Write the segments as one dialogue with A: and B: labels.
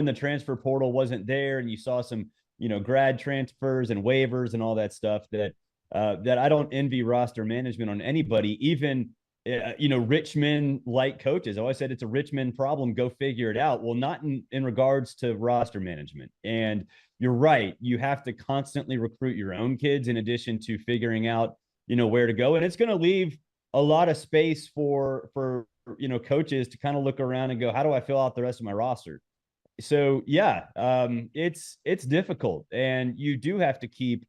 A: the transfer portal wasn't there and you saw some, grad transfers and waivers and all that stuff that I don't envy roster management on anybody, even, rich men like coaches. I always said it's a rich men problem. Go figure it out. Well, not in regards to roster management. And you're right. You have to constantly recruit your own kids in addition to figuring out, where to go. And it's going to leave a lot of space for coaches to kind of look around and go, how do I fill out the rest of my roster? So yeah, it's difficult, and you do have to keep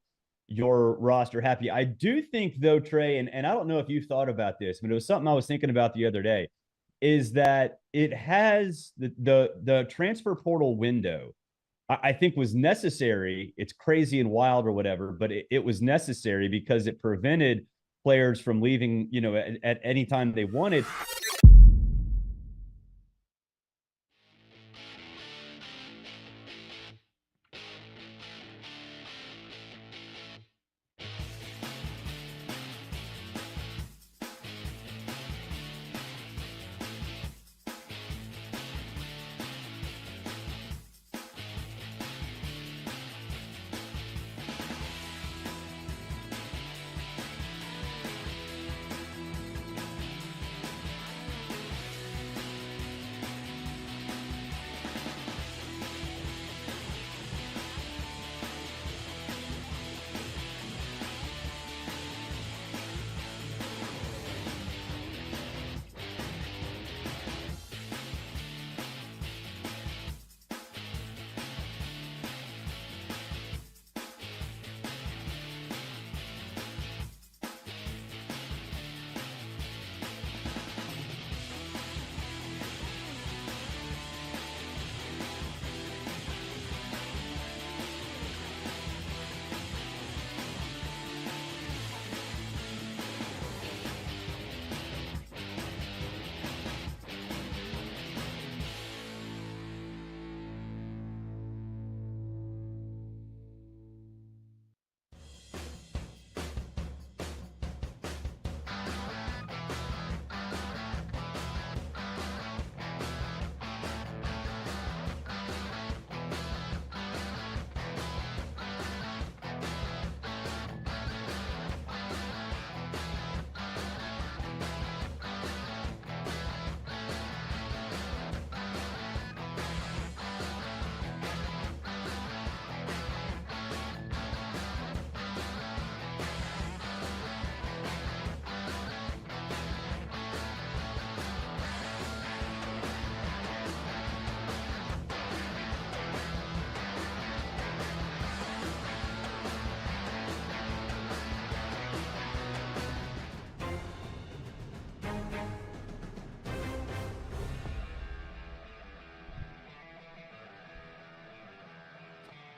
A: your roster happy. I do think though, Trey, and I don't know if you've thought about this, but it was something I was thinking about the other day, is that it has the transfer portal window, I think was necessary. It's crazy and wild or whatever, but it was necessary because it prevented players from leaving, at any time they wanted.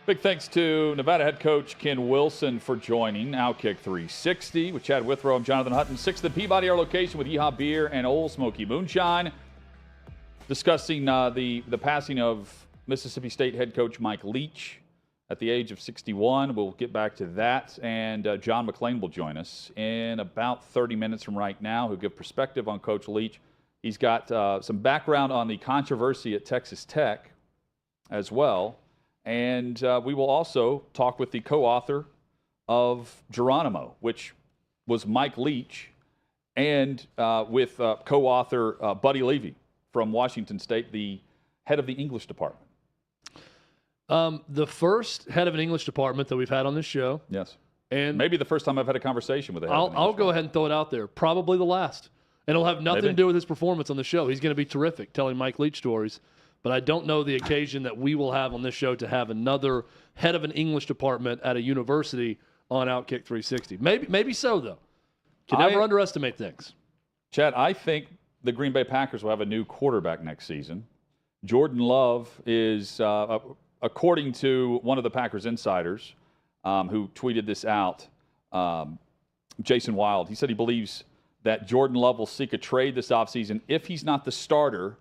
B: Big thanks to Nevada head coach Ken Wilson for joining OutKick 360 with Chad Withrow. I'm Jonathan Hutton, 6th and Peabody, our location with Yeehaw Beer and Old Smoky Moonshine. Discussing the passing of Mississippi State head coach Mike Leach at the age of 61. We'll get back to that. And John McClain will join us in about 30 minutes from right now, who'll give perspective on Coach Leach. He's got some background on the controversy at Texas Tech as well. And we will also talk with the co-author of Geronimo, which was Mike Leach, and with co-author Buddy Levy from Washington State, the head of the English department.
C: The first head of an English department that we've had on this show.
B: Yes.
C: And
B: maybe the first time I've had a conversation with a head of an
C: I'll
B: English
C: go ahead and throw it out there. Probably the last. And it'll have nothing to do with his performance on the show. He's going to be terrific telling Mike Leach stories. But I don't know the occasion that we will have on this show to have another head of an English department at a university on OutKick 360. Maybe so, though. Can never underestimate things.
B: Chad, I think the Green Bay Packers will have a new quarterback next season. Jordan Love is, according to one of the Packers insiders who tweeted this out, Jason Wild, he said he believes that Jordan Love will seek a trade this offseason if he's not the starter,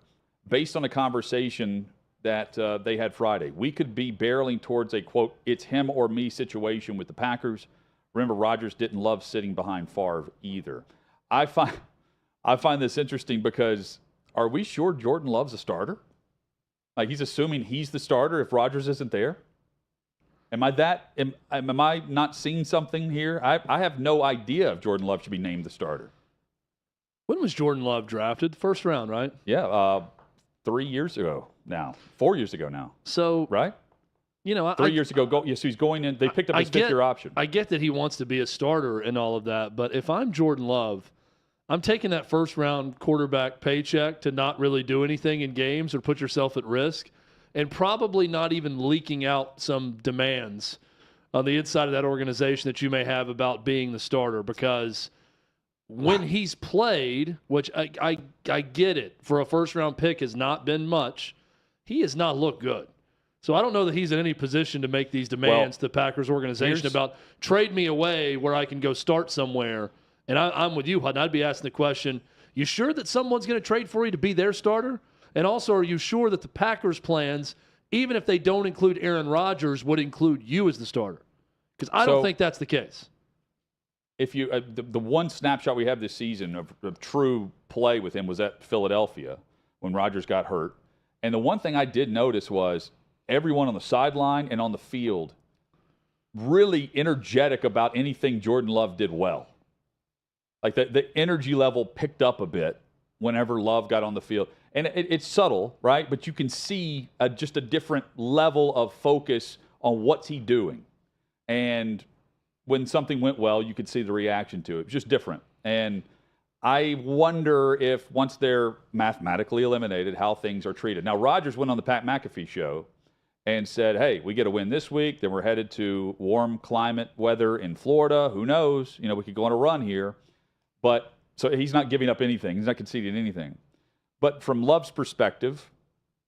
B: based on a conversation that they had Friday. We could be barreling towards a, quote, it's him or me situation with the Packers. Remember, Rodgers didn't love sitting behind Favre either. I find this interesting because are we sure Jordan Love's a starter? Like, he's assuming he's the starter if Rodgers isn't there? Am I not seeing something here? I have no idea if Jordan Love should be named the starter.
C: When was Jordan Love drafted? The first round, right?
B: Yeah, 3 years ago now. 4 years ago now.
C: So,
B: right?
C: You know,
B: 3 years ago. So he's going in. They picked up his fifth-year option.
C: I get that he wants to be a starter and all of that, but if I'm Jordan Love, I'm taking that first-round quarterback paycheck to not really do anything in games or put yourself at risk, and probably not even leaking out some demands on the inside of that organization that you may have about being the starter. Because when he's played, which I get it, for a first-round pick has not been much, he has not looked good. So I don't know that he's in any position to make these demands to the Packers organization about trade me away where I can go start somewhere. And I'm with you, Hutton. I'd be asking the question, you sure that someone's going to trade for you to be their starter? And also, are you sure that the Packers' plans, even if they don't include Aaron Rodgers, would include you as the starter? Because I don't think that's the case.
B: If you the one snapshot we have this season of true play with him was at Philadelphia when Rodgers got hurt. And the one thing I did notice was everyone on the sideline and on the field really energetic about anything Jordan Love did well. Like the energy level picked up a bit whenever Love got on the field. And it's subtle, right? But you can see just a different level of focus on what's he doing. And when something went well, you could see the reaction to it. It's just different. And I wonder if once they're mathematically eliminated, how things are treated. Now, Rodgers went on the Pat McAfee show and said, hey, we get a win this week. Then we're headed to warm climate weather in Florida. Who knows? You know, we could go on a run here. But so he's not giving up anything. He's not conceding anything. But from Love's perspective,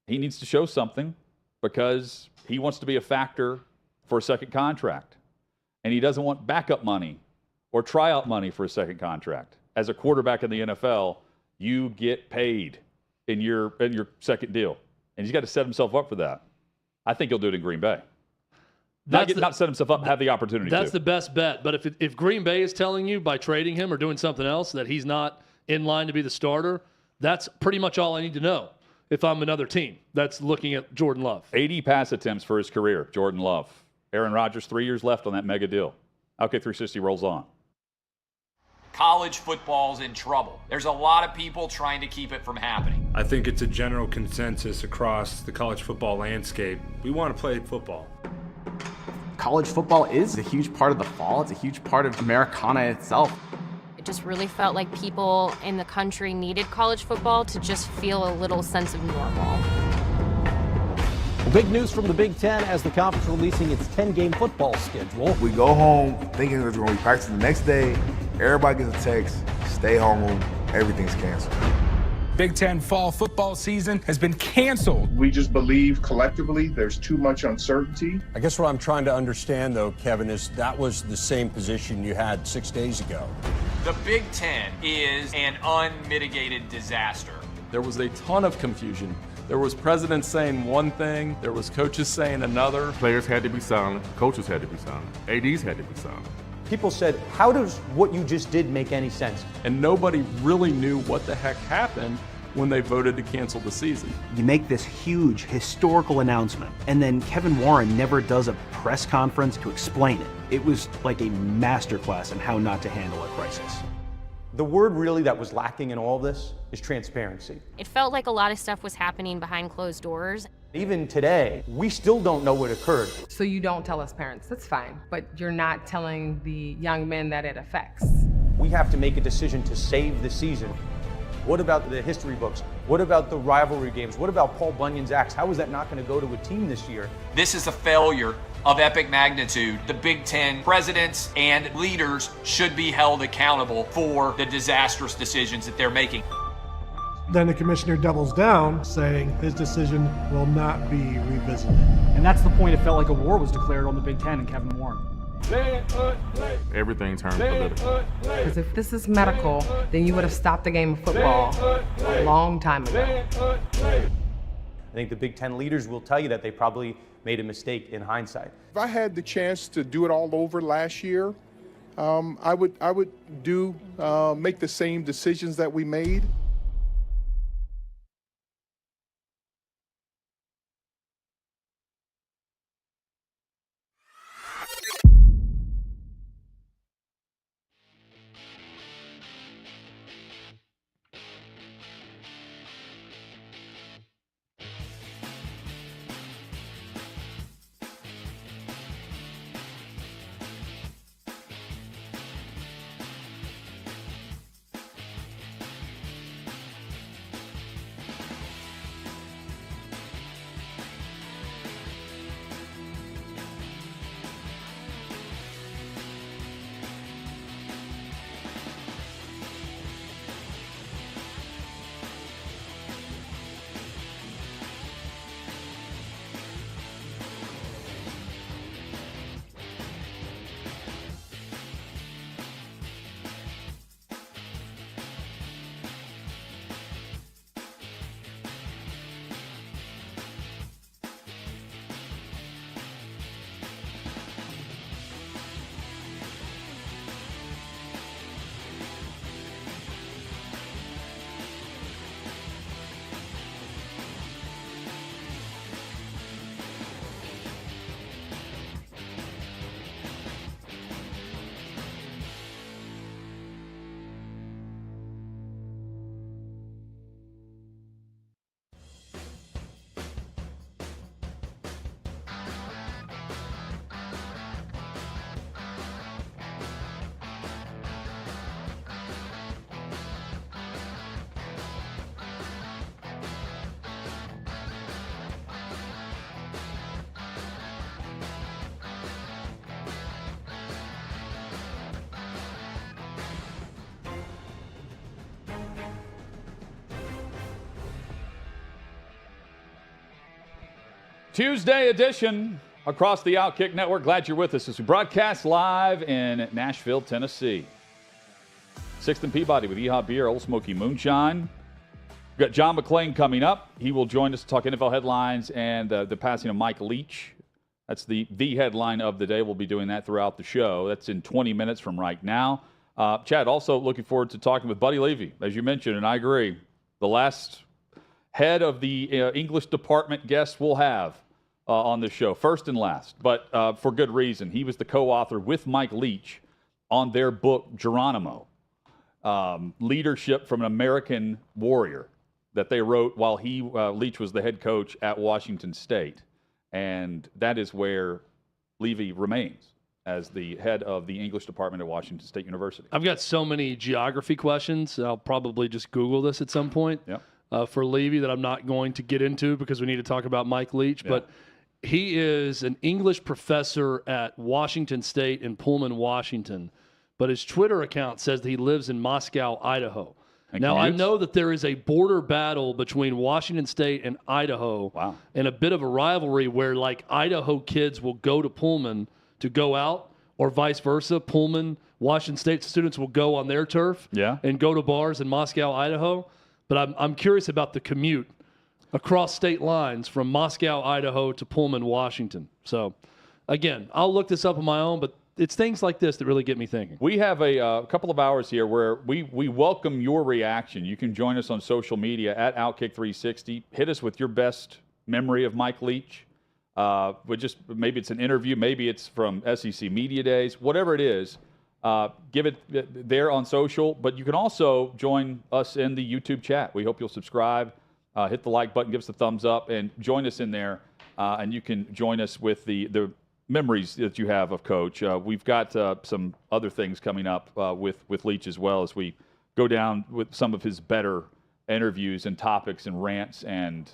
B: he needs to show something because he wants to be a factor for a second contract. And he doesn't want backup money or tryout money for a second contract. As a quarterback in the NFL, you get paid in your second deal. And he's got to set himself up for that. I think he'll do it in Green Bay. Not set himself up, have the opportunity
C: That's the best bet. But if Green Bay is telling you by trading him or doing something else that he's not in line to be the starter, that's pretty much all I need to know if I'm another team that's looking at Jordan Love.
B: 80 pass attempts for his career, Jordan Love. Aaron Rodgers, 3 years left on that mega deal. OutKick 360 rolls on.
D: College football's in trouble. There's a lot of people trying to keep it from happening.
E: I think it's a general consensus across the college football landscape. We want to play football.
F: College football is a huge part of the fall. It's a huge part of Americana itself.
G: It just really felt like people in the country needed college football to just feel a little sense of normal.
H: Big news from the Big Ten as the conference releasing its 10-game football schedule.
I: We go home thinking there's going to be practice the next day. Everybody gets a text, stay home, everything's canceled.
J: Big Ten fall football season has been canceled.
K: We just believe collectively there's too much uncertainty.
L: I guess what I'm trying to understand, though, Kevin, is that was the same position you had 6 days ago.
D: The Big Ten is an unmitigated disaster.
M: There was a ton of confusion. There was presidents saying one thing, there was coaches saying another.
N: Players had to be silent, coaches had to be silent, ADs had to be silent.
H: People said, how does what you just did make any sense?
M: And nobody really knew what the heck happened when they voted to cancel the season.
O: You make this huge historical announcement, and then Kevin Warren never does a press conference to explain it. It was like a masterclass in how not to handle a crisis.
H: The word really that was lacking in all this is transparency.
G: It felt like a lot of stuff was happening behind closed doors.
H: Even today, we still don't know what occurred.
P: So you don't tell us parents, that's fine, but you're not telling the young men that it affects.
H: We have to make a decision to save the season. What about the history books? What about the rivalry games? What about Paul Bunyan's axe? How is that not going to go to a team this year?
D: This is a failure of epic magnitude. The Big Ten presidents and leaders should be held accountable for the disastrous decisions that they're making.
Q: Then the commissioner doubles down, saying his decision will not be revisited.
R: And that's the point. It felt like a war was declared on the Big Ten and Kevin Warren.
N: Everything turned political.
P: Because if this is medical, then you would have stopped the game of football a long time ago.
H: I think the Big Ten leaders will tell you that they probably made a mistake in hindsight.
K: If I had the chance to do it all over last year, I would make the same decisions that we made.
B: Tuesday edition across the OutKick Network. Glad you're with us as we broadcast live in Nashville, Tennessee. 6th and Peabody with Yeehaw Beer, Old Smoky Moonshine. We've got John McClain coming up. He will join us to talk NFL headlines and the passing of Mike Leach. That's the headline of the day. We'll be doing that throughout the show. That's in 20 minutes from right now. Chad, also looking forward to talking with Buddy Levy, as you mentioned, and I agree. The last head of the English department guest we'll have on this show, first and last, but for good reason. He was the co-author with Mike Leach on their book, Geronimo, Leadership from an American Warrior, that they wrote while Leach was the head coach at Washington State. And that is where Levy remains as the head of the English department at Washington State University.
C: I've got so many geography questions. I'll probably just Google this at some point for Levy that I'm not going to get into because we need to talk about Mike Leach. Yeah. But he is an English professor at Washington State in Pullman, Washington. But his Twitter account says that he lives in Moscow, Idaho. Now, I know that there is a border battle between Washington State and Idaho.
B: Wow.
C: And a bit of a rivalry where, like, Idaho kids will go to Pullman to go out, or vice versa. Pullman, Washington State students will go on their turf and go to bars in Moscow, Idaho. But I'm curious about the commute across state lines from Moscow, Idaho to Pullman, Washington. So, again, I'll look this up on my own, but it's things like this that really get me thinking.
B: We have a couple of hours here where we welcome your reaction. You can join us on social media at OutKick360. Hit us with your best memory of Mike Leach. Maybe it's an interview, maybe it's from SEC Media Days, whatever it is. Give it there on social, but you can also join us in the YouTube chat. We hope you'll subscribe, hit the like button, give us a thumbs up, and join us in there. And you can join us with the memories that you have of Coach. We've got some other things coming up with Leach as well as we go down with some of his better interviews and topics and rants, and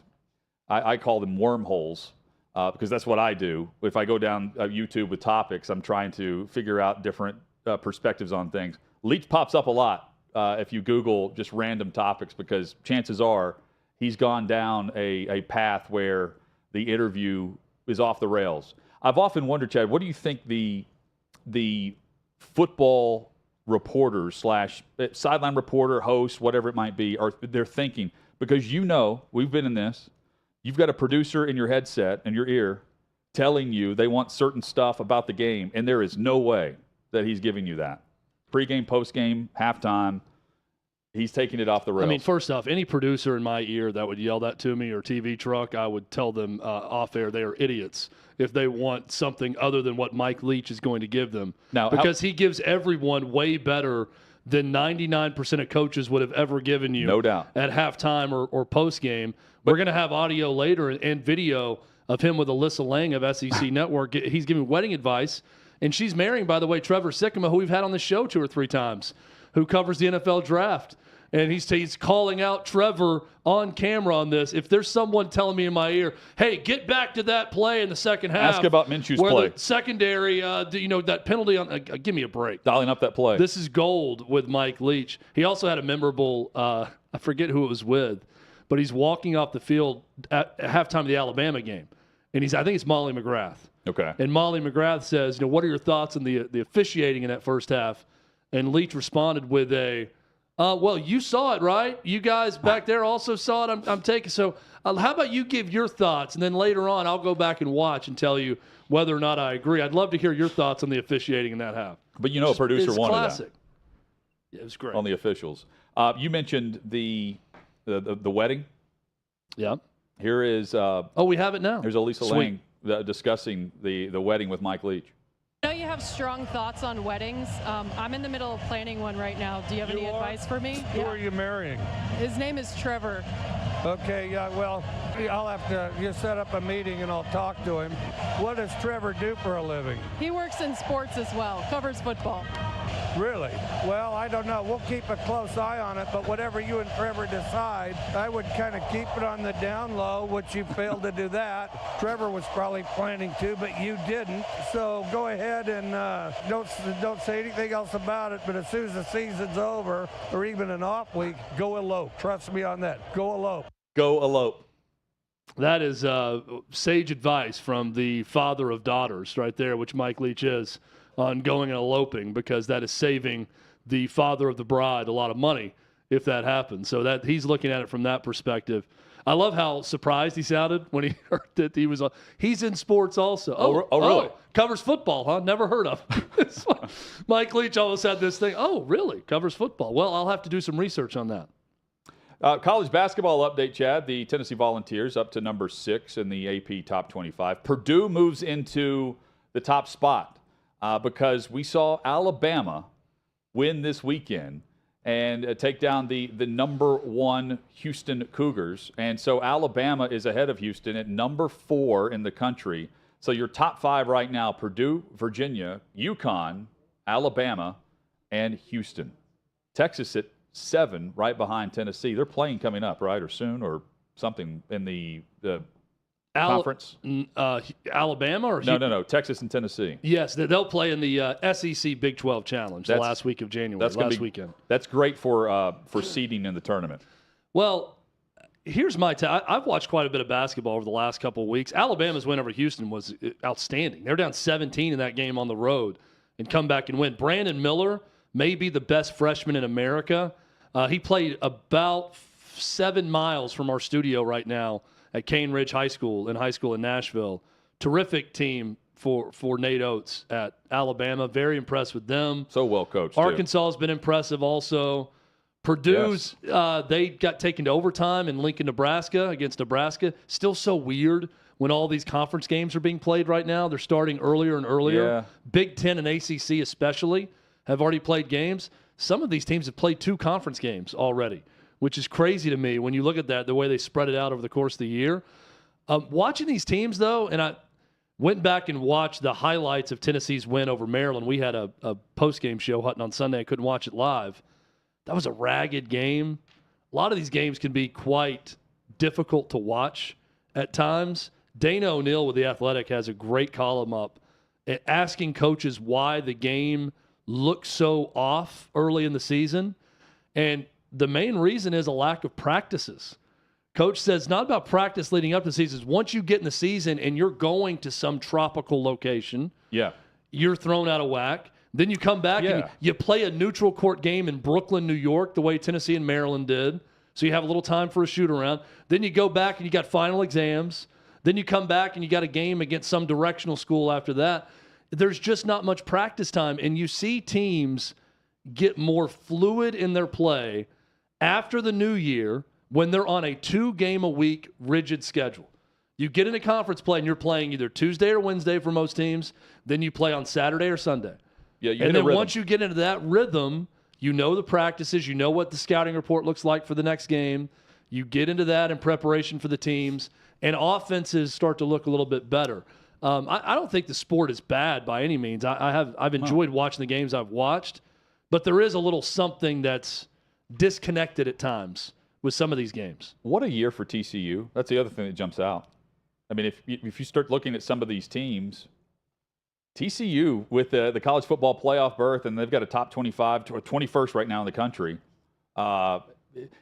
B: I call them wormholes because that's what I do. If I go down YouTube with topics, I'm trying to figure out different perspectives on things. Leach pops up a lot if you Google just random topics because chances are he's gone down a path where the interview is off the rails. I've often wondered, Chad, what do you think the football reporters / sideline reporter, host, whatever it might be, they're thinking? Because we've been in this. You've got a producer in your headset and your ear telling you they want certain stuff about the game, and there is no way that he's giving you that. Pre-game, post-game, halftime, he's taking it off the rails.
C: I mean, first off, any producer in my ear that would yell that to me or TV truck, I would tell them off air they are idiots if they want something other than what Mike Leach is going to give them. Now, because he gives everyone way better than 99% of coaches would have ever given you.
B: No doubt.
C: At halftime or post-game. We're going to have audio later and video of him with Alyssa Lang of SEC Network. He's giving wedding advice. And she's marrying, by the way, Trevor Sikkema, who we've had on the show 2 or 3 times, who covers the NFL draft. And he's calling out Trevor on camera on this. If there's someone telling me in my ear, hey, get back to that play in the second half.
B: Ask about Minshew's
C: where
B: play.
C: The secondary, that penalty on give me a break.
B: Dialing up that play.
C: This is gold with Mike Leach. He also had a memorable, I forget who it was with, but he's walking off the field at halftime of the Alabama game. And I think it's Molly McGrath.
B: Okay.
C: And Molly McGrath says, what are your thoughts on the officiating in that first half? And Leach responded with well, you saw it, right? You guys back there also saw it. I'm taking. So how about you give your thoughts, and then later on I'll go back and watch and tell you whether or not I agree. I'd love to hear your thoughts on the officiating in that half.
B: But a producer wanted
C: classic.
B: That.
C: Yeah, it was great.
B: On the officials. You mentioned the wedding.
C: Yeah.
B: Here is.
C: We have it now.
B: Here's Alyssa Lang discussing the wedding with Mike Leach.
S: I know you have strong thoughts on weddings. I'm in the middle of planning one right now. Do you have any advice for me?
T: Who are you marrying?
S: His name is Trevor.
T: Okay, yeah, well, I'll have to just set up a meeting and I'll talk to him. What does Trevor do for a living?
S: He works in sports as well, covers football.
T: Really? Well, I don't know. We'll keep a close eye on it, but whatever you and Trevor decide, I would kind of keep it on the down low, which you failed to do that. Trevor was probably planning to, but you didn't. So go ahead and don't say anything else about it, but as soon as the season's over, or even an off week, go elope. Trust me on that. Go elope.
B: Go elope.
C: That is sage advice from the father of daughters right there, which Mike Leach is, on going and eloping, because that is saving the father of the bride a lot of money if that happens. So that he's looking at it from that perspective. I love how surprised he sounded when he heard that he was he's in sports also.
B: Oh, really?
C: Covers football, huh? Never heard of him. Mike Leach almost had this thing. Oh, really? Covers football. Well, I'll have to do some research on that.
B: College basketball update, Chad. The Tennessee Volunteers up to number 6 in the AP Top 25. Purdue moves into the top spot because we saw Alabama win this weekend and take down the number 1 Houston Cougars. And so Alabama is ahead of Houston at number 4 in the country. So your top 5 right now: Purdue, Virginia, UConn, Alabama, and Houston. Texas at 7, right behind Tennessee. They're playing coming up, right, or soon, or something in the conference.
C: Alabama or
B: no, Texas and Tennessee.
C: Yes, they'll play in the SEC Big 12 Challenge the last week of January. Weekend.
B: That's great for seeding in the tournament.
C: Well, here's my I've watched quite a bit of basketball over the last couple of weeks. Alabama's win over Houston was outstanding. They're down 17 in that game on the road and come back and win. Brandon Miller may be the best freshman in America. He played about 7 miles from our studio right now at Cane Ridge High School in Nashville. Terrific team for Nate Oates at Alabama. Very impressed with them.
B: So well coached.
C: Arkansas has been impressive also. Purdue's, they got taken to overtime in Lincoln, Nebraska against Nebraska. Still so weird when all these conference games are being played right now. They're starting earlier and earlier.
B: Yeah.
C: Big Ten and ACC especially have already played games. Some of these teams have played 2 conference games already, which is crazy to me when you look at that, the way they spread it out over the course of the year. Watching these teams, though, and I went back and watched the highlights of Tennessee's win over Maryland. We had a post-game show, Hutton, on Sunday. I couldn't watch it live. That was a ragged game. A lot of these games can be quite difficult to watch at times. Dana O'Neill with The Athletic has a great column up asking coaches why the game looks so off early in the season. And the main reason is a lack of practices. Coach says it's not about practice leading up to the season. It's once you get in the season and you're going to some tropical location, you're thrown out of whack. Then you come back and you play a neutral court game in Brooklyn, New York, the way Tennessee and Maryland did. So you have a little time for a shoot-around. Then you go back and you got final exams. Then you come back and you got a game against some directional school after that. There's just not much practice time. And you see teams get more fluid in their play after the new year when they're on a 2-game-a-week rigid schedule. You get into conference play and you're playing either Tuesday or Wednesday for most teams. Then you play on Saturday or Sunday.
B: Yeah,
C: and then once you get into that rhythm, you know the practices, you know what the scouting report looks like for the next game. You get into that in preparation for the teams, and offenses start to look a little bit better. I don't think the sport is bad by any means. I've enjoyed watching the games I've watched, but there is a little something that's disconnected at times with some of these games.
B: What a year for TCU. That's the other thing that jumps out. I mean, if you start looking at some of these teams, TCU with the college football playoff berth, and they've got a top 25 or 21st right now in the country.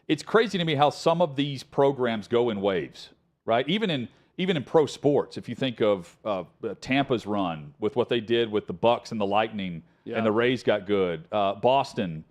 B: It's crazy to me how some of these programs go in waves, right? Even in pro sports, if you think of Tampa's run with what they did with the Bucks and the Lightning, and the Rays got good. Boston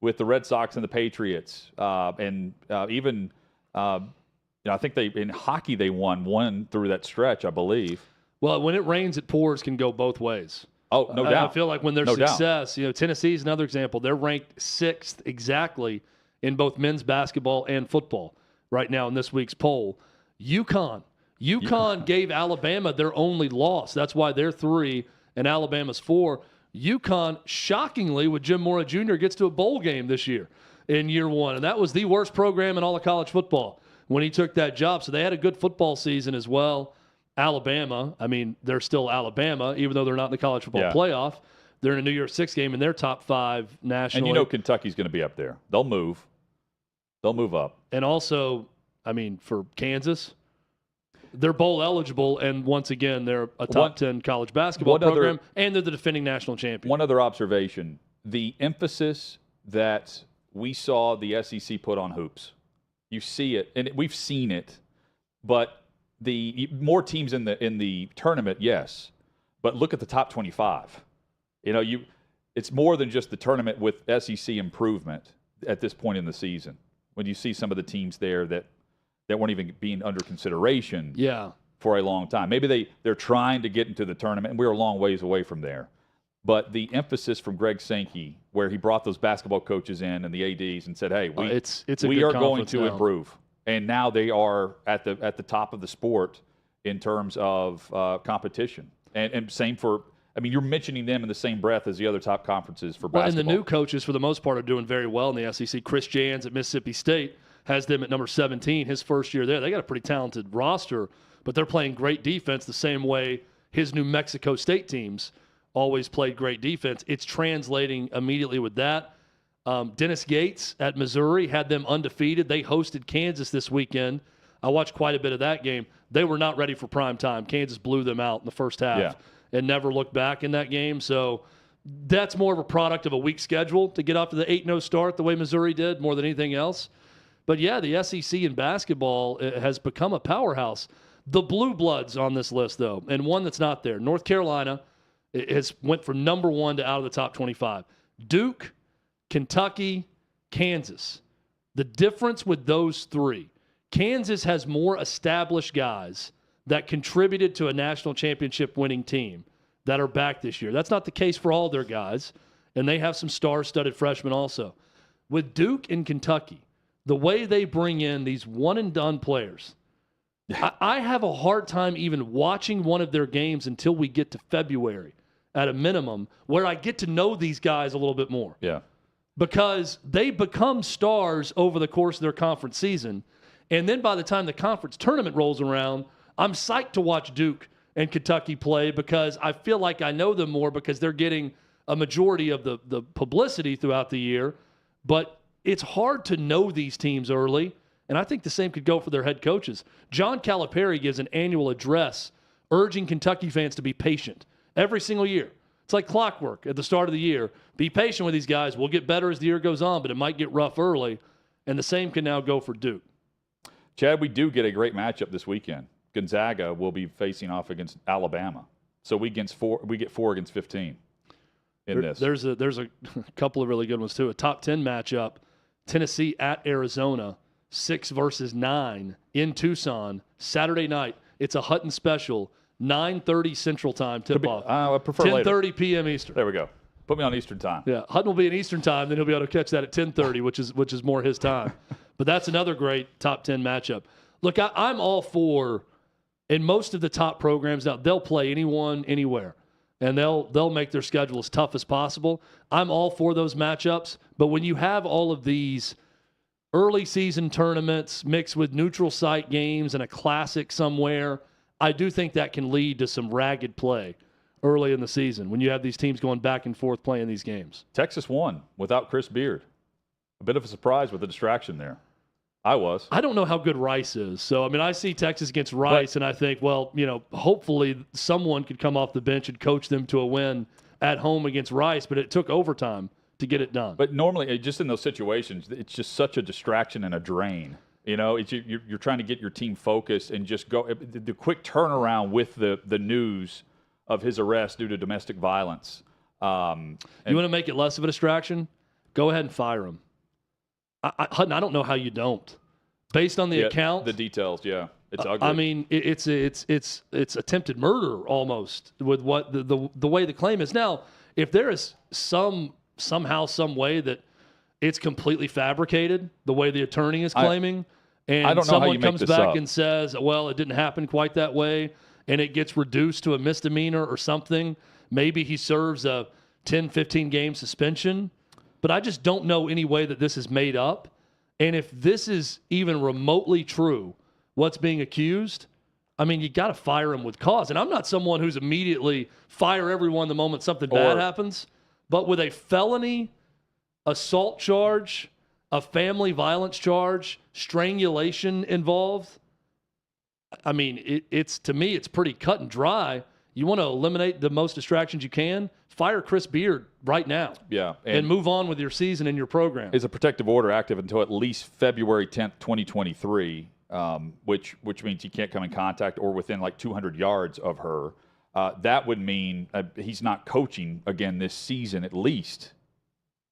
B: with the Red Sox and the Patriots, and even I think in hockey they won one through that stretch, I believe.
C: Well, when it rains, it pours can go both ways.
B: Oh, no doubt.
C: I feel like when there's success, Tennessee is another example. They're ranked 6th exactly in both men's basketball and football right now in this week's poll. UConn gave Alabama their only loss. That's why they're 3 and Alabama's 4. UConn, shockingly, with Jim Mora Jr., gets to a bowl game this year in year 1. And that was the worst program in all of college football when he took that job. So they had a good football season as well. Alabama, I mean, they're still Alabama, even though they're not in the college football playoff. They're in a New Year's Six game in their top 5 nationally.
B: And Kentucky's going to be up there. They'll move. They'll move up.
C: And also, I mean, for Kansas, they're bowl eligible, and once again, they're a top 10 college basketball program, and they're the defending national champion.
B: One other observation, the emphasis that we saw the SEC put on hoops. You see it, and we've seen it, but the more teams in the tournament, yes, but look at the top 25. It's more than just the tournament with SEC improvement at this point in the season. When you see some of the teams there that weren't even being under consideration for a long time. Maybe they're trying to get into the tournament, and we're a long ways away from there. But the emphasis from Greg Sankey, where he brought those basketball coaches in and the ADs and said, hey, we are going to improve. And now they are at the top of the sport in terms of competition. And same for – you're mentioning them in the same breath as the other top conferences for basketball.
C: And the new coaches, for the most part, are doing very well in the SEC. Chris Jans at Mississippi State has them at number 17, his first year there. They got a pretty talented roster, but they're playing great defense the same way his New Mexico State teams always played great defense. It's translating immediately with that. Dennis Gates at Missouri had them undefeated. They hosted Kansas this weekend. I watched quite a bit of that game. They were not ready for prime time. Kansas blew them out in the first half and never looked back in that game. So that's more of a product of a weak schedule to get off to the 8-0 start the way Missouri did more than anything else. But, yeah, the SEC in basketball has become a powerhouse. The Blue Bloods on this list, though, and one that's not there. North Carolina has went from number 1 to out of the top 25. Duke, Kentucky, Kansas. The difference with those three, Kansas has more established guys that contributed to a national championship winning team that are back this year. That's not the case for all their guys, and they have some star-studded freshmen also. With Duke and Kentucky, the way they bring in these one-and-done players, I have a hard time even watching one of their games until we get to February at a minimum, where I get to know these guys a little bit more.
B: Yeah.
C: Because they become stars over the course of their conference season. And then by the time the conference tournament rolls around, I'm psyched to watch Duke and Kentucky play because I feel like I know them more because they're getting a majority of the publicity throughout the year. But it's hard to know these teams early, and I think the same could go for their head coaches. John Calipari gives an annual address urging Kentucky fans to be patient every single year. It's like clockwork at the start of the year. Be patient with these guys. We'll get better as the year goes on, but it might get rough early, and the same can now go for Duke.
B: Chad, we do get a great matchup this weekend. Gonzaga will be facing off against Alabama. So we get 4 against 15 in this.
C: There's a couple of really good ones, too. A top 10 matchup, Tennessee at Arizona, 6 versus 9 in Tucson, Saturday night. It's a Hutton special, 9:30 Central Time tip-off.
B: I prefer
C: 10:30 p.m. Eastern.
B: There we go. Put me on Eastern Time.
C: Yeah, Hutton will be in Eastern Time, then he'll be able to catch that at 10:30, which is more his time. But that's another great top 10 matchup. Look, I'm all for, in most of the top programs now, they'll play anyone, anywhere, and they'll make their schedule as tough as possible. I'm all for those matchups, but when you have all of these early season tournaments mixed with neutral site games and a classic somewhere, I do think that can lead to some ragged play early in the season when you have these teams going back and forth playing these games.
B: Texas won without Chris Beard. A bit of a surprise with the distraction there. I don't
C: know how good Rice is. So, I see Texas against Rice, and I think, hopefully someone could come off the bench and coach them to a win at home against Rice, but it took overtime to get it done.
B: But normally, just in those situations, it's just such a distraction and a drain. You're trying to get your team focused and just go. The quick turnaround with the news of his arrest due to domestic violence.
C: You want to make it less of a distraction? Go ahead and fire him. Hutton, I don't know how you don't. Based on the account,
B: the details, it's ugly.
C: It's attempted murder almost with what the way the claim is. Now, if there is somehow some way that it's completely fabricated, the way the attorney is claiming, and someone comes back and says, well, it didn't happen quite that way, and it gets reduced to a misdemeanor or something, maybe he serves a 10, 15-game suspension. But I just don't know any way that this is made up. And if this is even remotely true, what's being accused, you got to fire him with cause. And I'm not someone who's immediately fire everyone the moment something bad happens. But with a felony assault charge, a family violence charge, strangulation involved, it's to me, it's pretty cut and dry. You want to eliminate the most distractions you can, fire Chris Beard right now.
B: Yeah.
C: And move on with your season and your program.
B: Is a protective order active until at least February 10th, 2023. which means he can't come in contact or within like 200 yards of her. That would mean he's not coaching again this season, at least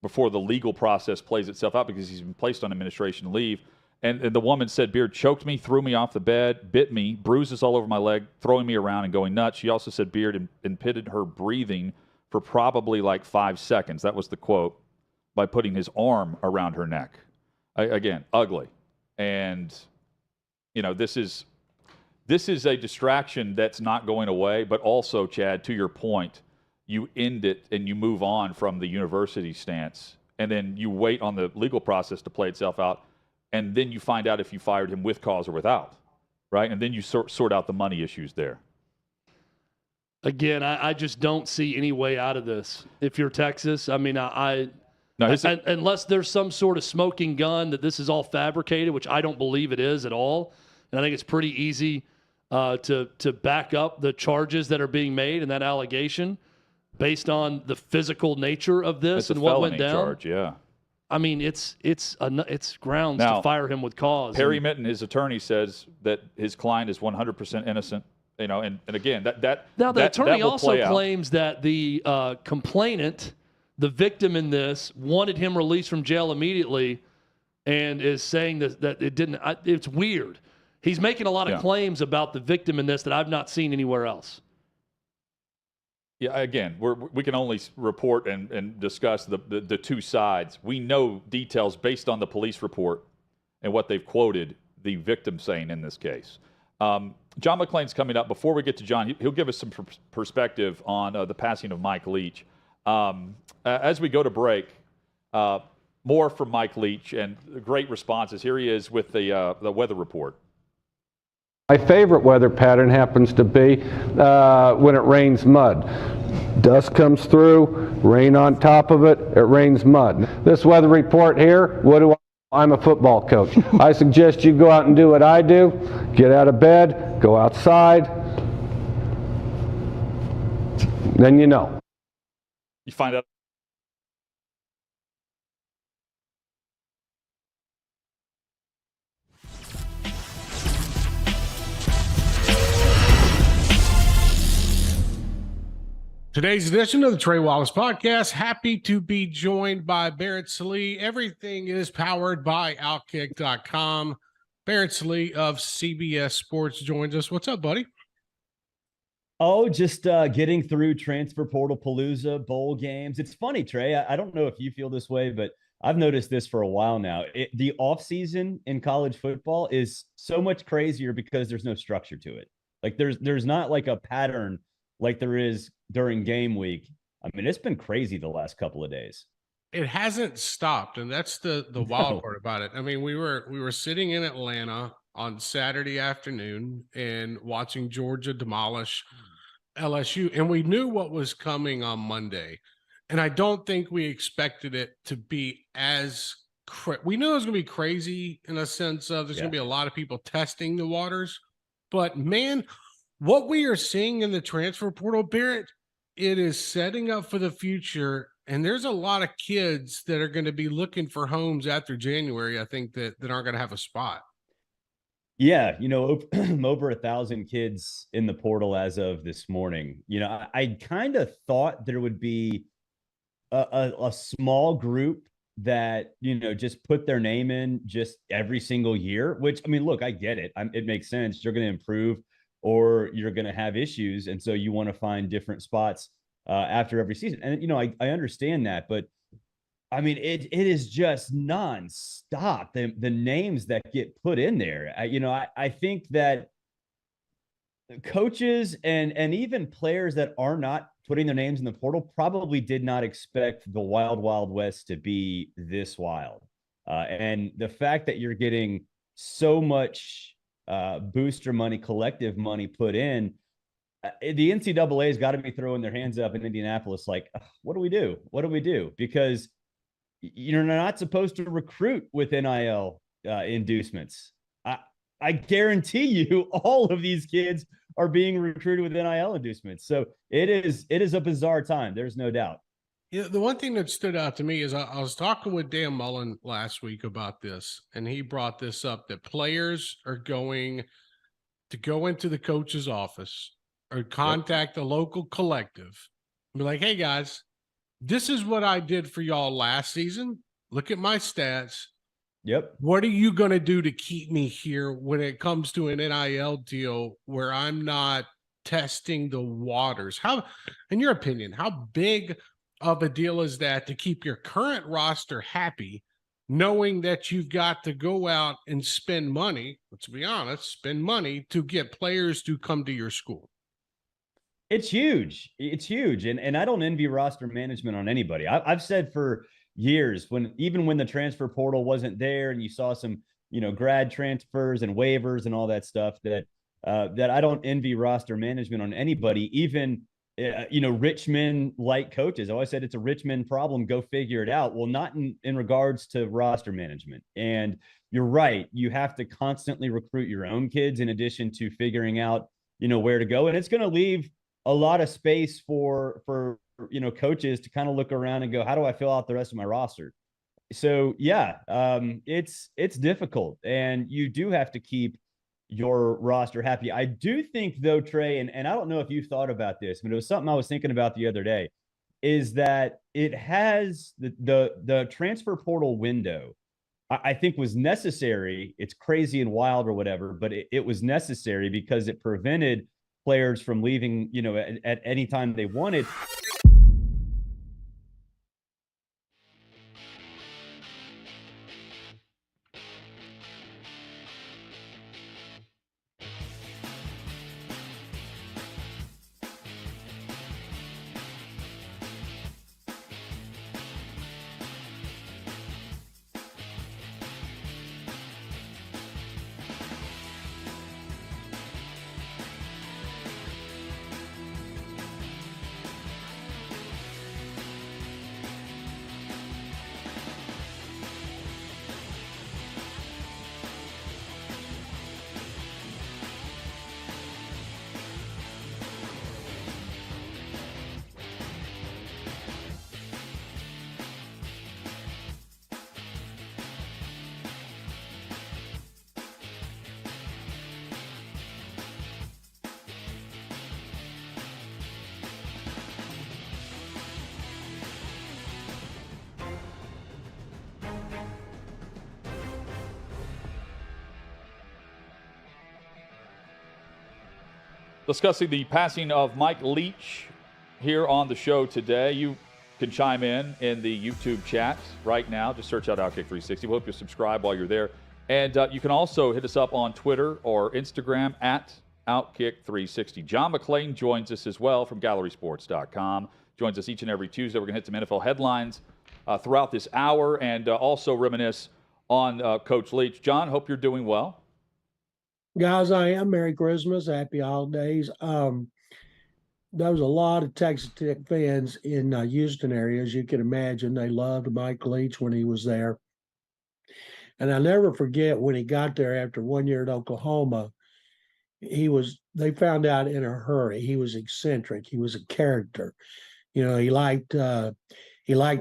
B: before the legal process plays itself out, because he's been placed on administration leave. And the woman said Beard choked me, threw me off the bed, bit me, bruises all over my leg, throwing me around and going nuts. She also said Beard impeded her breathing for probably like 5 seconds. That was the quote, by putting his arm around her neck. Again, ugly. And, this is a distraction that's not going away, but also, Chad, to your point, you end it and you move on from the university stance, and then you wait on the legal process to play itself out, and then you find out if you fired him with cause or without, right? And then you sort out the money issues there.
C: Again, I just don't see any way out of this. If you're Texas, I mean, unless there's some sort of smoking gun that this is all fabricated, which I don't believe it is at all, and I think it's pretty easy to back up the charges that are being made and that allegation based on the physical nature of this and what went down.
B: Charge, yeah.
C: I mean, it's grounds to fire him with cause.
B: Perry Mitten, his attorney, says that his client is 100% innocent. And again, that
C: now the attorney also claims that the complainant, the victim in this, wanted him released from jail immediately, and is saying that it didn't. It's weird. He's making a lot of claims about the victim in this that I've not seen anywhere else.
B: Yeah, again, we can only report and discuss the two sides. We know details based on the police report and what they've quoted the victim saying in this case. John McClain's coming up. Before we get to John, he'll give us some perspective on the passing of Mike Leach. As we go to break, more from Mike Leach and great responses. Here he is with the weather report.
U: My favorite weather pattern happens to be when it rains mud. Dust comes through, rain on top of it, it rains mud. This weather report here, I'm a football coach. I suggest you go out and do what I do. Get out of bed, go outside, then you know.
B: You find out.
V: Today's edition of the Trey Wallace Podcast. Happy to be joined by Barrett Salee. Everything is powered by OutKick.com. Barrett Salee of CBS Sports joins us. What's up, buddy?
A: Oh, just getting through transfer portal palooza, bowl games. It's funny, Trey. I don't know if you feel this way, but I've noticed this for a while now. The offseason in college football is so much crazier because there's no structure to it. Like there's not like a pattern like there is during game week. I mean, it's been crazy the last couple of days.
V: It hasn't stopped, and that's the wild part about it. I mean, we were sitting in Atlanta on Saturday afternoon and watching Georgia demolish LSU, and we knew what was coming on Monday. And I don't think we expected it to be as we knew it was going to be crazy in a sense of there's going to be a lot of people testing the waters. But man, what we are seeing in the transfer portal, Barrett, it is setting up for the future. And there's a lot of kids that are going to be looking for homes after January, I think, that aren't going to have a spot.
A: Yeah, over 1,000 kids in the portal as of this morning. I kind of thought there would be a small group that, just put their name in just every single year, which, I mean, look, I get it. It makes sense. You're going to improve or you're going to have issues. And so you want to find different spots after every season. And, I understand that, but I mean, it is just nonstop. The names that get put in there, I think that coaches and even players that are not putting their names in the portal probably did not expect the wild, wild west to be this wild. And the fact that you're getting so much booster money, collective money put in, the NCAA has got to be throwing their hands up in Indianapolis like, what do we do? What do we do? Because you're not supposed to recruit with NIL inducements. I guarantee you all of these kids are being recruited with NIL inducements. So it is a bizarre time. There's no doubt.
V: Yeah, the one thing that stood out to me is I was talking with Dan Mullen last week about this, and he brought this up that players are going to go into the coach's office or contact the local collective and be like, hey, guys, this is what I did for y'all last season. Look at my stats.
A: Yep.
V: What are you going to do to keep me here when it comes to an NIL deal where I'm not testing the waters? How, in your opinion, how big of a deal is that to keep your current roster happy, knowing that you've got to go out and spend money, let's be honest, spend money to get players to come to your school?
A: It's huge. It's huge. And I don't envy roster management on anybody. I've said for years, even when the transfer portal wasn't there and you saw some, grad transfers and waivers and all that stuff, that I don't envy roster management on anybody, even, rich men like coaches. I always said it's a rich men problem. Go figure it out. Well, not in regards to roster management. And you're right. You have to constantly recruit your own kids in addition to figuring out, where to go. And it's going to leave a lot of space for coaches to kind of look around and go, how do I fill out the rest of my roster? So yeah, it's difficult, and you do have to keep your roster happy. I do think though, Trey, and I don't know if you thought about this, but it was something I was thinking about the other day, is that it has the transfer portal window, I think was necessary. It's crazy and wild or whatever, but it was necessary because it prevented players from leaving, at any time they wanted.
B: Discussing the passing of Mike Leach here on the show today. You can chime in the YouTube chat right now. Just search out OutKick 360. We hope you subscribe while you're there. And you can also hit us up on Twitter or Instagram at OutKick 360. John McClain joins us as well from GallerySports.com. Joins us each and every Tuesday. We're going to hit some NFL headlines throughout this hour and also reminisce on Coach Leach. John, hope you're doing well.
E: Guys, I am. Merry Christmas. Happy holidays. There was a lot of Texas Tech fans in Houston area, as you can imagine. They loved Mike Leach when he was there. And I'll never forget when he got there after 1 year at Oklahoma, they found out in a hurry. He was eccentric. He was a character. He liked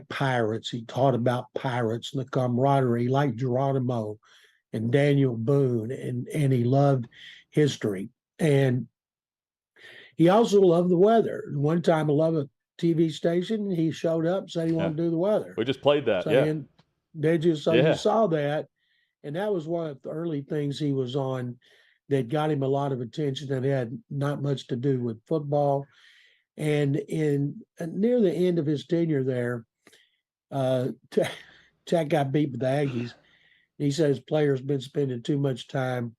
E: pirates. He taught about pirates and the camaraderie. He liked Geronimo and Daniel Boone, and he loved history. And he also loved the weather. One time, 11 TV station, he showed up, said he wanted to do the weather.
B: We just played that,
E: saying, Did you? So you saw that. And that was one of the early things he was on that got him a lot of attention that had not much to do with football. And near the end of his tenure there, Tech got beat with the Aggies. He says players been spending too much time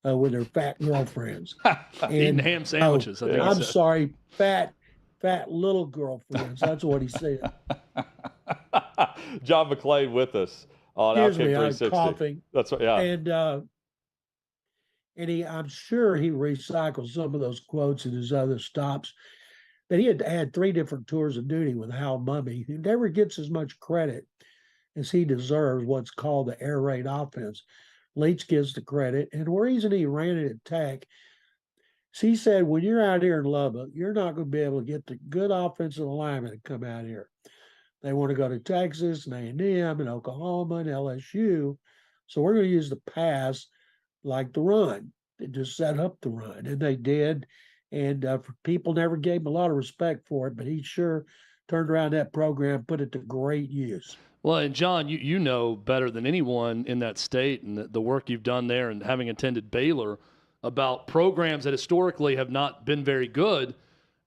E: with their fat girlfriends.
C: Eating ham sandwiches.
E: I'm sorry, fat little girlfriends. That's what he said.
B: John McClain with us on OutKick 360.
E: I'm coughing.
B: That's what, yeah.
E: And I'm sure he recycled some of those quotes in his other stops. But he had 3 different tours of duty with Hal Mumme, who never gets as much credit as he deserves, what's called the air raid offense. Leach gives the credit. And the reason he ran it at Tech, he said, when you're out here in Lubbock, you're not going to be able to get the good offensive linemen to come out here. They want to go to Texas and A&M and Oklahoma and LSU. So we're going to use the pass like the run. They just set up the run, and they did. And people never gave him a lot of respect for it, but he sure turned around that program, put it to great use.
C: Well, and John, you know better than anyone in that state and the work you've done there and having attended Baylor about programs that historically have not been very good.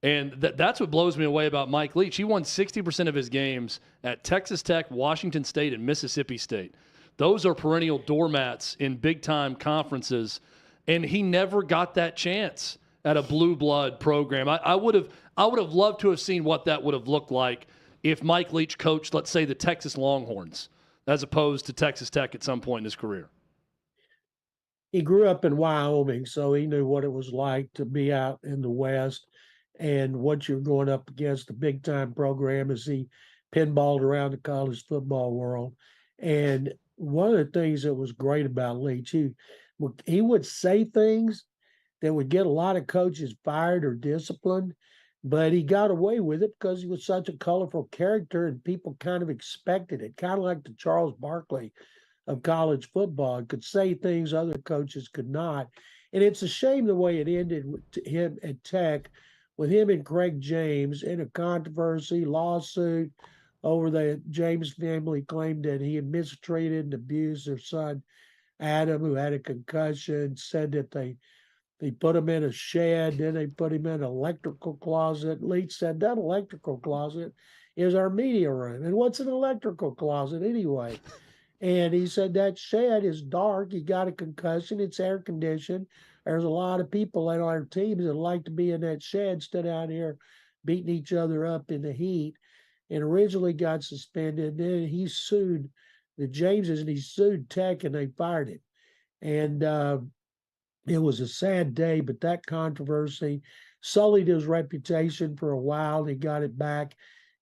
C: And that's what blows me away about Mike Leach. He won 60% of his games at Texas Tech, Washington State, and Mississippi State. Those are perennial doormats in big-time conferences, and he never got that chance at a blue blood program. I would have loved to have seen what that would have looked like if Mike Leach coached, let's say, the Texas Longhorns, as opposed to Texas Tech at some point in his career.
E: He grew up in Wyoming, so he knew what it was like to be out in the West and what you're going up against, the big-time program as he pinballed around the college football world. And one of the things that was great about Leach, he would say things that would get a lot of coaches fired or disciplined, but he got away with it because he was such a colorful character and people kind of expected it, kind of like the Charles Barkley of college football. He could say things other coaches could not. And it's a shame the way it ended with him at Tech, with him and Craig James in a controversy, lawsuit over the James family claimed that he had mistreated and abused their son, Adam, who had a concussion, said that they put him in a shed, then they put him in an electrical closet. Leach said that electrical closet is our media room. And what's an electrical closet anyway? And he said that shed is dark. He got a concussion. It's air conditioned. There's a lot of people on our teams that like to be in that shed, instead out here beating each other up in the heat. And originally got suspended. Then he sued the Jameses, and he sued Tech, and they fired him. And it was a sad day, but that controversy sullied his reputation for a while, and he got it back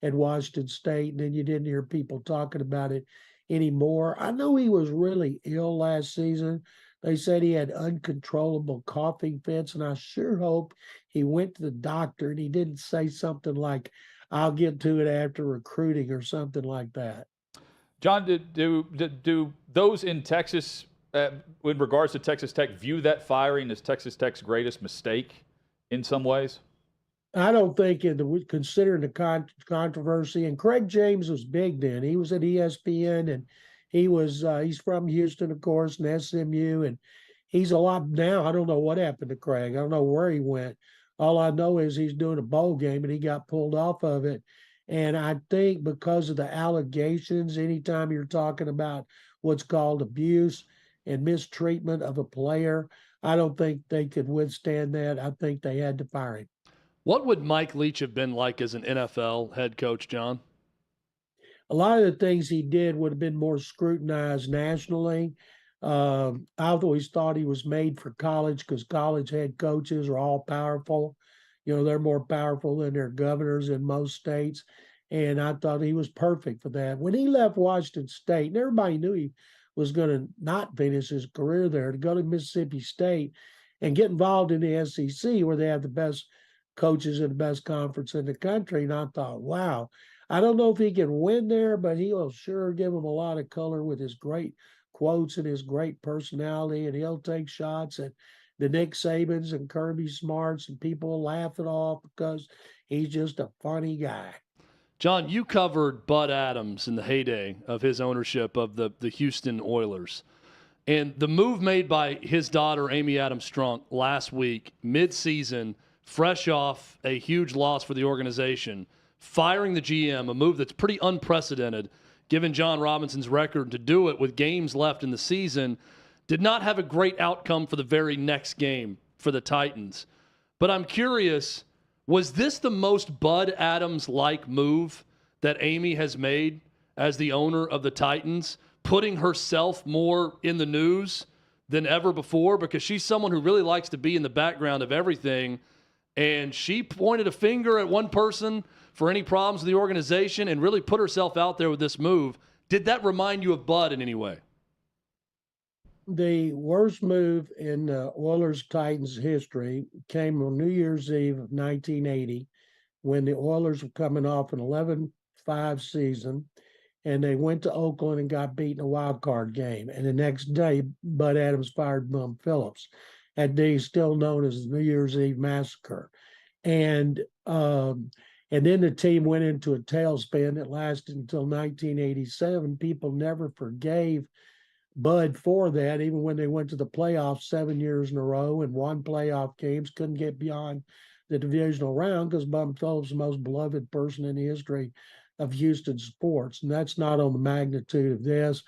E: at Washington State, and then you didn't hear people talking about it anymore. I know he was really ill last season. They said he had uncontrollable coughing fits, and I sure hope he went to the doctor and he didn't say something like, I'll get to it after recruiting or something like that.
B: John, do those in Texas, in regards to Texas Tech, view that firing as Texas Tech's greatest mistake in some ways?
E: I don't think, considering the controversy, and Craig James was big then. He was at ESPN, and he's from Houston, of course, and SMU, and he's a lot now. I don't know what happened to Craig. I don't know where he went. All I know is he's doing a bowl game, and he got pulled off of it. And I think because of the allegations, anytime you're talking about what's called abuse and mistreatment of a player, I don't think they could withstand that. I think they had to fire him.
C: What would Mike Leach have been like as an NFL head coach, John?
E: A lot of the things he did would have been more scrutinized nationally. I always thought he was made for college because college head coaches are all powerful. You know, they're more powerful than their governors in most states. And I thought he was perfect for that. When he left Washington State, and everybody knew he was going to not finish his career there, to go to Mississippi State and get involved in the SEC, where they have the best coaches in the best conference in the country. And I thought, wow, I don't know if he can win there, but he'll sure give them a lot of color with his great quotes and his great personality. And he'll take shots at the Nick Sabans and Kirby Smarts, and people will laugh it off because he's just a funny guy.
C: John, you covered Bud Adams in the heyday of his ownership of the Houston Oilers. And the move made by his daughter, Amy Adams Strunk, last week, mid-season, fresh off a huge loss for the organization, firing the GM, a move that's pretty unprecedented, given John Robinson's record, to do it with games left in the season, did not have a great outcome for the very next game for the Titans. But I'm curious, was this the most Bud Adams-like move that Amy has made as the owner of the Titans, putting herself more in the news than ever before? Because she's someone who really likes to be in the background of everything, and she pointed a finger at one person for any problems with the organization and really put herself out there with this move. Did that remind you of Bud in any way?
E: The worst move in Oilers-Titans history came on New Year's Eve of 1980, when the Oilers were coming off an 5 season, and they went to Oakland and got beat in a wild card game. And the next day, Bud Adams fired Bum Phillips. That day is still known as the New Year's Eve Massacre. And then the team went into a tailspin that lasted until 1987. People never forgave Bud for that, even when they went to the playoffs 7 years in a row and won playoff games, couldn't get beyond the divisional round because Bum Phillips is the most beloved person in the history of Houston sports. And that's not on the magnitude of this.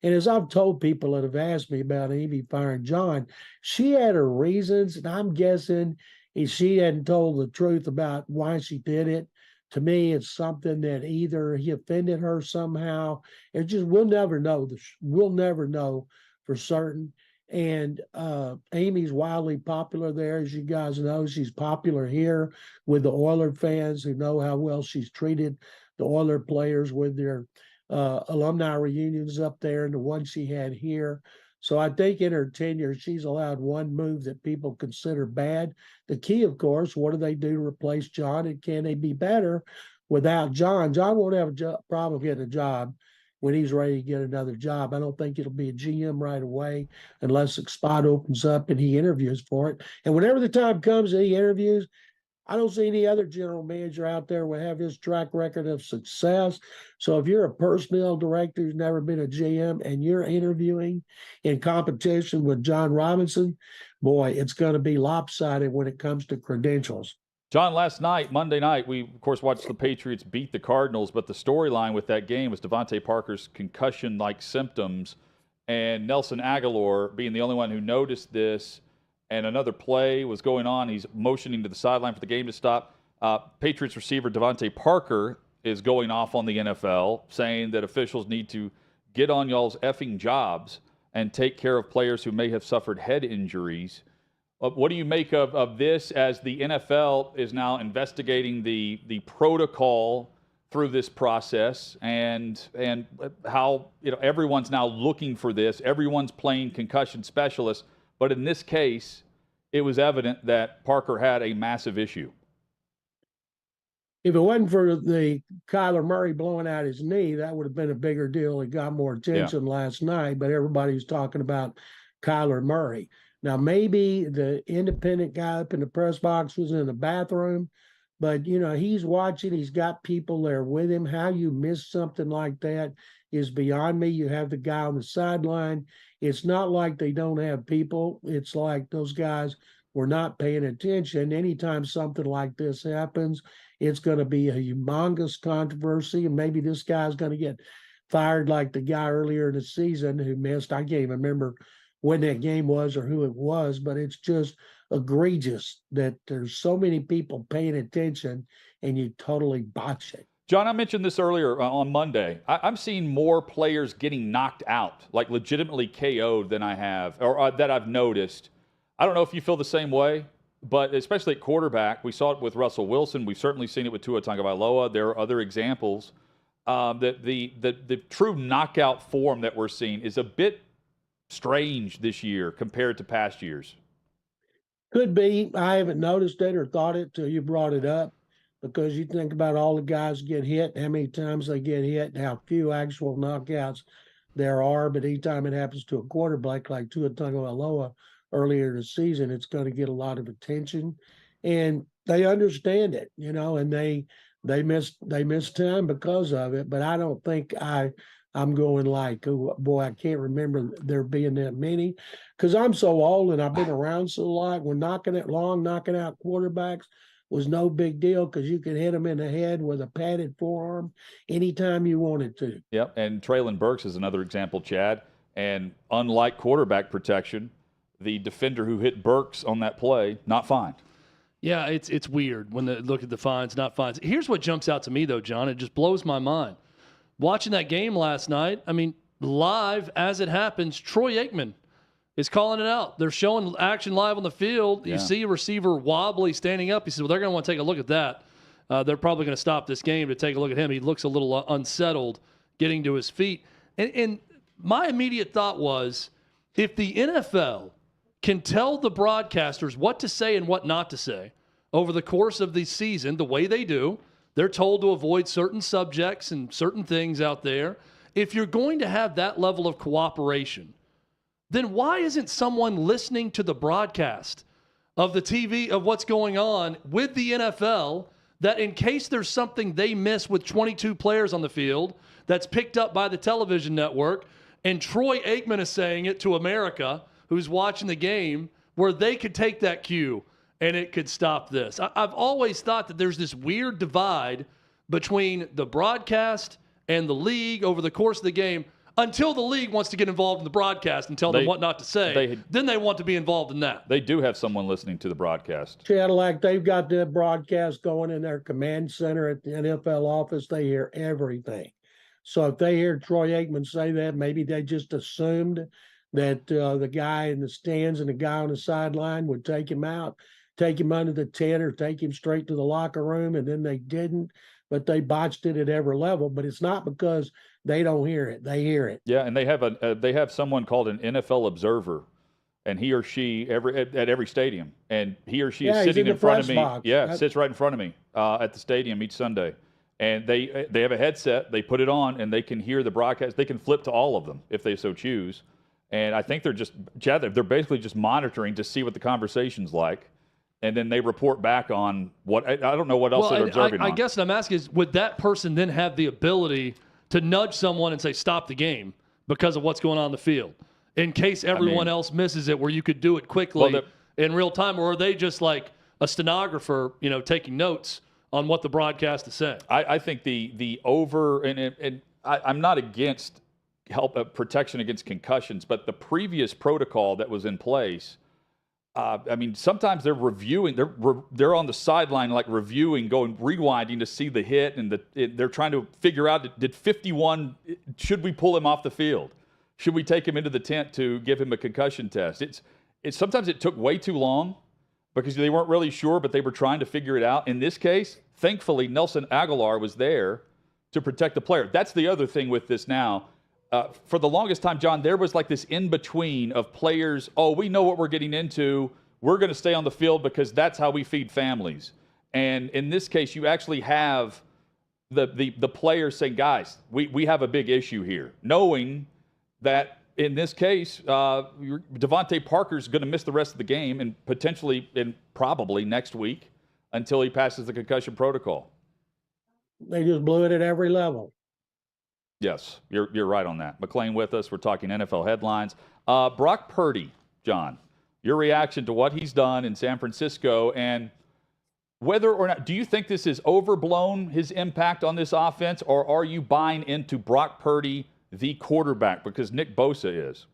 E: And as I've told people that have asked me about Amy firing John, she had her reasons, and I'm guessing if she hadn't told the truth about why she did it, to me, it's something that either he offended her somehow. It just, we'll never know. We'll never know for certain. And Amy's wildly popular there, as you guys know. She's popular here with the Oiler fans who know how well she's treated the Oiler players with their alumni reunions up there and the one she had here. So I think in her tenure, she's allowed one move that people consider bad. The key, of course, what do they do to replace John, and can they be better without John? John won't have a problem getting a job when he's ready to get another job. I don't think it'll be a GM right away unless the spot opens up and he interviews for it. And whenever the time comes that he interviews, I don't see any other general manager out there will have his track record of success. So if you're a personnel director who's never been a GM and you're interviewing in competition with John Robinson, boy, it's going to be lopsided when it comes to credentials.
B: John, last night, Monday night, we, of course, watched the Patriots beat the Cardinals, but the storyline with that game was Devontae Parker's concussion-like symptoms and Nelson Aguilar being the only one who noticed this. And another play was going on. He's motioning to the sideline for the game to stop. Patriots receiver Devontae Parker is going off on the NFL, saying that officials need to get on y'all's effing jobs and take care of players who may have suffered head injuries. What do you make of this as the NFL is now investigating the protocol through this process and how everyone's now looking for this? Everyone's playing concussion specialists. But in this case, it was evident that Parker had a massive issue.
E: If it wasn't for the Kyler Murray blowing out his knee, that would have been a bigger deal. It got more attention last night, but everybody's talking about Kyler Murray. Now, maybe the independent guy up in the press box was in the bathroom, but, he's watching. He's got people there with him. How you miss something like that is beyond me. You have the guy on the sideline. It's not like they don't have people. It's like those guys were not paying attention. Anytime something like this happens, it's going to be a humongous controversy, and maybe this guy's going to get fired like the guy earlier in the season who missed. I can't even remember when that game was or who it was, but it's just egregious that there's so many people paying attention and you totally botch it.
B: John, I mentioned this earlier on Monday. I'm seeing more players getting knocked out, like legitimately KO'd than I have, or that I've noticed. I don't know if you feel the same way, but especially at quarterback, we saw it with Russell Wilson. We've certainly seen it with Tua Tagovailoa. There are other examples that the true knockout form that we're seeing is a bit strange this year compared to past years.
E: Could be. I haven't noticed it or thought it till you brought it up, because you think about all the guys get hit, how many times they get hit, and how few actual knockouts there are. But anytime it happens to a quarterback like Tua Tagovailoa earlier in the season, it's going to get a lot of attention. And they understand it, and they miss time because of it. But I don't think I'm going like, oh, boy, I can't remember there being that many, because I'm so old and I've been around so long. When knocking out quarterbacks was no big deal, because you could hit them in the head with a padded forearm anytime you wanted to.
B: Yep, and Traylon Burks is another example, Chad. And unlike quarterback protection, the defender who hit Burks on that play, not fined.
C: Yeah, it's weird when they look at the fines, not fines. Here's what jumps out to me, though, John. It just blows my mind. Watching that game last night, live as it happens, Troy Aikman is calling it out. They're showing action live on the field. You see a receiver wobbly standing up. He says, well, they're going to want to take a look at that. They're probably going to stop this game to take a look at him. He looks a little unsettled getting to his feet. And my immediate thought was, if the NFL can tell the broadcasters what to say and what not to say over the course of the season, the way they do, They're told to avoid certain subjects and certain things out there. If you're going to have that level of cooperation, then why isn't someone listening to the broadcast of the TV of what's going on with the NFL, that in case there's something they miss with 22 players on the field that's picked up by the television network, and Troy Aikman is saying it to America who's watching the game, where they could take that cue and it could stop this. I've always thought that there's this weird divide between the broadcast and the league over the course of the game, until the league wants to get involved in the broadcast and tell them what not to say. Then they want to be involved in that.
B: They do have someone listening to the broadcast.
E: Cadillac, they've got the broadcast going in their command center at the NFL office. They hear everything. So if they hear Troy Aikman say that, maybe they just assumed that the guy in the stands and the guy on the sideline would take him out, take him under the tent, or take him straight to the locker room, and then they didn't. But they botched it at every level. But it's not because they don't hear it; they hear it.
B: Yeah, and they have someone called an NFL observer, and he or she at every stadium, and he or she is sitting in front of me.
E: Box.
B: Yeah, sits right in front of me at the stadium each Sunday, and they have a headset. They put it on, and they can hear the broadcast. They can flip to all of them if they so choose. And I think they're basically just monitoring to see what the conversation's like. And then they report back on what, I don't know what else they're observing on.
C: I guess what I'm asking is, would that person then have the ability to nudge someone and say, stop the game because of what's going on in the field, in case everyone else misses it, where you could do it quickly in real time? Or are they just like a stenographer, taking notes on what the broadcast is saying?
B: I think the over, and I'm not against protection against concussions, but the previous protocol that was in place, sometimes they're reviewing, they're on the sideline, like reviewing, rewinding to see the hit, and they're trying to figure out, did 51, should we pull him off the field? Should we take him into the tent to give him a concussion test? Sometimes it took way too long because they weren't really sure, but they were trying to figure it out. In this case, thankfully, Nelson Aguilar was there to protect the player. That's the other thing with this now. For the longest time, John, there was like this in-between of players, we know what we're getting into. We're going to stay on the field because that's how we feed families. And in this case, you actually have the players saying, guys, we have a big issue here, knowing that in this case, Devontae Parker's going to miss the rest of the game and potentially and probably next week until he passes the concussion protocol.
E: They just blew it at every level.
B: Yes, you're right on that. McClain with us. We're talking NFL headlines. Brock Purdy, John, your reaction to what he's done in San Francisco, and whether or not, do you think this is overblown, his impact on this offense, or are you buying into Brock Purdy, the quarterback, because Nick Bosa is?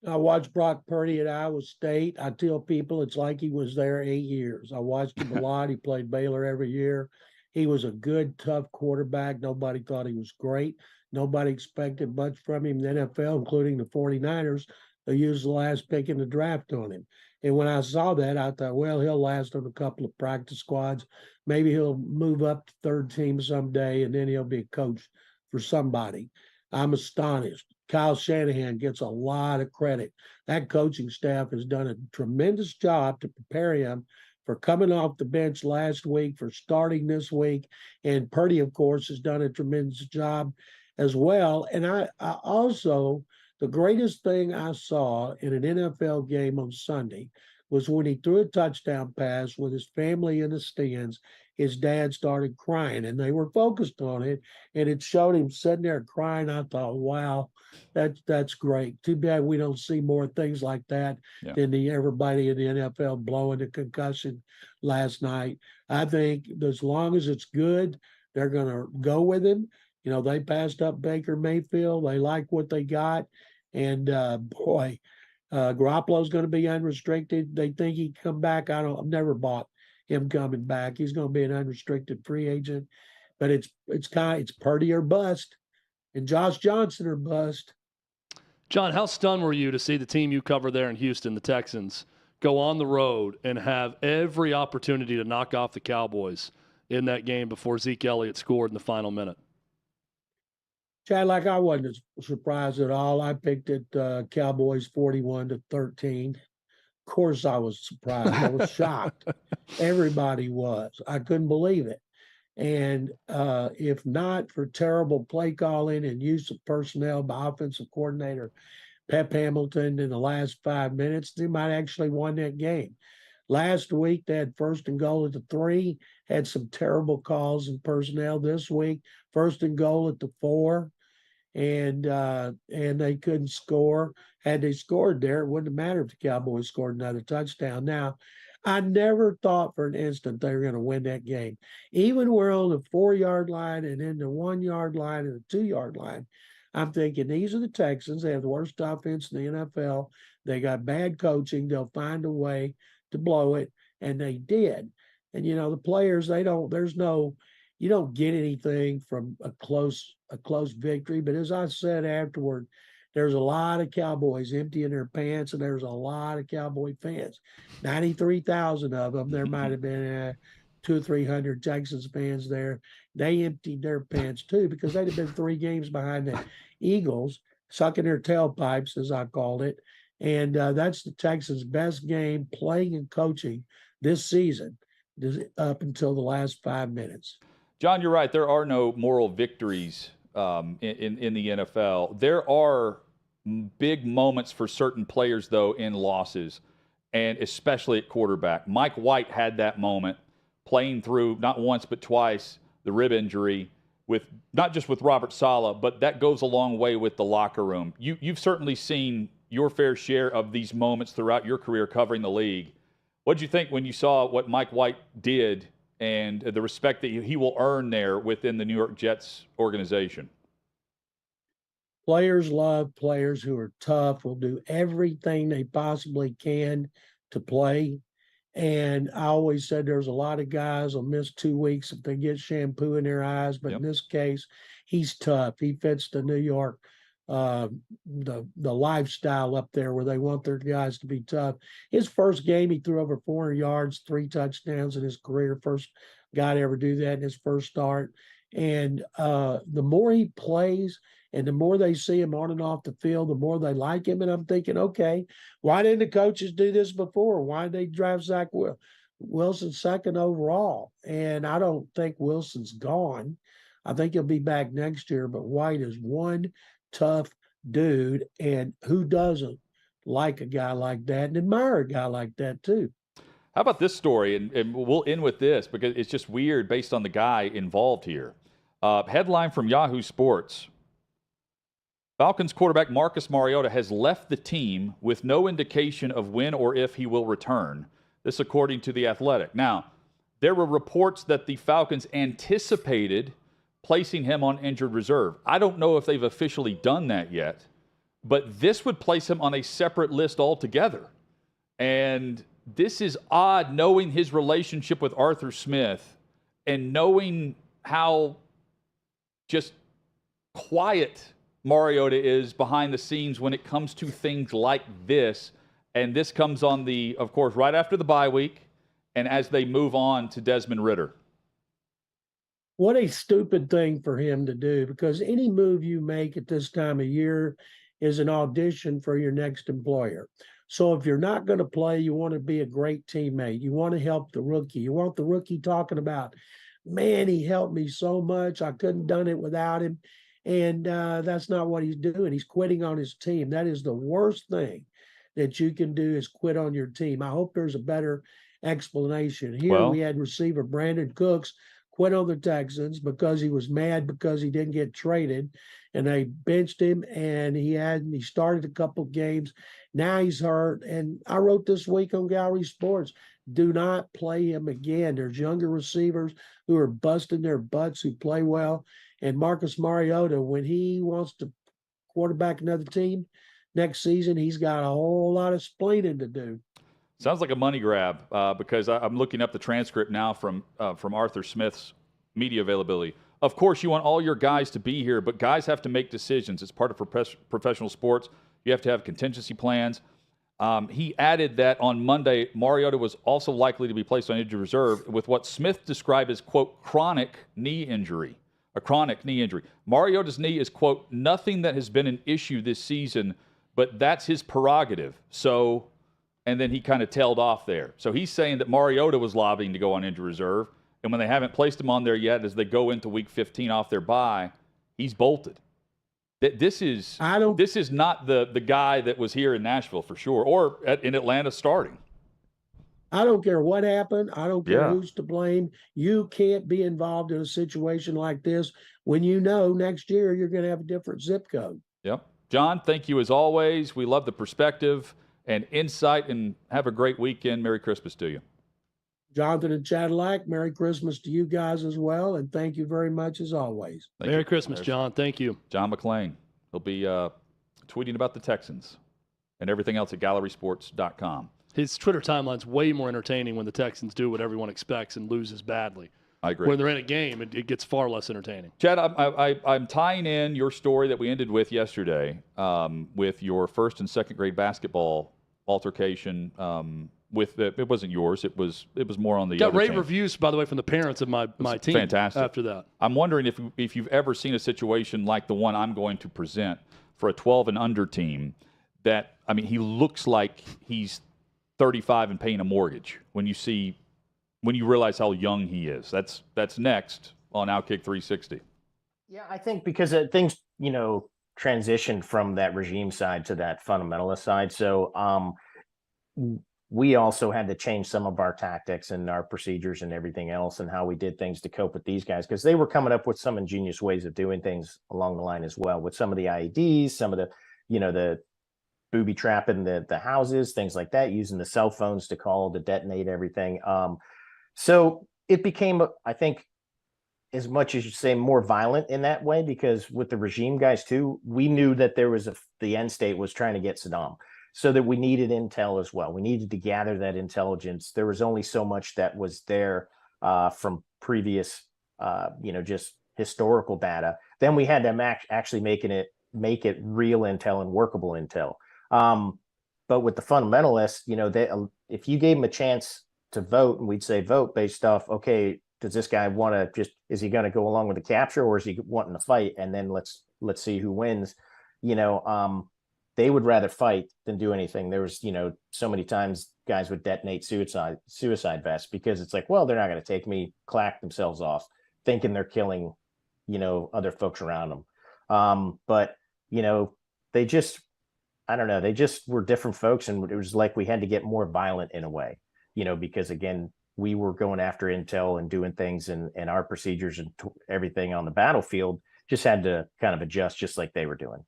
E: I watched Brock Purdy at Iowa State. I tell people it's like he was there 8 years. I watched him a lot. He played Baylor every year. He was a good, tough quarterback. Nobody thought he was great. Nobody expected much from him in the NFL, including the 49ers, who used the last pick in the draft on him. And when I saw that, I thought, well, he'll last on a couple of practice squads. Maybe he'll move up to third team someday, and then he'll be a coach for somebody. I'm astonished. Kyle Shanahan gets a lot of credit. That coaching staff has done a tremendous job to prepare him for coming off the bench last week, for starting this week. And Purdy, of course, has done a tremendous job as well. And I also, the greatest thing I saw in an NFL game on Sunday was when he threw a touchdown pass with his family in the stands. His dad started crying, and they were focused on it, and it showed him sitting there crying. I thought, wow, that's great. Too bad we don't see more things like that than everybody in the NFL blowing the concussion last night. I think as long as it's good, they're going to go with him. They passed up Baker Mayfield. They like what they got. And, Garoppolo's going to be unrestricted. They think he can come back. I've never bought him coming back. He's going to be an unrestricted free agent, but it's Purdy or bust, and Josh Johnson or bust.
C: John, how stunned were you to see the team you cover there in Houston, the Texans, go on the road and have every opportunity to knock off the Cowboys in that game before Zeke Elliott scored in the final minute?
E: Chad, I wasn't surprised at all. I picked it Cowboys 41-13. Of course I was surprised. I was shocked. Everybody was. I couldn't believe it. And if not for terrible play calling and use of personnel by offensive coordinator Pep Hamilton in the last 5 minutes, they might actually won that game. Last week, they had 1st and goal at the 3, had some terrible calls and personnel. This week, 1st and goal at the 4, and they couldn't score. Had they scored there, it wouldn't have mattered if the Cowboys scored another touchdown. Now, I never thought for an instant they were going to win that game. Even we're on the 4-yard line and then the 1-yard line and the 2-yard line, I'm thinking these are the Texans. They have the worst offense in the NFL. They got bad coaching. They'll find a way to blow it, and they did. And the players, you don't get anything from a close victory. But as I said afterward, there's a lot of Cowboys emptying their pants, and there's a lot of Cowboy fans. 93,000 of them. There might have been 200 or 300 Texans fans there. They emptied their pants too, because they'd have been 3 games behind the Eagles, sucking their tailpipes, as I called it. And that's the Texans' best game playing and coaching this season up until the last 5 minutes.
B: John, you're right. There are no moral victories in the NFL. There are big moments for certain players, though, in losses, and especially at quarterback. Mike White had that moment playing through, not once but twice, the rib injury, with not just with Robert Saleh, but that goes a long way with the locker room. You've certainly seen your fair share of these moments throughout your career covering the league. What did you think when you saw what Mike White did and the respect that he will earn there within the New York Jets organization?
E: Players love players who are tough, will do everything they possibly can to play. And I always said there's a lot of guys will miss 2 weeks if they get shampoo in their eyes. But in this case, he's tough. He fits the New York, the lifestyle up there where they want their guys to be tough. His first game, he threw over 400 yards, 3 touchdowns in his career. First guy to ever do that in his first start. And the more he plays and the more they see him on and off the field, the more they like him. And I'm thinking, okay, why didn't the coaches do this before? Why did they draft Zach Wilson 2nd overall? And I don't think Wilson's gone. I think he'll be back next year. But White is one tough dude. And who doesn't like a guy like that and admire a guy like that too?
B: How about this story? And we'll end with this because it's just weird based on the guy involved here. Headline from Yahoo Sports. Falcons quarterback Marcus Mariota has left the team with no indication of when or if he will return. This according to The Athletic. Now, there were reports that the Falcons anticipated placing him on injured reserve. I don't know if they've officially done that yet, but this would place him on a separate list altogether. And this is odd, knowing his relationship with Arthur Smith and knowing how just quiet Mariota is behind the scenes when it comes to things like this. And this comes on of course, right after the bye week and as they move on to Desmond Ridder.
E: What a stupid thing for him to do, because any move you make at this time of year is an audition for your next employer. So if you're not going to play, you want to be a great teammate. You want to help the rookie. You want the rookie talking about, man, he helped me so much. I couldn't have done it without him. And that's not what he's doing. He's quitting on his team. That is the worst thing that you can do, is quit on your team. I hope there's a better explanation. Here we had receiver Brandon Cooks quit on the Texans because he was mad because he didn't get traded, and they benched him, and he started a couple games. Now he's hurt. And I wrote this week on Gallery Sports, do not play him again. There's younger receivers who are busting their butts, who play well. And Marcus Mariota, when he wants to quarterback another team next season, he's got a whole lot of splaining to do.
B: Sounds like a money grab because I'm looking up the transcript now from Arthur Smith's media availability. Of course, you want all your guys to be here, but guys have to make decisions. It's part of professional sports. You have to have contingency plans. He added that on Monday, Mariota was also likely to be placed on injured reserve with what Smith described as, quote, chronic knee injury. A chronic knee injury. Mariota's knee is, quote, nothing that has been an issue this season, but that's his prerogative. So, and then he kind of tailed off there. So he's saying that Mariota was lobbying to go on injured reserve, And when they haven't placed him on there yet, as they go into week 15 off their bye, he's bolted. This is not the guy that was here in Nashville for sure, or in Atlanta starting.
E: I don't care what happened. I don't care
B: Yeah.
E: who's to blame. You can't be involved in a situation like this when you know next year you're going to have a different zip code.
B: Yep. John, thank you as always. We love the perspective and insight, and have a great weekend. Merry Christmas to you.
E: Jonathan and Cadillac, Merry Christmas to you guys as well, and thank you very much as always.
C: Merry Christmas, John. Thank you.
B: John McClain. He'll be tweeting about the Texans and everything else at gallerysports.com.
C: His Twitter timeline's way more entertaining when the Texans do what everyone expects and loses badly.
B: I agree.
C: When they're in a game, it gets far less entertaining.
B: Chad, I'm tying in your story that we ended with yesterday with your first and second grade basketball altercation. It wasn't yours. It was more on the
C: Got
B: other
C: rave
B: team.
C: Reviews, by the way, from the parents of my team.
B: Fantastic.
C: After that,
B: I'm wondering if you've ever seen a situation like the one I'm going to present for a 12 and under team. That, I mean, he looks like he's 35 and paying a mortgage when you realize how young he is. That's next on OutKick 360.
F: Yeah, I think because things, transitioned from that regime side to that fundamentalist side. So we also had to change some of our tactics and our procedures and everything else and how we did things to cope with these guys, because they were coming up with some ingenious ways of doing things along the line as well, with some of the IEDs, some of the, the booby trapping the houses, things like that, using the cell phones to call to detonate everything. So it became, I think, as much as you say, more violent in that way, because with the regime guys too, we knew that there was the end state was trying to get Saddam, so that we needed intel as well. We needed to gather that intelligence. There was only so much that was there from previous, just historical data. Then we had to actually make it real intel and workable intel. But with the fundamentalists, if you gave them a chance to vote, and we'd say vote based off, okay, does this guy want to is he going to go along with the capture, or is he wanting to fight? And then let's see who wins. They would rather fight than do anything. There was, so many times guys would detonate suicide vests, because it's like, well, they're not going to take me, clack themselves off, thinking they're killing, other folks around them. But, they just, I don't know, they just were different folks. And it was like we had to get more violent in a way, because again, we were going after intel and doing things, and our procedures and everything on the battlefield just had to kind of adjust, just like they were doing.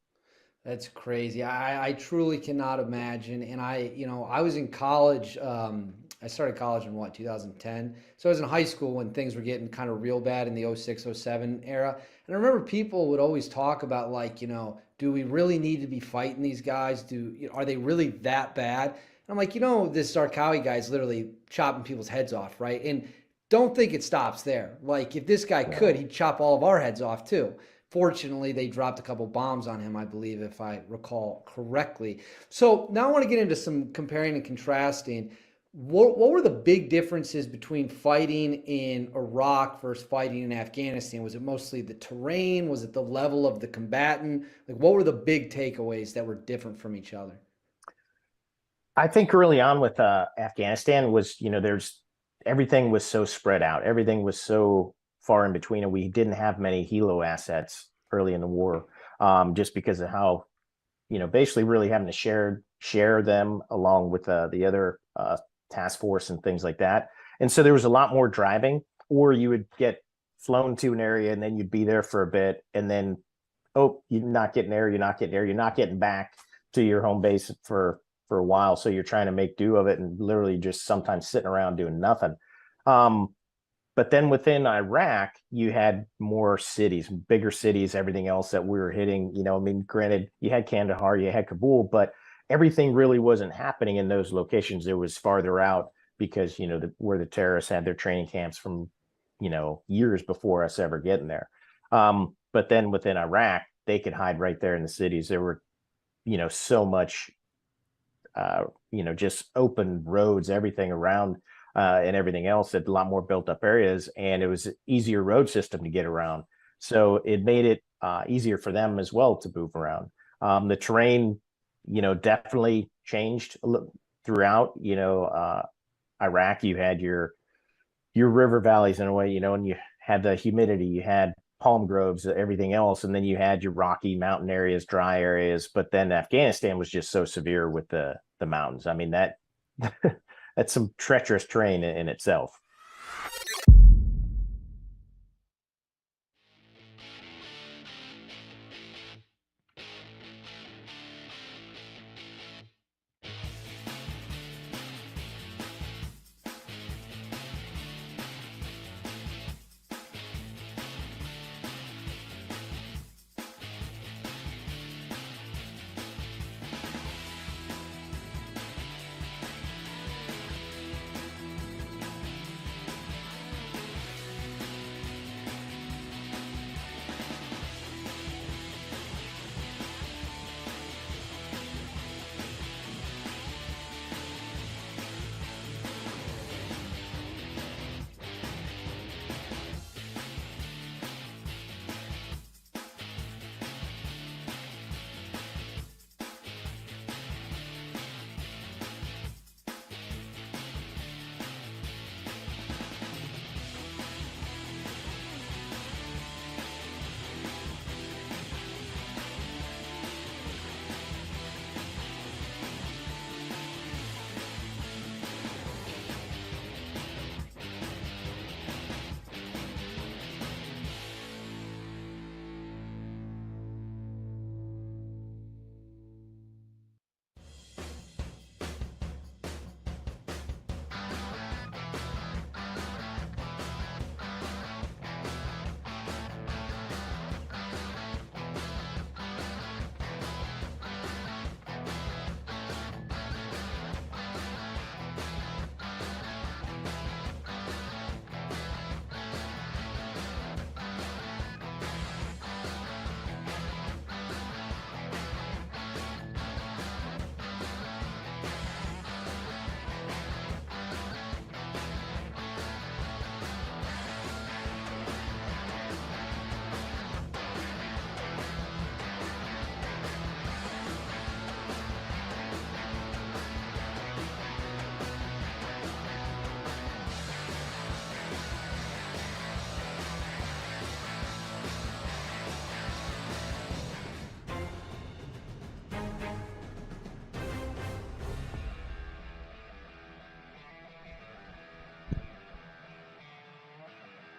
I: That's crazy. I truly cannot imagine. And I was in college. I started college in 2010. So I was in high school when things were getting kind of real bad in the 06, 07 era. And I remember people would always talk about do we really need to be fighting these guys? Are they really that bad? And I'm like, this Zarqawi guy's literally chopping people's heads off, right? And don't think it stops there. Like, if this guy could, he'd chop all of our heads off too. Fortunately, they dropped a couple bombs on him, I believe, if I recall correctly. So now I want to get into some comparing and contrasting. What were the big differences between fighting in Iraq versus fighting in Afghanistan? Was it mostly the terrain? Was it the level of the combatant? Like, what were the big takeaways that were different from each other?
F: I think early on with Afghanistan was, everything was so spread out. Everything was so far in between, and we didn't have many helo assets early in the war, just because of how, basically really having to share them along with the other task force and things like that. And so there was a lot more driving, or you would get flown to an area and then you'd be there for a bit, and then, you're not getting there, you're not getting back to your home base for a while. So you're trying to make do of it and literally just sometimes sitting around doing nothing. But then within Iraq, you had more cities, bigger cities, everything else that we were hitting. Granted, you had Kandahar, you had Kabul, but everything really wasn't happening in those locations. It was farther out because, where the terrorists had their training camps from, years before us ever getting there. But then within Iraq, they could hide right there in the cities. There were, so much, just open roads, everything around. And everything else, at a lot more built up areas, and it was an easier road system to get around. So it made it easier for them as well to move around. The terrain, definitely changed throughout. Iraq, you had your your river valleys in a way, and you had the humidity, you had palm groves, everything else, and then you had your rocky mountain areas, dry areas. But then Afghanistan was just so severe with the mountains. I mean, that that's some treacherous terrain in itself.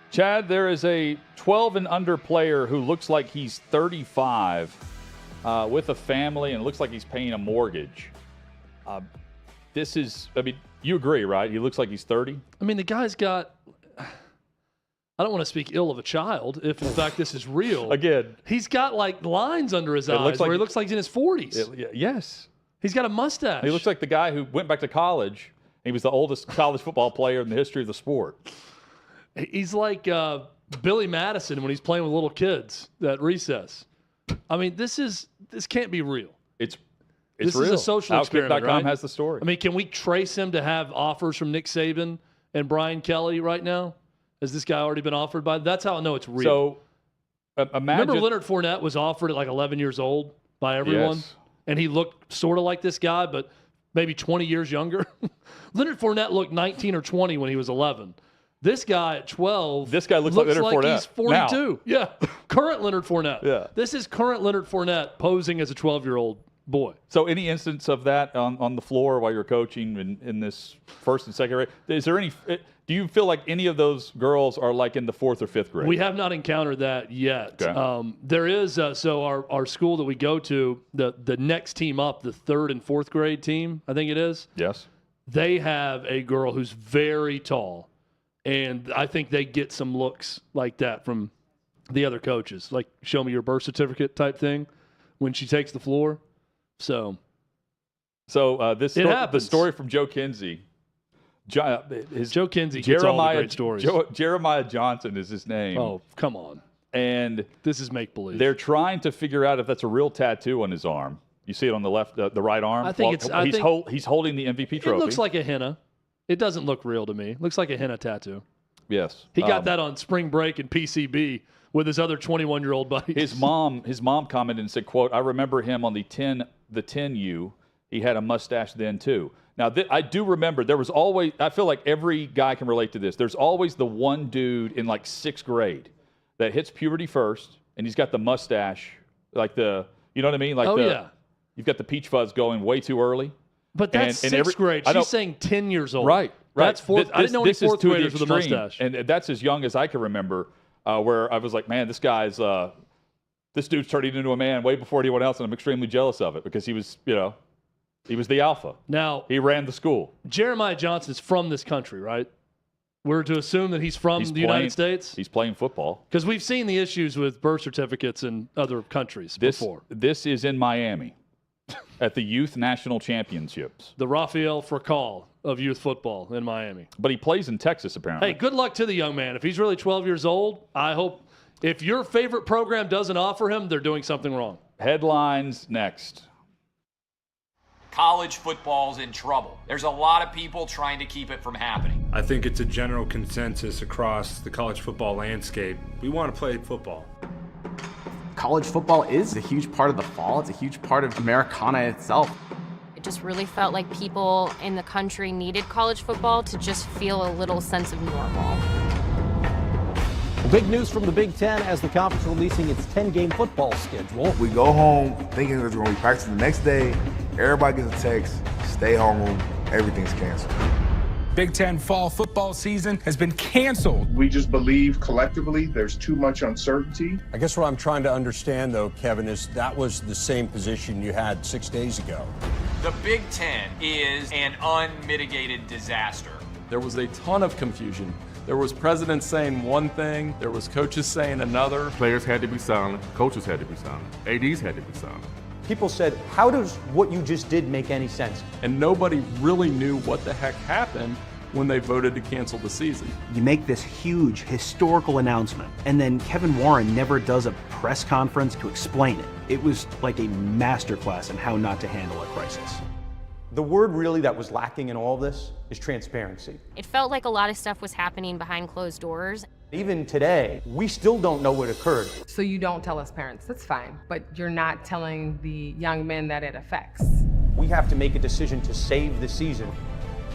B: Chad, there is a 12 and under player who looks like he's 35 with a family and looks like he's paying a mortgage. You agree, right? He looks like he's 30?
C: I mean, the guy's got – I don't want to speak ill of a child if, in fact, this is real.
B: Again.
C: He's got, like, lines under his eyes where he looks like he's in his 40s.
B: Yes.
C: He's got a mustache.
B: He looks like the guy who went back to college. He was the oldest college football player in the history of the sport.
C: He's like Billy Madison when he's playing with little kids at recess. I mean, this can't be real.
B: It's
C: this
B: real.
C: Is a social experiment,
B: OutKick.com
C: right?
B: has the story.
C: I mean, can we trace him to have offers from Nick Saban and Brian Kelly right now? Has this guy already been offered by? That's how I know it's real.
B: So imagine.
C: Remember Leonard Fournette was offered at like 11 years old by everyone?
B: Yes.
C: And he looked sort of like this guy, but maybe 20 years younger. Leonard Fournette looked 19 or 20 when he was 11. This guy at 12.
B: This guy looks like Leonard Fournette.
C: He's 42.
B: Now.
C: Yeah. Current Leonard Fournette.
B: Yeah.
C: This is current Leonard Fournette posing as a 12-year-old boy.
B: So any instance of that on the floor while you're coaching in this first and second grade? Is there any? Do you feel like any of those girls are like in the fourth or fifth grade?
C: We have not encountered that yet.
B: Okay.
C: There is so our school that we go to, the next team up, the third and fourth grade team, I think it is.
B: Yes.
C: They have a girl who's very tall, and I think they get some looks like that from the other coaches, like show me your birth certificate type thing when she takes the floor. So
B: the story from Joe Kinsey.
C: Joe Kinsey gets all the great stories.
B: Jeremiah Johnson is his name.
C: Oh, come on.
B: And
C: this is make-believe.
B: They're trying to figure out if that's a real tattoo on his arm. You see it on the left, the right arm?
C: I think
B: he's holding the MVP trophy.
C: It looks like a henna. It doesn't look real to me. It looks like a henna tattoo.
B: Yes.
C: He got that on spring break in PCB with his other 21-year-old buddies.
B: His mom commented and said, quote, I remember him on the 10U. He had a mustache then too. Now, I do remember there was always, I feel like every guy can relate to this. There's always the one dude in like 6th grade that hits puberty first, and he's got the mustache, like you know what I mean? Like you've got the peach fuzz going way too early.
C: But that's 6th grade. She's saying 10 years old.
B: Right.
C: That's fourth. I didn't know any 4th graders with a mustache.
B: And that's as young as I can remember, where I was like, man, this dude's turning into a man way before anyone else, and I'm extremely jealous of it because he was, he was the alpha.
C: Now,
B: he ran the school.
C: Jeremiah Johnson is from this country, right? We're to assume that he's from the United States?
B: He's playing football.
C: Because we've seen the issues with birth certificates in other countries before.
B: This is in Miami at the Youth National Championships.
C: The Rafael Fracall of youth football in Miami.
B: But he plays in Texas, apparently.
C: Hey, good luck to the young man. If he's really 12 years old, I hope if your favorite program doesn't offer him, they're doing something wrong.
B: Headlines next.
D: College football's in trouble. There's a lot of people trying to keep it from happening.
J: I think it's a general consensus across the college football landscape. We want to play football.
L: College football is a huge part of the fall. It's a huge part of Americana itself.
G: It just really felt like people in the country needed college football to just feel a little sense of normal.
W: Big news from the Big Ten as the conference releasing its 10-game football schedule.
X: We go home thinking that we're going to be practicing the next day. Everybody gets a text, stay home, everything's canceled.
Y: Big Ten fall football season has been canceled.
K: We just believe collectively there's too much uncertainty.
W: I guess what I'm trying to understand, though, Kevin, is that was the same position you had 6 days ago.
D: The Big Ten is an unmitigated disaster.
M: There was a ton of confusion. There was presidents saying one thing, there was coaches saying another.
N: Players had to be silent, coaches had to be silent, ADs had to be silent.
H: People said, how does what you just did make any sense?
M: And nobody really knew what the heck happened when they voted to cancel the season.
O: You make this huge historical announcement, and then Kevin Warren never does a press conference to explain it. It was like a masterclass in how not to handle a crisis.
H: The word really that was lacking in all of this is transparency.
G: It felt like a lot of stuff was happening behind closed doors.
H: Even today, we still don't know what occurred.
P: So you don't tell us parents, that's fine, but you're not telling the young men that it affects.
H: We have to make a decision to save the season.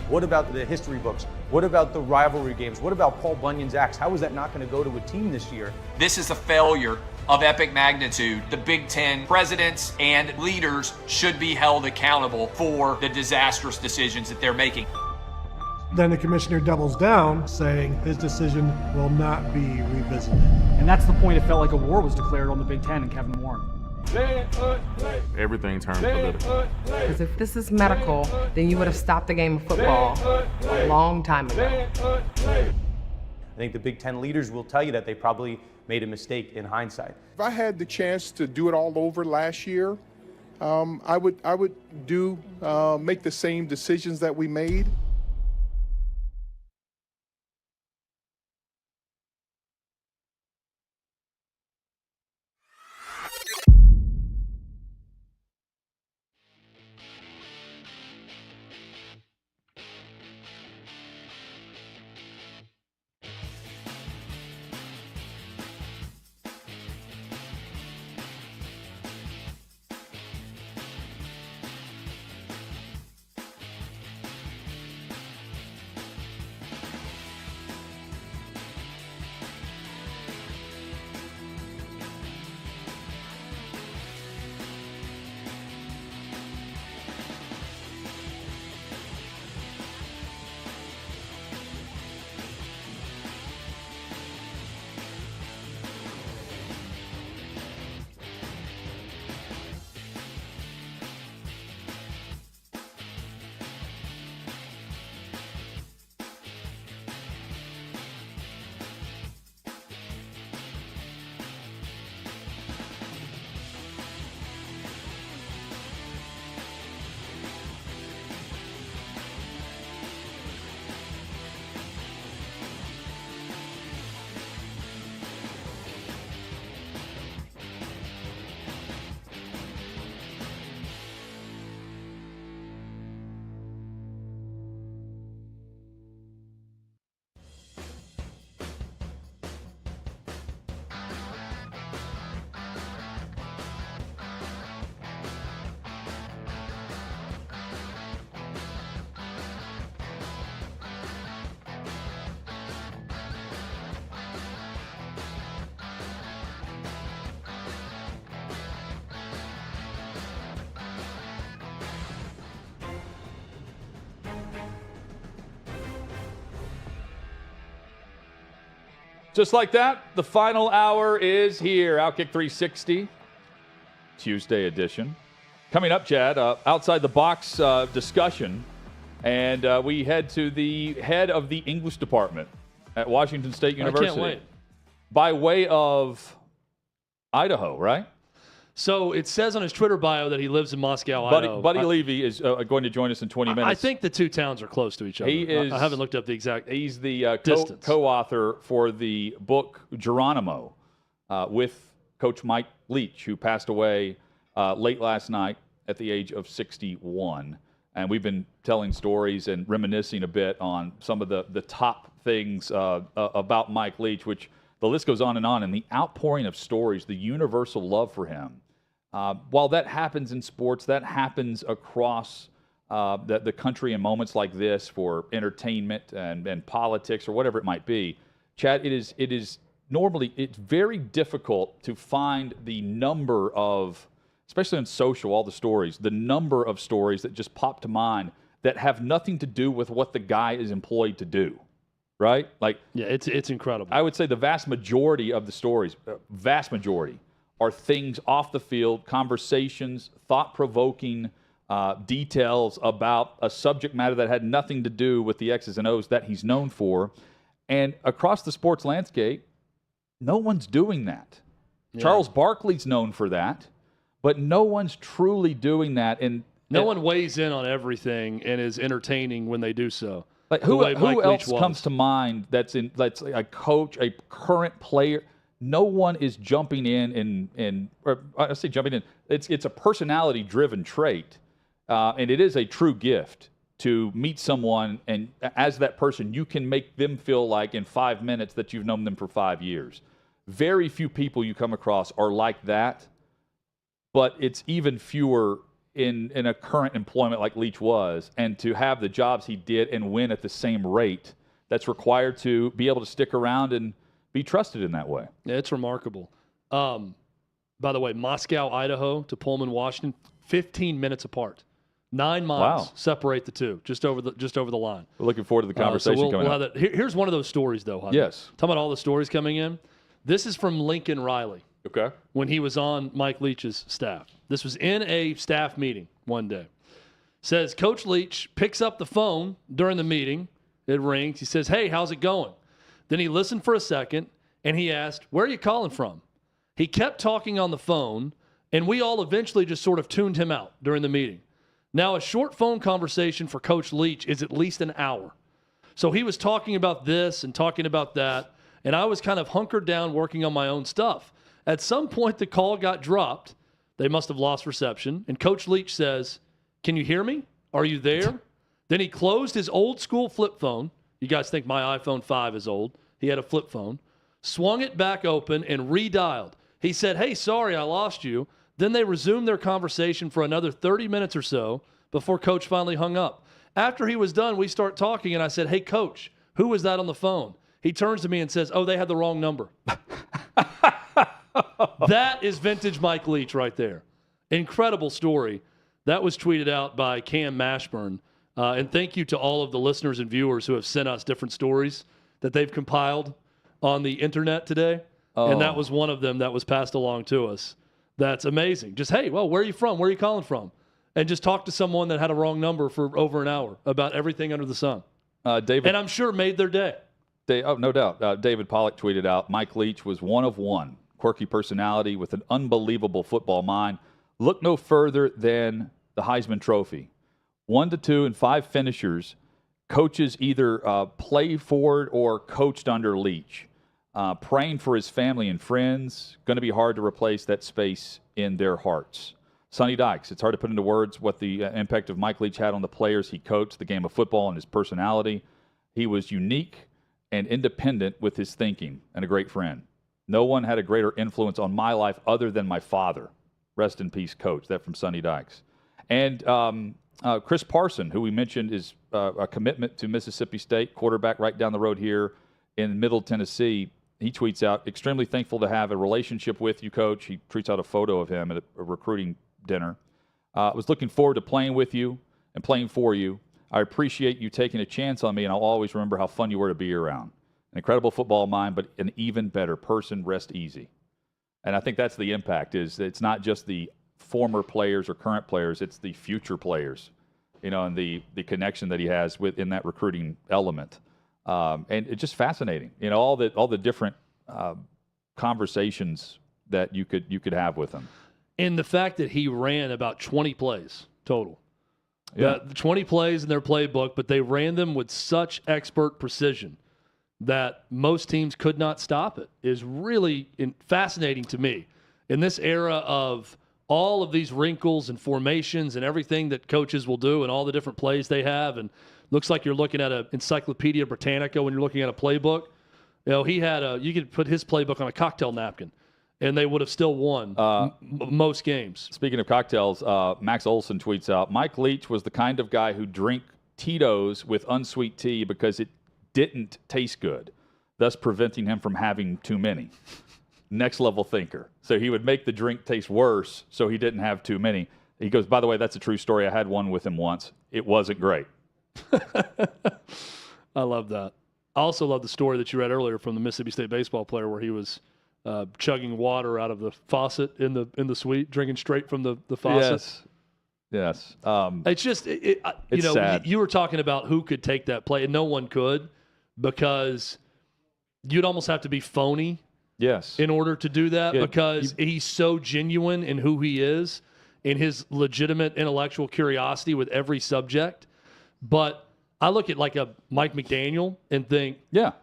H: What about the history books? What about the rivalry games? What about Paul Bunyan's axe? How is that not going to go to a team this year?
D: This is a failure of epic magnitude. The Big Ten presidents and leaders should be held accountable for the disastrous decisions that they're making.
Q: Then the commissioner doubles down, saying his decision will not be revisited.
R: And that's the point it felt like a war was declared on the Big Ten and Kevin Warren.
N: Everything turned political.
P: Because if this is medical, then you would have stopped the game of football a long time ago.
H: I think the Big Ten leaders will tell you that they probably made a mistake in hindsight.
K: If I had the chance to do it all over last year, I would make the same decisions that we made.
B: Just like that, the final hour is here. OutKick 360, Tuesday edition. Coming up, Chad, outside the box discussion, and we head to the head of the English department at Washington State University.
C: I can't wait.
B: By way of Idaho, right?
C: So it says on his Twitter bio that he lives in Moscow, Idaho.
B: Buddy Levy is going to join us in 20 minutes.
C: I think the two towns are close to each other.
B: He is,
C: I haven't looked up the exact
B: He's the
C: distance.
B: co-author for the book Geronimo with Coach Mike Leach, who passed away late last night at the age of 61. And we've been telling stories and reminiscing a bit on some of the top things about Mike Leach, which the list goes on, and the outpouring of stories, the universal love for him. While that happens in sports, that happens across the country in moments like this for entertainment and politics or whatever it might be. Chad, it is normally, it's very difficult to find the number of, especially on social, all the stories, the number of stories that just pop to mind that have nothing to do with what the guy is employed to do. Right? Like,
C: yeah, it's incredible.
B: I would say the vast majority of the stories, vast majority, are things off the field, conversations, thought-provoking details about a subject matter that had nothing to do with the X's and O's that he's known for. And across the sports landscape, no one's doing that. Yeah. Charles Barkley's known for that, but no one's truly doing that. And
C: no one weighs in on everything and is entertaining when they do so.
B: Like who else comes to mind that's a coach, a current player? No one is jumping in or I say jumping in. It's a personality-driven trait, and it is a true gift to meet someone, and as that person, you can make them feel like in 5 minutes that you've known them for 5 years. Very few people you come across are like that, but it's even fewer in a current employment like Leach was, and to have the jobs he did and win at the same rate that's required to be able to stick around and be trusted in that way.
C: Yeah, it's remarkable. By the way, Moscow, Idaho to Pullman, Washington, 15 minutes apart. 9 miles separate the two, just over the line.
B: We're looking forward to the conversation coming up.
C: Here's one of those stories, though. Hutton.
B: Yes.
C: Talking about all the stories coming in. This is from Lincoln Riley.
B: Okay.
C: When he was on Mike Leach's staff. This was in a staff meeting one day. Says Coach Leach picks up the phone during the meeting. It rings. He says, "Hey, how's it going?" Then he listened for a second, and he asked, "Where are you calling from?" He kept talking on the phone, and we all eventually just sort of tuned him out during the meeting. Now, a short phone conversation for Coach Leach is at least an hour. So he was talking about this and talking about that, and I was kind of hunkered down working on my own stuff. At some point, the call got dropped. They must have lost reception. And Coach Leach says, "Can you hear me? Are you there?" Then he closed his old school flip phone. You guys think my iPhone 5 is old. He had a flip phone. Swung it back open and redialed. He said, "Hey, sorry, I lost you." Then they resumed their conversation for another 30 minutes or so before Coach finally hung up. After he was done, we start talking, and I said, "Hey, Coach, who was that on the phone?" He turns to me and says, "Oh, they had the wrong number." That is vintage Mike Leach right there. Incredible story. That was tweeted out by Cam Mashburn. And thank you to all of the listeners and viewers who have sent us different stories that they've compiled on the internet today. Oh. And that was one of them that was passed along to us. That's amazing. Just, hey, well, where are you from? Where are you calling from? And just talk to someone that had a wrong number for over an hour about everything under the sun.
B: David,
C: and I'm sure made their day.
B: No doubt. David Pollock tweeted out, Mike Leach was one of one. Quirky personality with an unbelievable football mind. Look no further than the Heisman Trophy. 1 to 2 and 5 finishers. Coaches either played for it or coached under Leach. Praying for his family and friends. Going to be hard to replace that space in their hearts. Sonny Dykes, it's hard to put into words what the impact of Mike Leach had on the players he coached, the game of football, and his personality. He was unique and independent with his thinking and a great friend. No one had a greater influence on my life other than my father. Rest in peace, Coach. That from Sonny Dykes. And Chris Parson, who we mentioned is a commitment to Mississippi State, quarterback right down the road here in Middle Tennessee. He tweets out, "Extremely thankful to have a relationship with you, Coach." He tweets out a photo of him at a recruiting dinner. I was looking forward to playing with you and playing for you. I appreciate you taking a chance on me, and I'll always remember how fun you were to be around. An incredible football mind, but an even better person. Rest easy. And I think that's the impact. Is it's not just the former players or current players; it's the future players. And the connection that he has in that recruiting element, and it's just fascinating. All the different conversations that you could have with him.
C: And the fact that he ran about 20 plays total.
B: Yeah.
C: 20 plays in their playbook, but they ran them with such expert precision that most teams could not stop it is really fascinating to me. In this era of all of these wrinkles and formations and everything that coaches will do and all the different plays they have, and looks like you're looking at an Encyclopedia Britannica when you're looking at a playbook. He had you could put his playbook on a cocktail napkin, and they would have still won most games.
B: Speaking of cocktails, Max Olson tweets out, Mike Leach was the kind of guy who drank Tito's with unsweet tea because it didn't taste good, thus preventing him from having too many. Next level thinker. So he would make the drink taste worse so he didn't have too many. He goes, by the way, that's a true story. I had one with him once. It wasn't great.
C: I love that. I also love the story that you read earlier from the Mississippi State baseball player where he was chugging water out of the faucet in the suite, drinking straight from the faucet.
B: Yes.
C: It's just,
B: sad.
C: You were talking about who could take that play, and no one could, because you'd almost have to be phony.
B: Yes.
C: In order to do that, because he's so genuine in who he is, in his legitimate intellectual curiosity with every subject. But I look at like a Mike McDaniel and think,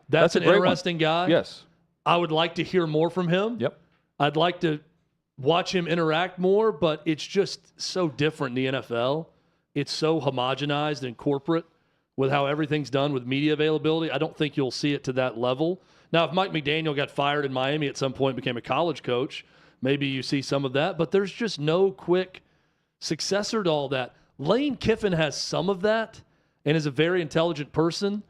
C: that's an interesting guy.
B: Yes.
C: I would like to hear more from him.
B: Yep.
C: I'd like to watch him interact more, but it's just so different in the NFL. It's so homogenized and corporate with how everything's done with media availability. I don't think you'll see it to that level. Now, if Mike McDaniel got fired in Miami at some point and became a college coach, maybe you see some of that, but there's just no quick successor to all that. Lane Kiffin has some of that and is a very intelligent person,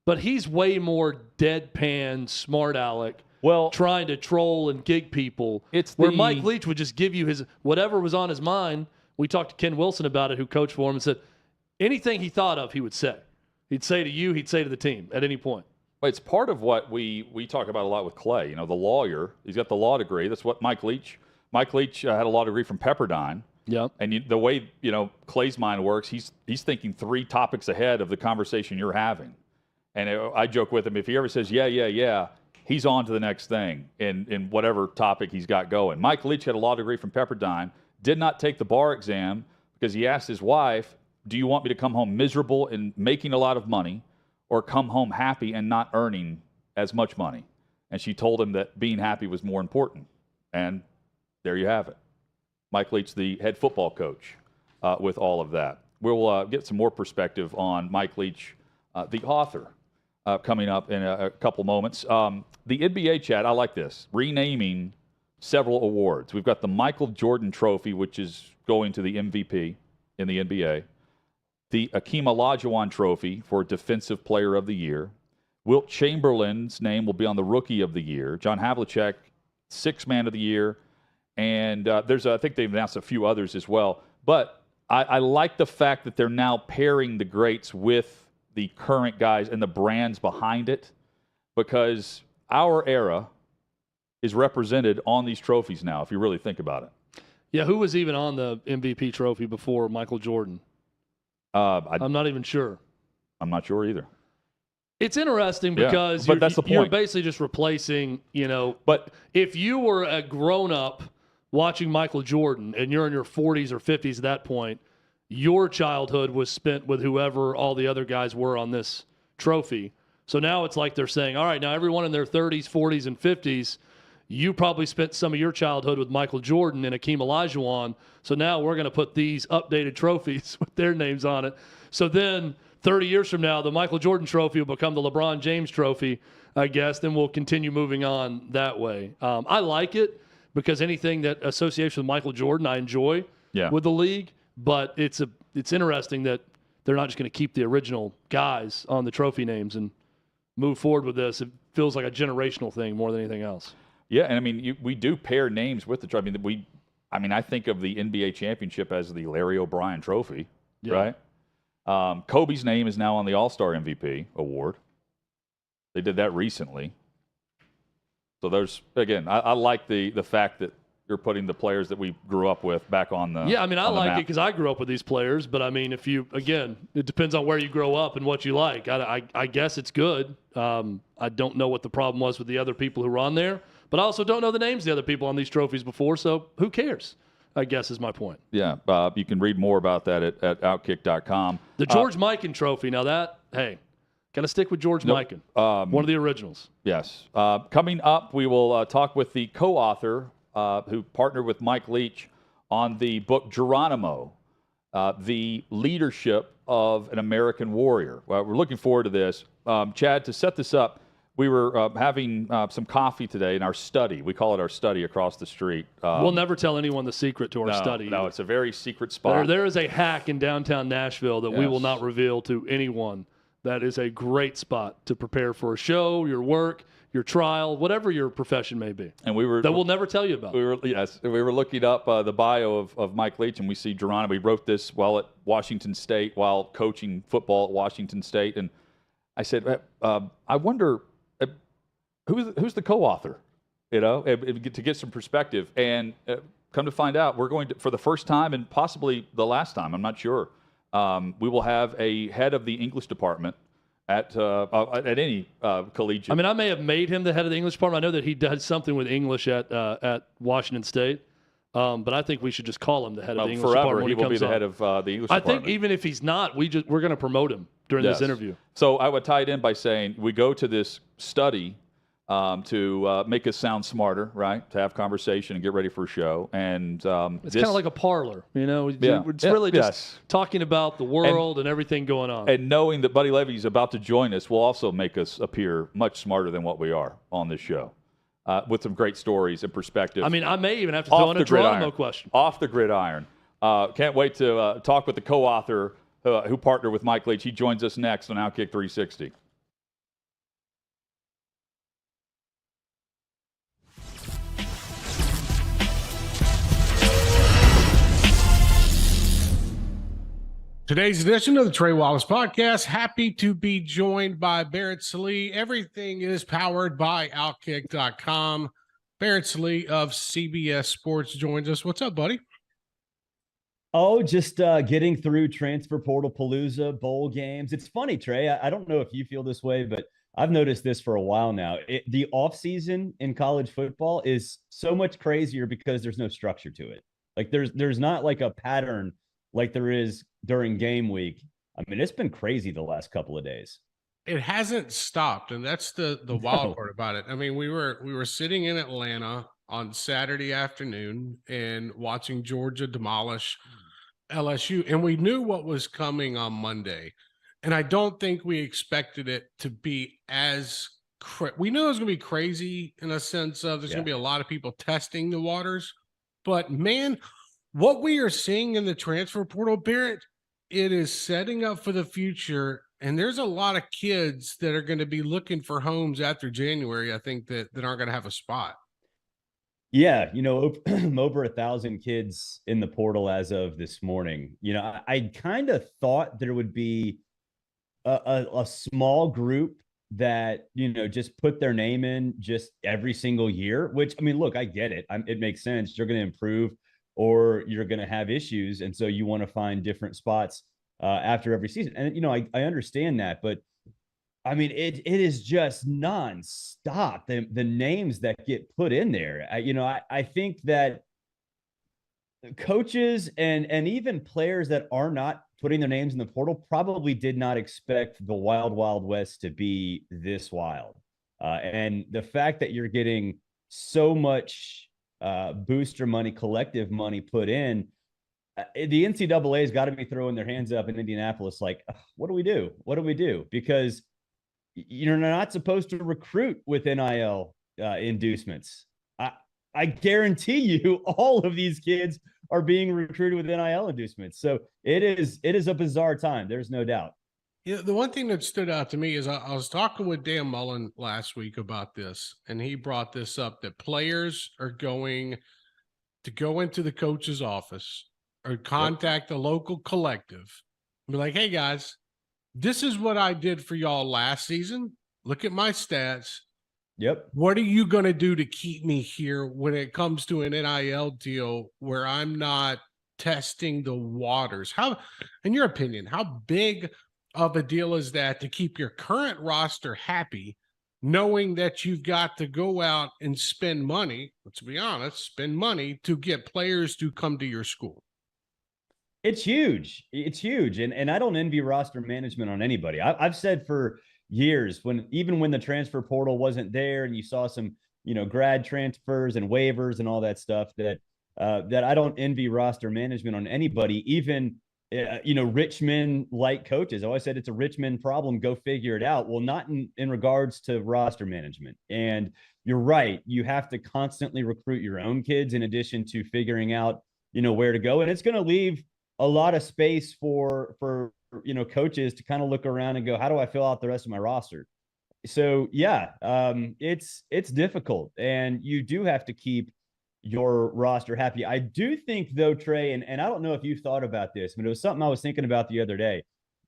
C: but he's way more deadpan, smart aleck, trying to troll and gig people. Where Mike Leach would just give you his whatever was on his mind. We talked to Ken Wilson about it, who coached for him, and said anything he thought of, he would say. He'd say to you, he'd say to the team at any point.
B: Well, it's part of what we talk about a lot with Clay. The lawyer. He's got the law degree. That's what Mike Leach had a law degree from Pepperdine.
C: Yep.
B: And the way Clay's mind works, he's thinking 3 topics ahead of the conversation you're having. And I joke with him, if he ever says yeah, he's on to the next thing in whatever topic he's got going. Mike Leach had a law degree from Pepperdine, did not take the bar exam because he asked his wife, do you want me to come home miserable and making a lot of money, or come home happy and not earning as much money? And she told him that being happy was more important. And there you have it. Mike Leach, the head football coach, with all of that. We'll get some more perspective on Mike Leach, the author, coming up in a couple moments. The NBA chat, I like this, renaming several awards. We've got the Michael Jordan Trophy, which is going to the MVP in the NBA. The Akeem Olajuwon Trophy for Defensive Player of the Year. Wilt Chamberlain's name will be on the Rookie of the Year. John Havlicek, Sixth Man of the Year. And I think they've announced a few others as well. But I like the fact that they're now pairing the greats with the current guys and the brands behind it, because our era is represented on these trophies now, if you really think about it.
C: Yeah, who was even on the MVP trophy before Michael Jordan? I'm not even sure.
B: I'm not sure either.
C: It's interesting because
B: that's the point.
C: You're basically just replacing, But if you were a grown-up watching Michael Jordan and you're in your 40s or 50s at that point, your childhood was spent with whoever all the other guys were on this trophy. So now it's like they're saying, all right, now everyone in their 30s, 40s, and 50s, you probably spent some of your childhood with Michael Jordan and Akeem Olajuwon. So now we're going to put these updated trophies with their names on it. So then 30 years from now, the Michael Jordan trophy will become the LeBron James trophy, I guess. Then we'll continue moving on that way. I like it because anything that associates with Michael Jordan, I enjoy with the league. But it's interesting that they're not just going to keep the original guys on the trophy names and move forward with this. It feels like a generational thing more than anything else.
B: Yeah, and I mean, we do pair names with the trophy. I think of the NBA championship as the Larry O'Brien Trophy, right? Kobe's name is now on the All-Star MVP award. They did that recently. So there's, again, I like the fact that you're putting the players that we grew up with back on the
C: Yeah, I mean, I like
B: map.
C: it because I grew up with these players. But, I mean, if you, again, it depends on where you grow up and what you like. I guess it's good. I don't know what the problem was with the other people who were on there. But I also don't know the names of the other people on these trophies before. So who cares, I guess is my point.
B: Yeah, you can read more about that at OutKick.com.
C: The George Mikan trophy, now that, hey, got to stick with George Mikan, one of the originals.
B: Yes. Coming up, we will talk with the co-author who partnered with Mike Leach on the book Geronimo, The Leadership of an American Warrior. Well, we're looking forward to this. Chad, to set this up, we were having some coffee today in our study. We call it our study across the street.
C: We'll never tell anyone the secret to our study.
B: No, it's a very secret spot.
C: There is a hack in downtown Nashville that we will not reveal to anyone. That is a great spot to prepare for a show, your work, your trial, whatever your profession may be.
B: And we'll
C: never tell you about.
B: We were looking up the bio of Mike Leach, and we see Geronimo. He wrote this while at Washington State, while coaching football at Washington State. And I said, I wonder who's the co-author, to get some perspective. And come to find out, we're going to, for the first time and possibly the last time, I'm not sure, we will have a head of the English department at any collegiate.
C: I mean, I may have made him the head of the English department. I know that he does something with English at Washington State, but I think we should just call him the head of the English department.
B: He will be the head of the English department.
C: I think even if he's not, we're going to promote him during this interview.
B: So I would tie it in by saying we go to this study to make us sound smarter, right? To have conversation and get ready for a show. And
C: it's kind of like a parlor, It's really just talking about the world and everything going on.
B: And knowing that Buddy Levy is about to join us will also make us appear much smarter than what we are on this show, with some great stories and perspective.
C: I mean, I may even have to throw in a Geronimo question.
B: Off the gridiron. Can't wait to talk with the co-author who partnered with Mike Leach. He joins us next on OutKick 360.
A: Today's edition of the Trey Wallace Podcast. Happy to be joined by Barrett Salee. Everything is powered by OutKick.com. Barrett Salee of CBS Sports joins us. What's up, buddy?
S: Oh, just getting through transfer portal palooza, bowl games. It's funny, Trey. I don't know if you feel this way, but I've noticed this for a while now. The offseason in college football is so much crazier because there's no structure to it. Like there's not like a pattern like there is during game week. I mean, it's been crazy the last couple of days.
A: It hasn't stopped, and that's the wild part about it. I mean, we were sitting in Atlanta on Saturday afternoon and watching Georgia demolish LSU, and we knew what was coming on Monday. And I don't think we expected it to be as we knew it was going to be crazy in a sense of there's going to be a lot of people testing the waters. But man, what we are seeing in the transfer portal, Barrett, it is setting up for the future. And there's a lot of kids that are going to be looking for homes after January, I think, that aren't going to have a spot.
S: Yeah, over 1,000 kids in the portal as of this morning. I kind of thought there would be a small group that, just put their name in just every single year, which, I mean, look, I get it. It makes sense. You're going to improve or you're going to have issues. And so you want to find different spots after every season. And, I understand that, but I mean, it is just nonstop. The names that get put in there, I think that coaches and even players that are not putting their names in the portal probably did not expect the Wild Wild West to be this wild. And the fact that you're getting so much booster money, collective money put in, the NCAA has got to be throwing their hands up in Indianapolis like, what do we do? What do we do? Because you're not supposed to recruit with NIL inducements. I guarantee you all of these kids are being recruited with NIL inducements. So it is a bizarre time. There's no doubt.
A: Yeah, the one thing that stood out to me is I was talking with Dan Mullen last week about this, and he brought this up, that players are going to go into the coach's office or contact the local collective and be like, hey, guys, this is what I did for y'all last season. Look at my stats.
S: Yep.
A: What are you going to do to keep me here when it comes to an NIL deal where I'm not testing the waters? How, in your opinion, how big of a deal is that to keep your current roster happy, knowing that you've got to go out and spend money, let's be honest, spend money to get players to come to your school?
S: It's huge. It's huge. And I don't envy roster management on anybody. I've said for years, even when the transfer portal wasn't there and you saw some, grad transfers and waivers and all that stuff, that I don't envy roster management on anybody, even, rich men like coaches. I always said it's a rich men problem. Go figure it out. Well, not in regards to roster management. And you're right. You have to constantly recruit your own kids in addition to figuring out, where to go. And it's going to leave a lot of space for coaches to kind of look around and go, how do I fill out the rest of my roster? So yeah, it's difficult, and you do have to keep your roster happy. I do think though, Trey, and I don't know if you've thought about this, but it was something I was thinking about the other day,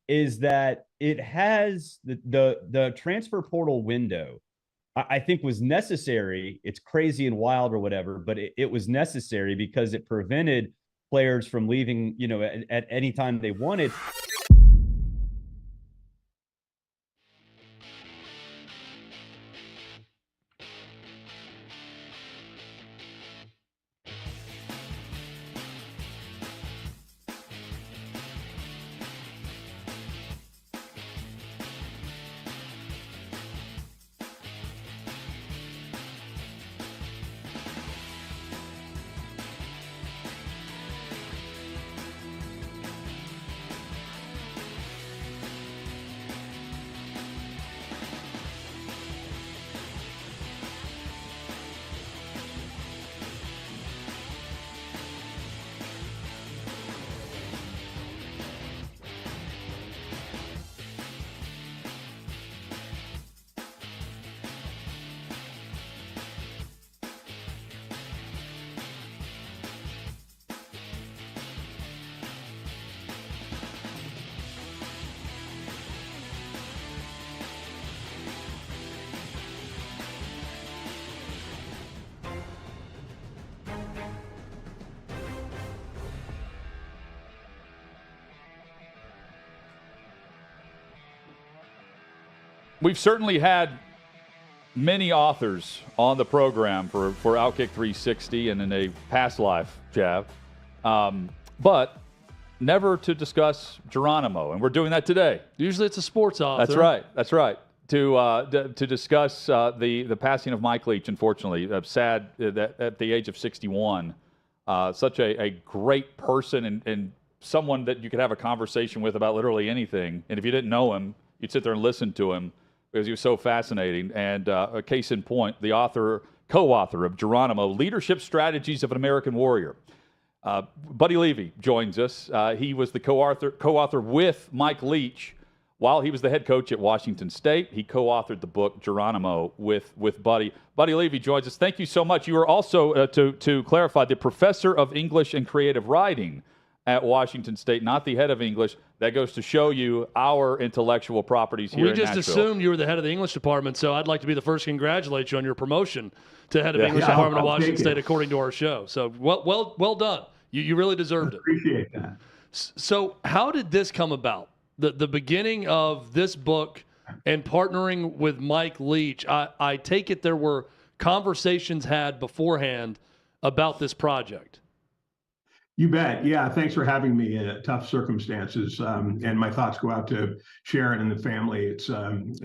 S: is that it has the transfer portal window, I think was necessary. It's crazy and wild or whatever, but it was necessary because it prevented players from leaving, at any time they wanted.
B: We've certainly had many authors on the program for OutKick 360 and in a past life, Jav, but never to discuss Geronimo, and we're doing that today.
C: Usually it's a sports author.
B: That's right. To discuss the passing of Mike Leach, unfortunately. Sad that at the age of 61. Such a great person and someone that you could have a conversation with about literally anything. And if you didn't know him, you'd sit there and listen to him because he was so fascinating. And a case in point, the co-author of Geronimo, Leadership Strategies of an American Warrior. Buddy Levy joins us. He was the co-author with Mike Leach while he was the head coach at Washington State. He co-authored the book Geronimo with Buddy. Buddy Levy joins us. Thank you so much. You are also, to clarify, the professor of English and creative writing at Washington State, not the head of English. That goes to show you our intellectual properties here in Nashville.
C: We just assumed you were the head of the English department, so I'd like to be the first to congratulate you on your promotion to head of English department at Washington State, according to our show. So well done. You really deserved it.
Q: Appreciate that.
C: So how did this come about? The beginning of this book and partnering with Mike Leach, I take it there were conversations had beforehand about this project.
Q: You bet. Yeah, thanks for having me in tough circumstances. And my thoughts go out to Sharon and the family. It's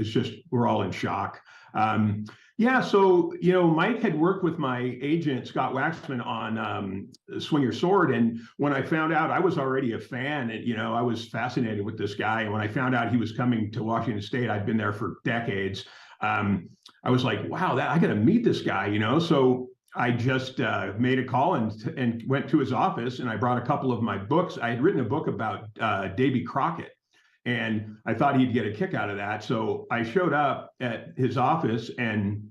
Q: just, we're all in shock. So, Mike had worked with my agent, Scott Waxman, on Swing Your Sword. And when I found out, I was already a fan, and, I was fascinated with this guy. And when I found out he was coming to Washington State, I'd been there for decades. I was like, wow, I got to meet this guy, So I just made a call and went to his office, and I brought a couple of my books. I had written a book about Davy Crockett, and I thought he'd get a kick out of that. So I showed up at his office and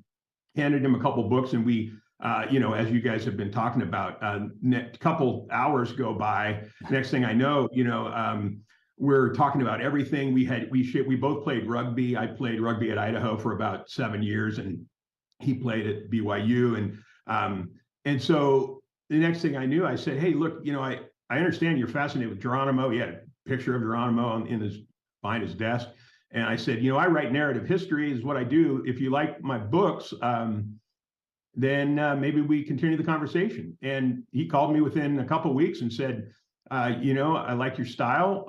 Q: handed him a couple books, and we, as you guys have been talking about, a couple hours go by. Next thing I know, we're talking about everything. We both played rugby. I played rugby at Idaho for about 7 years, and he played at BYU. And so the next thing I knew, I said, hey, look, I understand you're fascinated with Geronimo. He had a picture of Geronimo behind his desk. And I said, I write narrative history is what I do. If you like my books, then maybe we continue the conversation. And he called me within a couple of weeks and said, I like your style.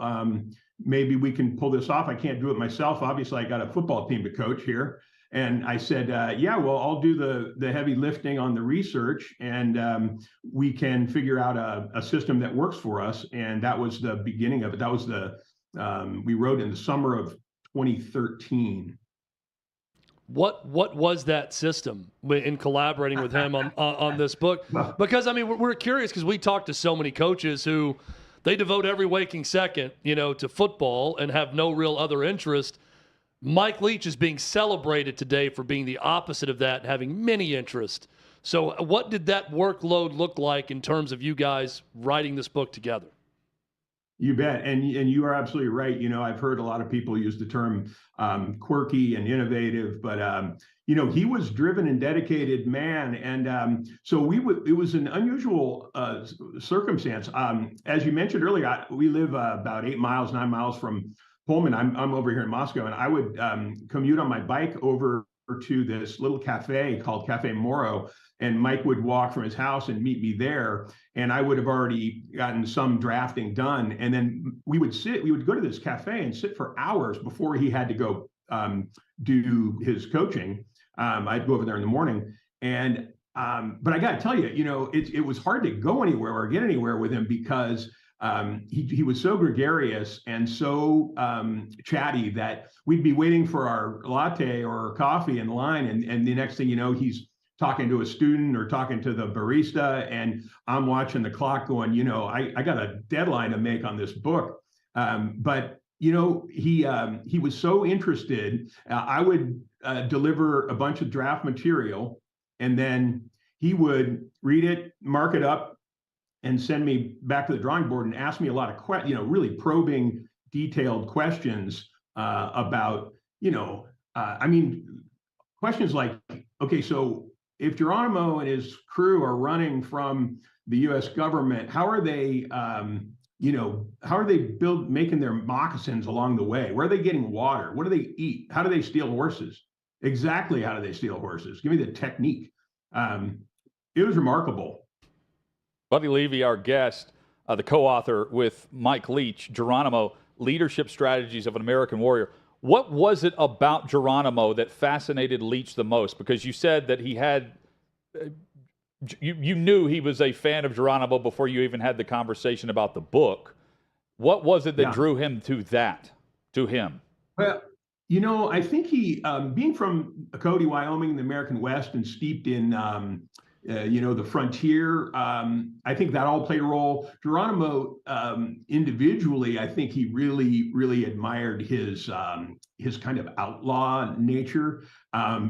Q: Maybe we can pull this off. I can't do it myself. Obviously, I got a football team to coach here. And I said, well, I'll do the heavy lifting on the research, and we can figure out a system that works for us. And that was the beginning of it. That was we wrote in the summer of 2013.
C: What was that system in collaborating with him on this book? Because, we're curious because we talk to so many coaches who they devote every waking second, to football and have no real other interest. Mike Leach is being celebrated today for being the opposite of that, having many interests. So what did that workload look like in terms of you guys writing this book together?
Q: You bet. And you are absolutely right. I've heard a lot of people use the term quirky and innovative, but, he was driven and dedicated man. And so it was an unusual circumstance. As you mentioned earlier, we live about 9 miles from Pullman. I'm over here in Moscow, and I would commute on my bike over to this little cafe called Cafe Moro, and Mike would walk from his house and meet me there, and I would have already gotten some drafting done, and then we would go to this cafe and sit for hours before he had to go do his coaching. I'd go over there in the morning, and but I got to tell you, it was hard to go anywhere or get anywhere with him because he was so gregarious and so chatty that we'd be waiting for our latte or coffee in line, and the next thing you know, he's talking to a student or talking to the barista, and I'm watching the clock going, I got a deadline to make on this book. But he was so interested. I would deliver a bunch of draft material, and then he would read it, mark it up, and send me back to the drawing board and ask me a lot of really probing, detailed questions about, questions like, okay, so if Geronimo and his crew are running from the U.S. government, how are they, making their moccasins along the way? Where are they getting water? What do they eat? How do they steal horses? Exactly how do they steal horses? Give me the technique. It was remarkable.
B: Buddy Levy, our guest, the co-author with Mike Leach, Geronimo, Leadership Strategies of an American Warrior. What was it about Geronimo that fascinated Leach the most? Because you said that he had, you knew he was a fan of Geronimo before you even had the conversation about the book. What was it that drew him to him?
Q: Well, I think he, being from Cody, Wyoming, the American West, and steeped in, the frontier, I think that all played a role. Geronimo, individually, I think he really, really admired his kind of outlaw nature.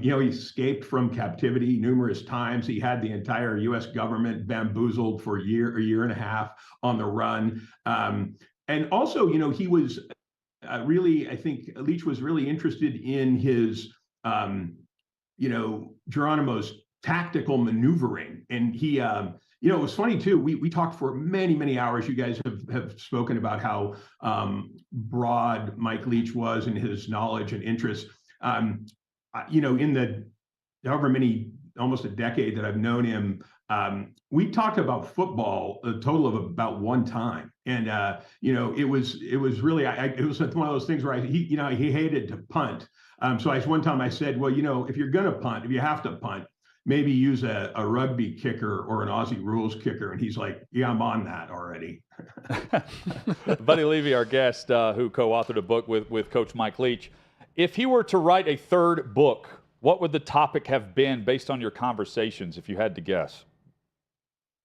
Q: He escaped from captivity numerous times. He had the entire U.S. government bamboozled for a year and a half on the run. And also, he was really, I think Leach was really interested in his, Geronimo's tactical maneuvering. And he, it was funny too. We talked for many, many hours. You guys have spoken about how broad Mike Leach was in his knowledge and interest. In the however many, almost a decade that I've known him, we talked about football a total of about one time. And, it was really, it was one of those things where he hated to punt. So one time I said, well, if you're going to punt, if you have to punt, maybe use a rugby kicker or an Aussie rules kicker. And he's like, yeah, I'm on that already.
B: Buddy Levy, our guest, who co-authored a book with Coach Mike Leach. If he were to write a third book, what would the topic have been based on your conversations, if you had to guess?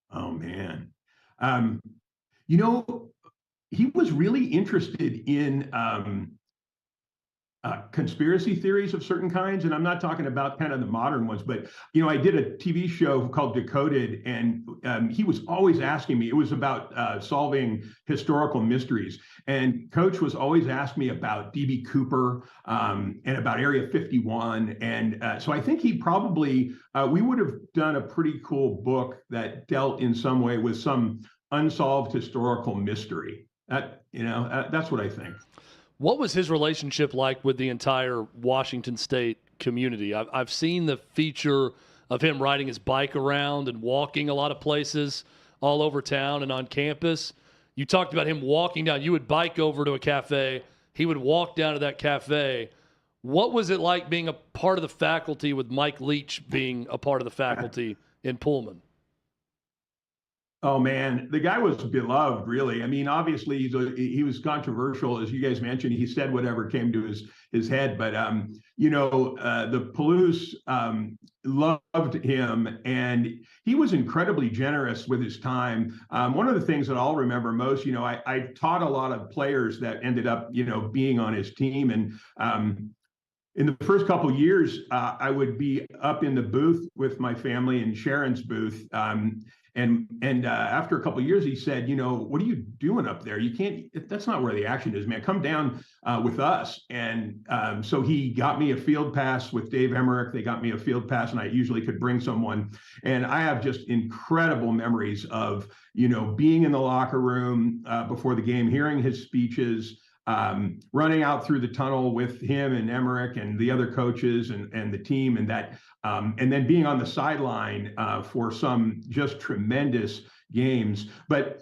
Q: Oh, man. He was really interested in conspiracy theories of certain kinds, and I'm not talking about kind of the modern ones, but I did a TV show called Decoded, and he was always asking me. It was about solving historical mysteries, and Coach was always asking me about DB Cooper and about Area 51, and so I think he probably we would have done a pretty cool book that dealt in some way with some unsolved historical mystery. That's what I think.
C: What was his relationship like with the entire Washington State community? I've seen the feature of him riding his bike around and walking a lot of places all over town and on campus. You talked about him walking down. You would bike over to a cafe. He would walk down to that cafe. What was it like being a part of the faculty with Mike Leach being a part of the faculty in Pullman?
Q: Oh man, the guy was beloved, really. I mean, obviously he was controversial, as you guys mentioned. He said whatever came to his head, but the Palouse loved him, and he was incredibly generous with his time. One of the things that I'll remember most, I taught a lot of players that ended up, being on his team, and in the first couple of years, I would be up in the booth with my family in Sharon's booth. And after a couple of years, he said, what are you doing up there? You can't, that's not where the action is, man. Come down with us. And so he got me a field pass with Dave Emmerich. They got me a field pass, and I usually could bring someone. And I have just incredible memories of, being in the locker room before the game, hearing his speeches, running out through the tunnel with him and Emmerich and the other coaches and the team, and that, and then being on the sideline for some just tremendous games. But,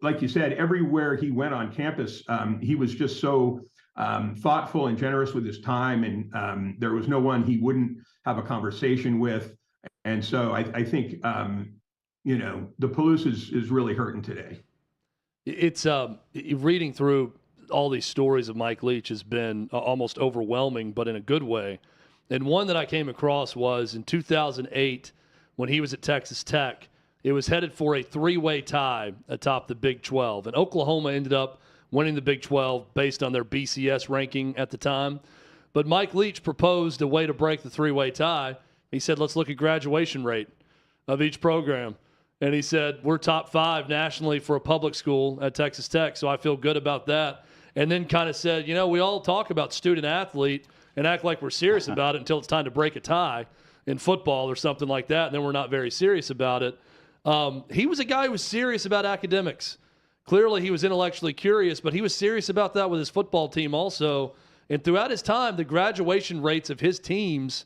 Q: like you said, everywhere he went on campus, he was just so thoughtful and generous with his time. And there was no one he wouldn't have a conversation with. And so I think, the Palouse is really hurting today.
C: It's reading through all these stories of Mike Leach has been almost overwhelming, but in a good way. And one that I came across was in 2008 when he was at Texas Tech. It was headed for a three-way tie atop the Big 12. And Oklahoma ended up winning the Big 12 based on their BCS ranking at the time. But Mike Leach proposed a way to break the three-way tie. He said, let's look at graduation rate of each program. And he said, we're top 5 nationally for a public school at Texas Tech, so I feel good about that. And then kind of said, we all talk about student athlete and act like we're serious about it until it's time to break a tie in football or something like that, and then we're not very serious about it. He was a guy who was serious about academics. Clearly he was intellectually curious, but he was serious about that with his football team also. And throughout his time, the graduation rates of his teams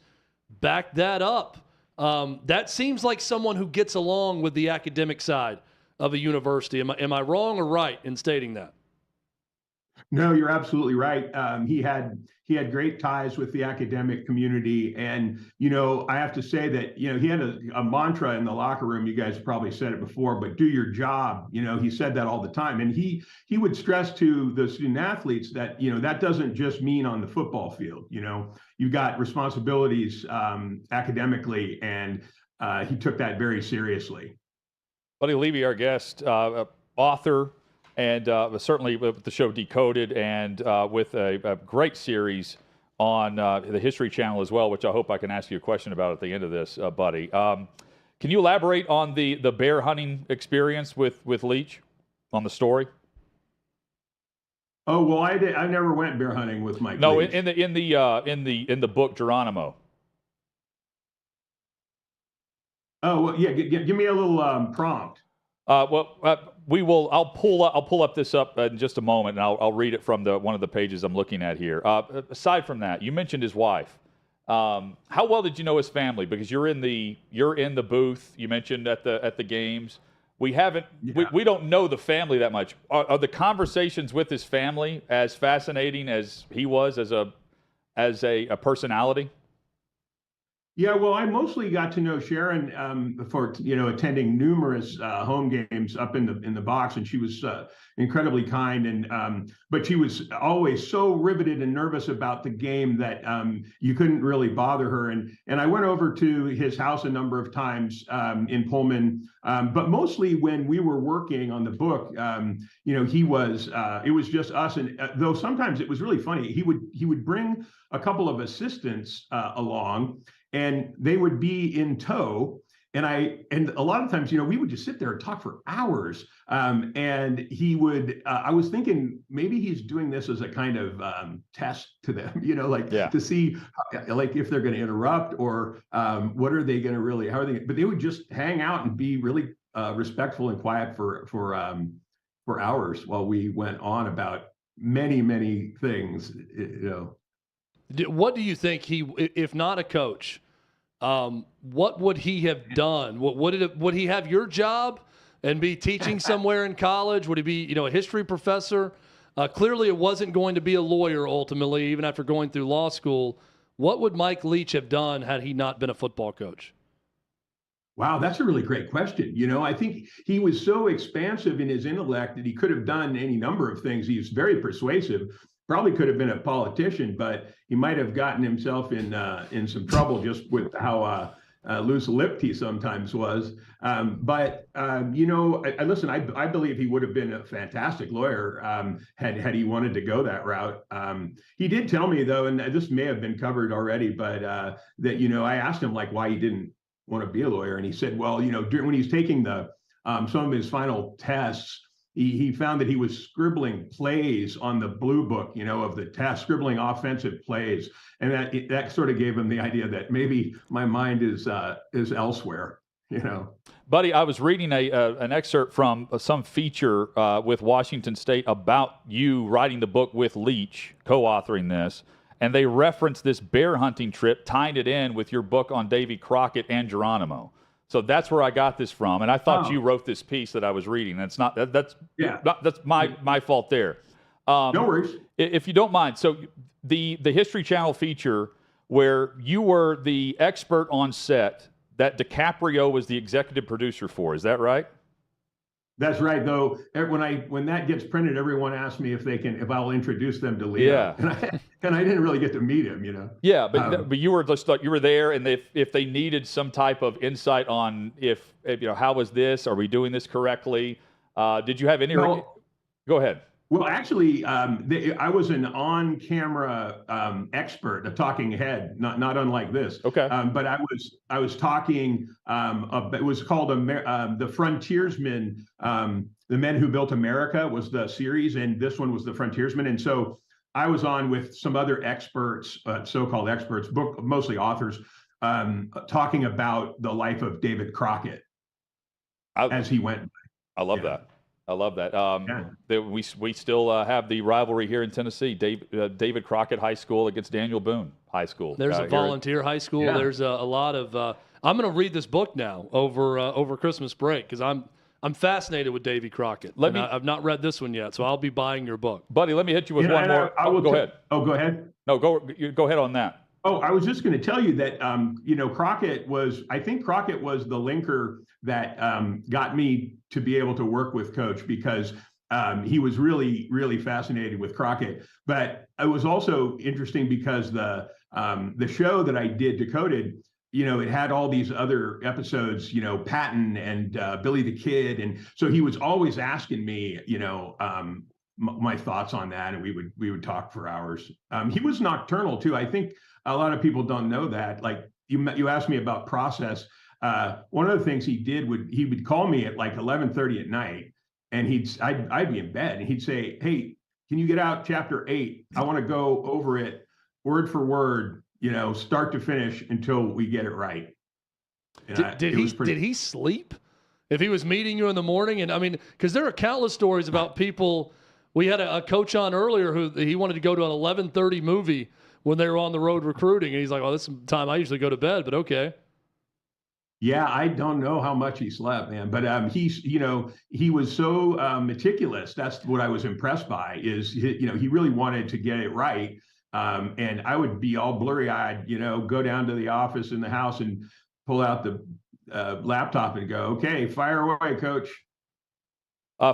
C: backed that up. That seems like someone who gets along with the academic side of a university. Am I wrong or right in stating that?
Q: No, you're absolutely right. He had great ties with the academic community, and I have to say that he had a mantra in the locker room. You guys probably said it before, but do your job. He said that all the time, and he would stress to the student athletes that that doesn't just mean on the football field. You've got responsibilities academically, and he took that very seriously.
B: Buddy Levy, our guest, author. And certainly with the show Decoded, and with a great series on the History Channel as well, which I hope I can ask you a question about at the end of this, Buddy. Can you elaborate on the bear hunting experience with Leach, on the story?
Q: Oh well, I never went bear hunting with Mike.
B: No,
Q: Leach.
B: in the book Geronimo.
Q: Oh well, yeah. Give me a little prompt.
B: I'll pull up this up in just a moment, and I'll read it from one of the pages I'm looking at here. Aside from that, you mentioned his wife. How well did you know his family? Because you're in the booth. You mentioned at the games. We don't know the family that much. Are the conversations with his family as fascinating as he was as a personality?
Q: Yeah, well, I mostly got to know Sharon for attending numerous home games up in the box, and she was incredibly kind. And but she was always so riveted and nervous about the game that you couldn't really bother her. And I went over to his house a number of times in Pullman, but mostly when we were working on the book. He was it was just us, and though sometimes it was really funny. He would bring a couple of assistants along, and they would be in tow. And a lot of times, we would just sit there and talk for hours. And he would, I was thinking maybe he's doing this as a kind of test to them, to see like if they're going to interrupt or what are they going to really, how are they, but they would just hang out and be really respectful and quiet for hours while we went on about many, many things,
C: What do you think if not a coach, what would he have done? Would he have your job and be teaching somewhere in college? Would he be, a history professor? Clearly it wasn't going to be a lawyer ultimately, even after going through law school. What would Mike Leach have done had he not been a football coach?
Q: Wow, that's a really great question. I think he was so expansive in his intellect that he could have done any number of things. He was very persuasive. Probably could have been a politician, but he might have gotten himself in some trouble just with how loose-lipped he sometimes was. Listen, I believe he would have been a fantastic lawyer had he wanted to go that route. He did tell me though, and this may have been covered already, but that I asked him like why he didn't want to be a lawyer, and he said, well, when he's taking some of his final tests. He found that he was scribbling plays on the blue book, of the test, scribbling offensive plays, and that sort of gave him the idea that maybe my mind is elsewhere,
B: Buddy, I was reading an excerpt from some feature with Washington State about you writing the book with Leach, co-authoring this, and they referenced this bear hunting trip, tying it in with your book on Davy Crockett and Geronimo. So that's where I got this from, and I thought you wrote this piece that I was reading. That's my fault there.
Q: No worries.
B: If you don't mind, so the History Channel feature where you were the expert on set that DiCaprio was the executive producer for, is that right?
Q: That's right. Though when that gets printed, everyone asks me if I'll introduce them to Leo.
B: Yeah.
Q: And I didn't really get to meet him,
B: Yeah, but you were there, and if they needed some type of insight on if how was this? Are we doing this correctly? Did you have any? Go ahead.
Q: Well, actually, I was an on-camera expert, a talking head, not unlike this.
B: Okay.
Q: But I was talking. It was called the Frontiersmen. The Men Who Built America was the series, and this one was the Frontiersmen. And so I was on with some other experts, so-called experts, mostly authors, talking about the life of David Crockett as he went.
B: I love that. I love that. We still have the rivalry here in Tennessee. David Crockett High School against Daniel Boone High School.
C: There's a volunteer high school. Yeah. There's a lot of. I'm going to read this book now over Christmas break because I'm fascinated with Davy Crockett. I've not read this one yet, so I'll be buying your book.
B: Buddy, let me hit you with one more. Go ahead.
Q: Oh, go ahead.
B: No, go ahead on that.
Q: Oh, I was just going to tell you that Crockett was the linker that got me to be able to work with Coach because he was really, really fascinated with Crockett. But it was also interesting because the show that I did, Decoded, it had all these other episodes, Patton and Billy the Kid, and so he was always asking me, my thoughts on that, and we would talk for hours. He was nocturnal too. I think a lot of people don't know that. Like you asked me about process. One of the things he did he would call me at like 11:30 at night, and I'd be in bed, and he'd say, "Hey, can you get out chapter 8? I want to go over it word for word, start to finish until we get it right."
C: Did he sleep? If he was meeting you in the morning, and I mean, because there are countless stories about people. We had a coach on earlier who he wanted to go to an 11:30 movie when they were on the road recruiting, and he's like, "Oh, this is the time I usually go to bed, but okay."
Q: Yeah, I don't know how much he slept, man, but he was so meticulous. That's what I was impressed by. He really wanted to get it right. And I would be all blurry-eyed, go down to the office in the house and pull out the laptop and go, okay, fire away, coach.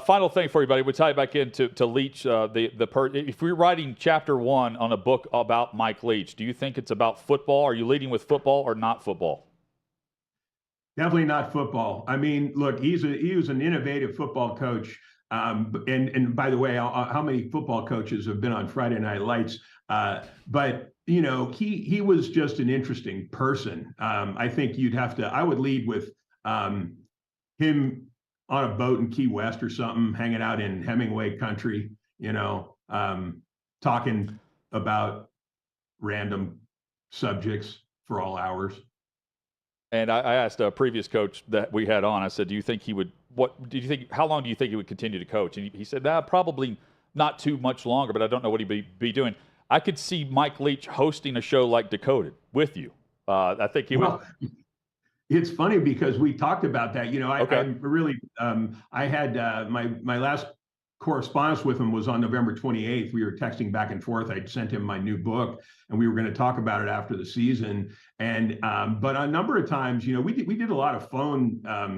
B: Final thing for you, buddy. We'll tie it back into Leach. If we're writing chapter 1 on a book about Mike Leach, do you think it's about football? Are you leading with football or not football?
Q: Definitely not football. I mean, look, he was an innovative football coach. And by the way, how many football coaches have been on Friday Night Lights? But he was just an interesting person. I think I would lead with him on a boat in Key West or something, hanging out in Hemingway country, talking about random subjects for all hours.
B: And I asked a previous coach that we had on, I said, how long do you think he would continue to coach? And he said, probably not too much longer, but I don't know what he'd be doing. I could see Mike Leach hosting a show like Decoded with you. I think he would.
Q: It's funny because we talked about that. I had my last correspondence with him was on November 28th. We were texting back and forth. I sent him my new book, and we were going to talk about it after the season. And but a number of times, we did a lot of phone, a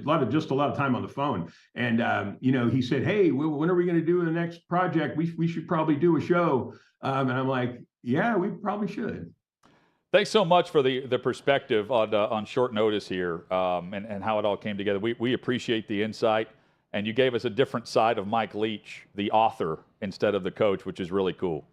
Q: lot of time on the phone. And he said, "Hey, when are we going to do the next project? We should probably do a show." And I'm like, "Yeah, we probably should."
B: Thanks so much for the perspective on short notice here and how it all came together. We appreciate the insight, and you gave us a different side of Mike Leach, the author, instead of the coach, which is really cool.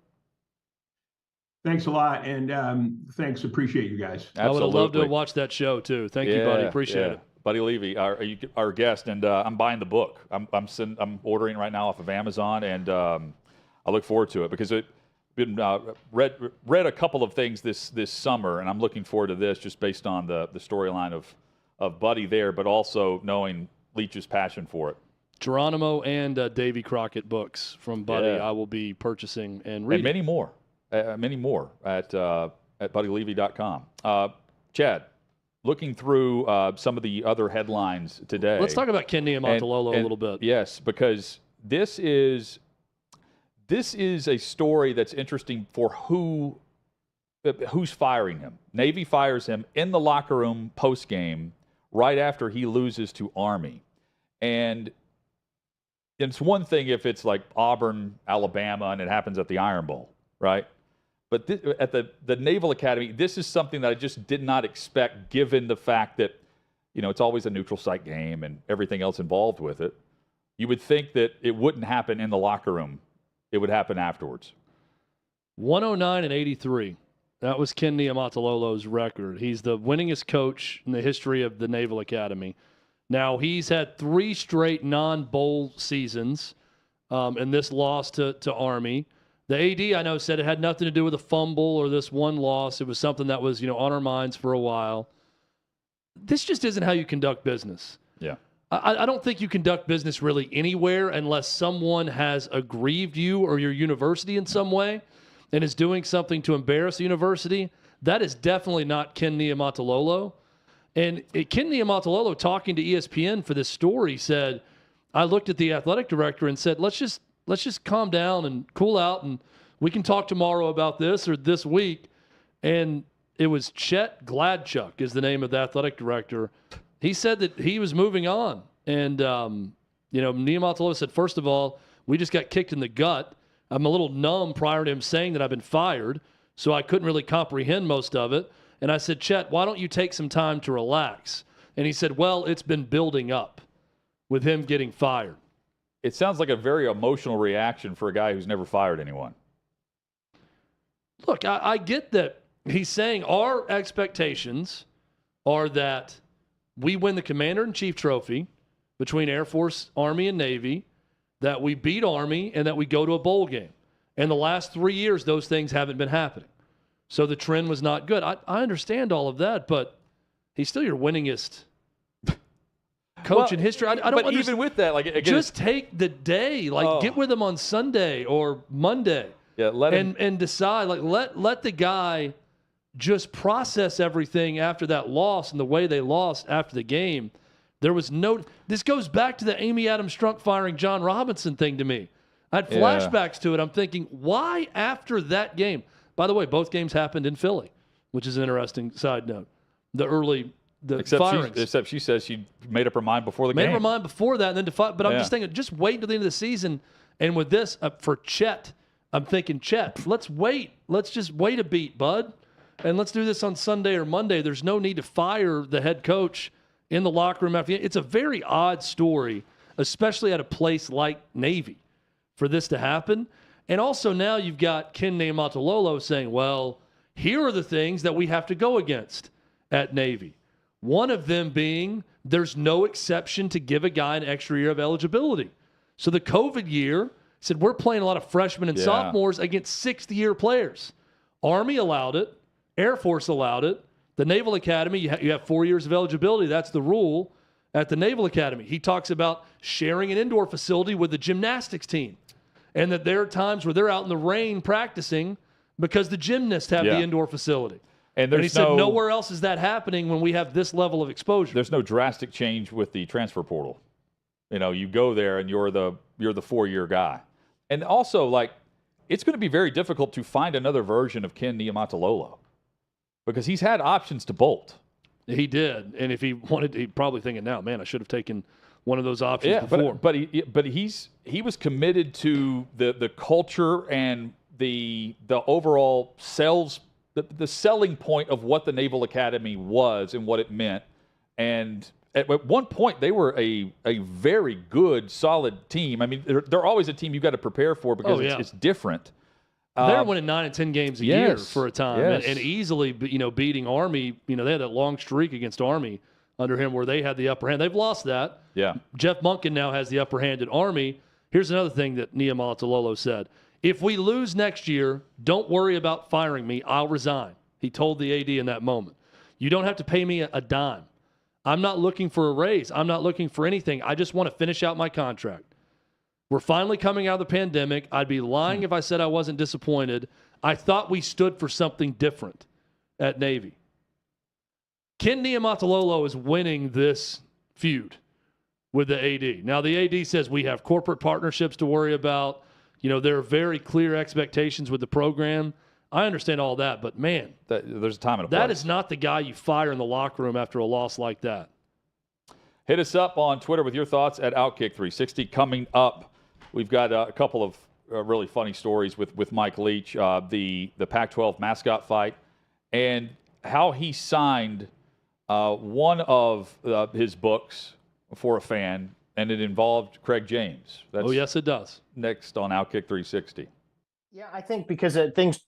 Q: Thanks a lot, and thanks. Appreciate you guys.
B: Absolutely.
C: I would have loved to watch that show too. Thank you, buddy. Appreciate it.
B: Buddy Levy, our guest, and I'm buying the book. I'm ordering right now off of Amazon, and I look forward to it because been read a couple of things this summer, and I'm looking forward to this just based on the storyline of Buddy there, but also knowing Leach's passion for it.
C: Geronimo and Davy Crockett books from Buddy I will be purchasing and reading.
B: And many more at buddylevy.com. Chad, looking through some of the other headlines today.
C: Let's talk about Ken Niumatalolo a little bit.
B: Yes, because this is a story that's interesting for who's firing him. Navy fires him in the locker room post-game right after he loses to Army. And it's one thing if it's like Auburn, Alabama, and it happens at the Iron Bowl, right? But at the Naval Academy, this is something that I just did not expect given the fact that, it's always a neutral site game and everything else involved with it. You would think that it wouldn't happen in the locker room. It would happen afterwards.
C: 109-83. That was Ken Niumatalolo's record. He's the winningest coach in the history of the Naval Academy. Now, he's had 3 straight non-bowl seasons, and this loss to Army. The AD, I know, said it had nothing to do with a fumble or this one loss. It was something that was, on our minds for a while. This just isn't how you conduct business.
B: Yeah.
C: I don't think you conduct business really anywhere unless someone has aggrieved you or your university in some way and is doing something to embarrass the university. That is definitely not Ken Niumatalolo. And Ken Niumatalolo, talking to ESPN for this story, said, I looked at the athletic director and said, let's just calm down and cool out, and we can talk tomorrow about this or this week. And it was Chet Gladchuk is the name of the athletic director. He said that he was moving on. And, Niumatalolo said, first of all, we just got kicked in the gut. I'm a little numb prior to him saying that I've been fired, so I couldn't really comprehend most of it. And I said, Chet, why don't you take some time to relax? And he said, well, it's been building up with him getting fired.
B: It sounds like a very emotional reaction for a guy who's never fired anyone.
C: Look, I get that he's saying our expectations are that we win the Commander-in-Chief trophy between Air Force, Army, and Navy, that we beat Army, and that we go to a bowl game. And the last 3 years, those things haven't been happening. So the trend was not good. I understand all of that, but he's still your winningest coach in history. I don't understand.
B: Even with that,
C: just take the day. Get with him on Sunday or Monday.
B: Yeah, let him
C: and decide. Let the guy just process everything after that loss and the way they lost after the game. There was no. This goes back to the Amy Adams Strunk firing John Robinson thing to me. I had flashbacks to it. I'm thinking, why after that game? By the way, both games happened in Philly, which is an interesting side note. The firings.
B: Except she says she made up her mind before the game.
C: Made up her mind before that, and then but I'm just thinking, just wait until the end of the season. And with this, for Chet, I'm thinking, Chet, let's wait. Let's just wait a beat, bud. And let's do this on Sunday or Monday. There's no need to fire the head coach in the locker room. It's a very odd story, especially at a place like Navy, for this to happen. And also now you've got Ken Niumatalolo saying, well, here are the things that we have to go against at Navy. One of them being there's no exception to give a guy an extra year of eligibility. So the COVID year said we're playing a lot of freshmen and sophomores against sixth-year players. Army allowed it. Air Force allowed it. The Naval Academy, you have 4 years of eligibility. That's the rule at the Naval Academy. He talks about sharing an indoor facility with the gymnastics team, and that there are times where they're out in the rain practicing because the gymnasts have the indoor facility. And he said nowhere else is that happening when we have this level of exposure.
B: There's no drastic change with the transfer portal. You go there and you're the 4-year guy. And also, it's going to be very difficult to find another version of Ken Niumatalolo because he's had options to bolt.
C: He did. And if he wanted, he'd probably thinking now, man, I should have taken one of those options before.
B: But he was committed to the culture and the overall sales, the selling point of what the Naval Academy was and what it meant. And at one point, they were a very good, solid team. I mean, they're always a team you've got to prepare for because it's different.
C: They're winning 9 and 10 games a year for a time, and easily, beating Army. They had that long streak against Army under him where they had the upper hand. They've lost that.
B: Yeah.
C: Jeff Monken now has the upper hand at Army. Here's another thing that Niumatalolo said. If we lose next year, don't worry about firing me. I'll resign. He told the AD in that moment. You don't have to pay me a dime. I'm not looking for a raise. I'm not looking for anything. I just want to finish out my contract. We're finally coming out of the pandemic. I'd be lying if I said I wasn't disappointed. I thought we stood for something different at Navy. Ken Niumatalolo is winning this feud with the AD. Now, the AD says we have corporate partnerships to worry about. There are very clear expectations with the program. I understand all that, but man,
B: there's a time and a place.
C: That is not the guy you fire in the locker room after a loss like that.
B: Hit us up on Twitter with your thoughts at OutKick360. Coming up, we've got a couple of really funny stories with Mike Leach, the Pac-12 mascot fight, and how he signed one of his books for a fan, and it involved Craig James.
C: Yes, it does.
B: Next on OutKick 360.
F: Yeah, I think because things,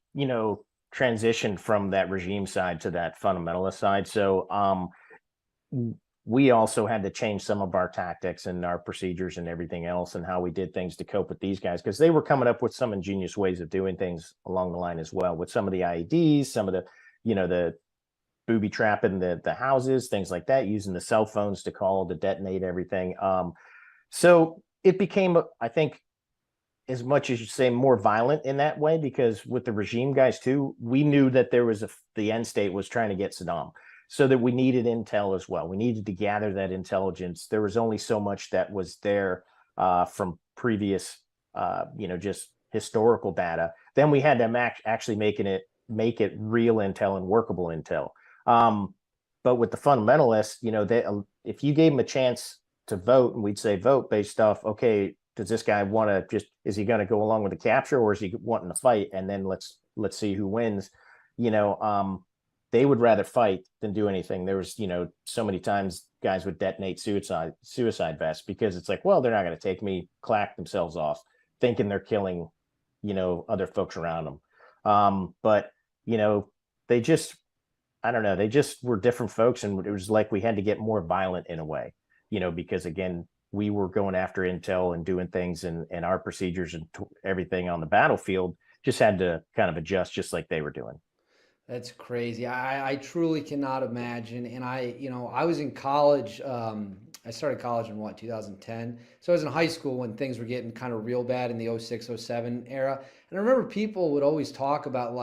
F: transitioned from that regime side to that fundamentalist side. So we also had to change some of our tactics and our procedures and everything else and how we did things to cope with these guys because they were coming up with some ingenious ways of doing things along the line as well with some of the IEDs, some of the, the booby trapping the houses, things like that, using the cell phones to call to detonate everything. So it became, I think, as much as you say, more violent in that way, because with the regime guys too, we knew that there was the end state was trying to get Saddam, so that we needed intel as well. We needed to gather that intelligence. There was only so much that was there from previous, just historical data. Then we had to actually make it real intel and workable intel. But with the fundamentalists, if you gave them a chance to vote, and we'd say vote based off, okay, does this guy want to is he going to go along with the capture or is he wanting to fight? And then let's see who wins. They would rather fight than do anything. There was, so many times guys would detonate suicide vests because it's like, well, they're not going to take me, clack themselves off, thinking they're killing, other folks around them. But, they just, I don't know, they just were different folks. And it was like we had to get more violent in a way, because again, we were going after intel and doing things and our procedures and everything on the battlefield just had to kind of adjust just like they were doing.
E: That's crazy. I truly cannot imagine. And I was in college. I started college in 2010. So I was in high school when things were getting kind of real bad in the 06, 07 era. And I remember people would always talk about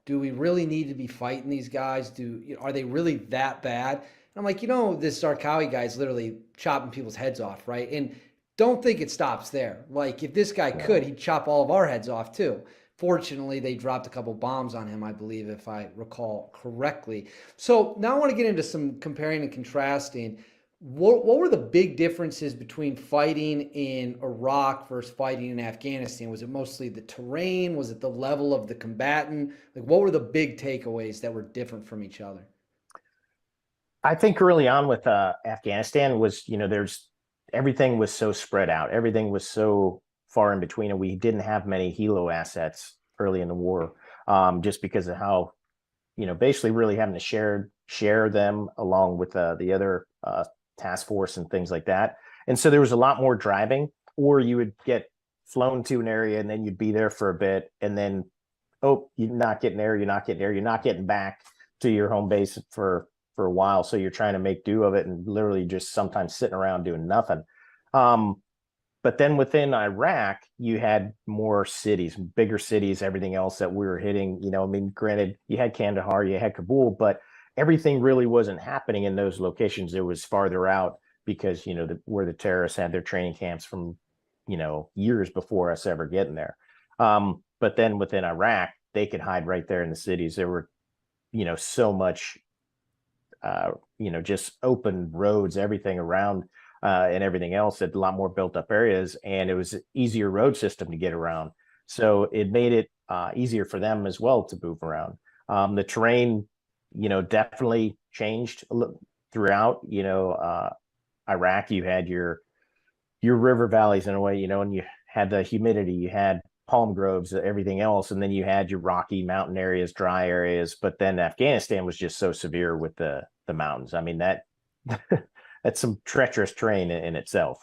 E: do we really need to be fighting these guys? Are they really that bad? I'm like, this Zarqawi guy is literally chopping people's heads off, right? And don't think it stops there. Like, if this guy could, he'd chop all of our heads off too. Fortunately, they dropped a couple bombs on him, I believe, if I recall correctly. So now I want to get into some comparing and contrasting. What were the big differences between fighting in Iraq versus fighting in Afghanistan? Was it mostly the terrain? Was it the level of the combatant? Like, what were the big takeaways that were different from each other?
F: I think early on with Afghanistan was, everything was so spread out. Everything was so far in between, and we didn't have many helo assets early in the war, just because of how, basically really having to share them along with the other task force and things like that. And so there was a lot more driving, or you would get flown to an area and then you'd be there for a bit, and then, oh, you're not getting there, you're not getting back to your home base for a while. So you're trying to make do of it and literally just sometimes sitting around doing nothing. But then within Iraq, you had more cities, bigger cities, everything else that we were hitting. Granted, you had Kandahar, you had Kabul, but everything really wasn't happening in those locations. It was farther out because, where the terrorists had their training camps from, years before us ever getting there. But then within Iraq, they could hide right there in the cities. There were, so much, just open roads, everything around. And everything else, at a lot more built up areas, and it was an easier road system to get around. So it made it easier for them as well to move around. The terrain, definitely changed throughout. Iraq, you had your river valleys in a way, and you had the humidity, you had palm groves, everything else, and then you had your rocky mountain areas, dry areas. But then Afghanistan was just so severe with the mountains. I mean, that that's some treacherous terrain in itself.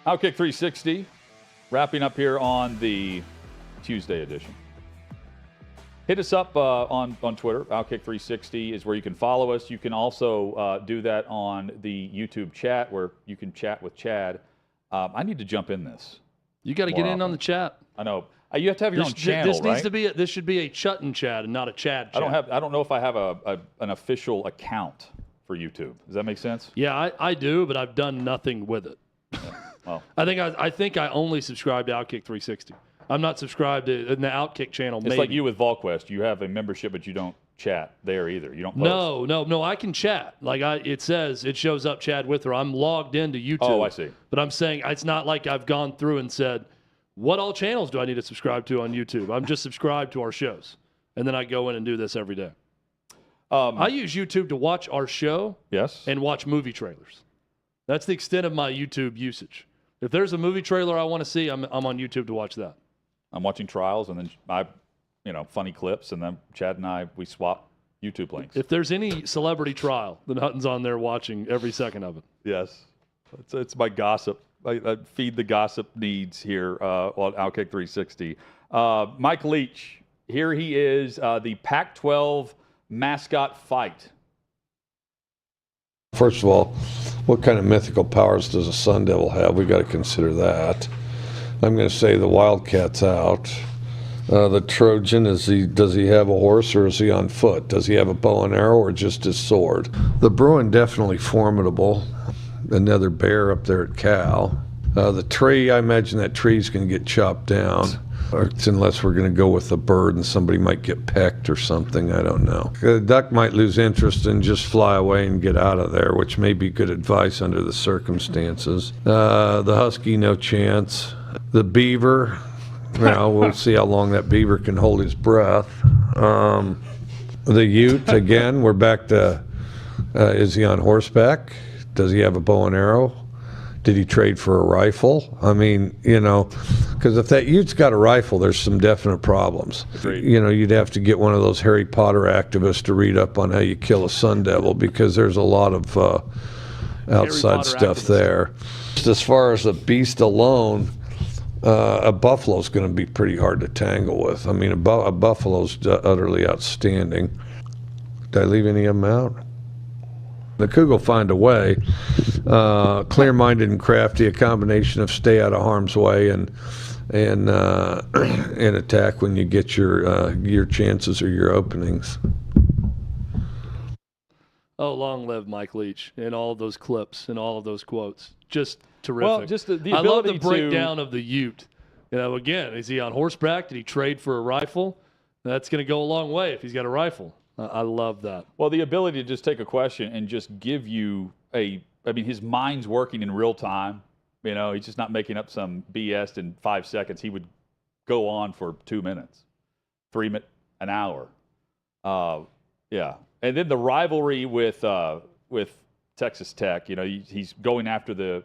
B: OutKick 360, wrapping up here on the Tuesday edition. Hit us up on Twitter. OutKick 360 is where you can follow us. You can also do that on the YouTube chat where you can chat with Chad. I need to jump in this.
C: You got to get in on the chat.
B: I know. You have to have your own channel,
C: this needs to be this should be a Chutton Chad and not a Chad chat.
B: I don't know if I have an official account for YouTube. Does that make sense?
C: Yeah, I do, but I've done nothing with it.
B: Well,
C: I think I only subscribe to OutKick 360. I'm not subscribed to the OutKick channel.
B: It's like you with VolQuest. You have a membership, but you don't chat there either. You don't post.
C: No. I can chat. Like it shows up Chad Withrow. I'm logged into YouTube.
B: Oh, I see.
C: But I'm saying it's not like I've gone through and said, what all channels do I need to subscribe to on YouTube? I'm just subscribed to our shows. And then I go in and do this every day. I use YouTube to watch our show.
B: Yes.
C: And watch movie trailers. That's the extent of my YouTube usage. If there's a movie trailer I want to see, I'm on YouTube to watch that.
B: I'm watching trials, and then funny clips, and then Chad and I, we swap YouTube links.
C: If there's any celebrity trial, then Hutton's on there watching every second of it.
B: Yes. It's my gossip. I feed the gossip needs here on OutKick 360. Mike Leach, here he is, the Pac-12 mascot fight.
I: First of all, what kind of mythical powers does a Sun Devil have? We got to consider that. I'm going to say the Wildcat's out. The Trojan, does he have a horse or is he on foot? Does he have a bow and arrow or just his sword? The Bruin, definitely formidable. Another bear up there at Cal. The tree, I imagine that tree's going to get chopped down. Unless we're going to go with a bird and somebody might get pecked or something. I don't know. The duck might lose interest and just fly away and get out of there, which may be good advice under the circumstances. The husky, no chance. The beaver, we'll see how long that beaver can hold his breath. The ute, again, we're back to, is he on horseback? Does he have a bow and arrow? Did he trade for a rifle? I mean, because if that ute's got a rifle, there's some definite problems.
B: Agreed.
I: You'd have to get one of those Harry Potter activists to read up on how you kill a Sun Devil, because there's a lot of outside stuff there. Just as far as a beast alone, a buffalo's going to be pretty hard to tangle with. I mean, a buffalo's utterly outstanding. Did I leave any of them out? The Cougar will find a way. Clear-minded and crafty, a combination of stay out of harm's way and attack when you get your chances or your openings.
C: Oh, long live Mike Leach and all of those clips and all of those quotes. Just terrific.
B: Well, just the
C: I love the
B: ability
C: breakdown of the ute. Again, is he on horseback? Did he trade for a rifle? That's going to go a long way if he's got a rifle. I love that.
B: Well, the ability to just take a question and just give you his mind's working in real time. He's just not making up some BS in 5 seconds. He would go on for 2 minutes, 3 minutes, an hour. Yeah. And then the rivalry with Texas Tech, he's going after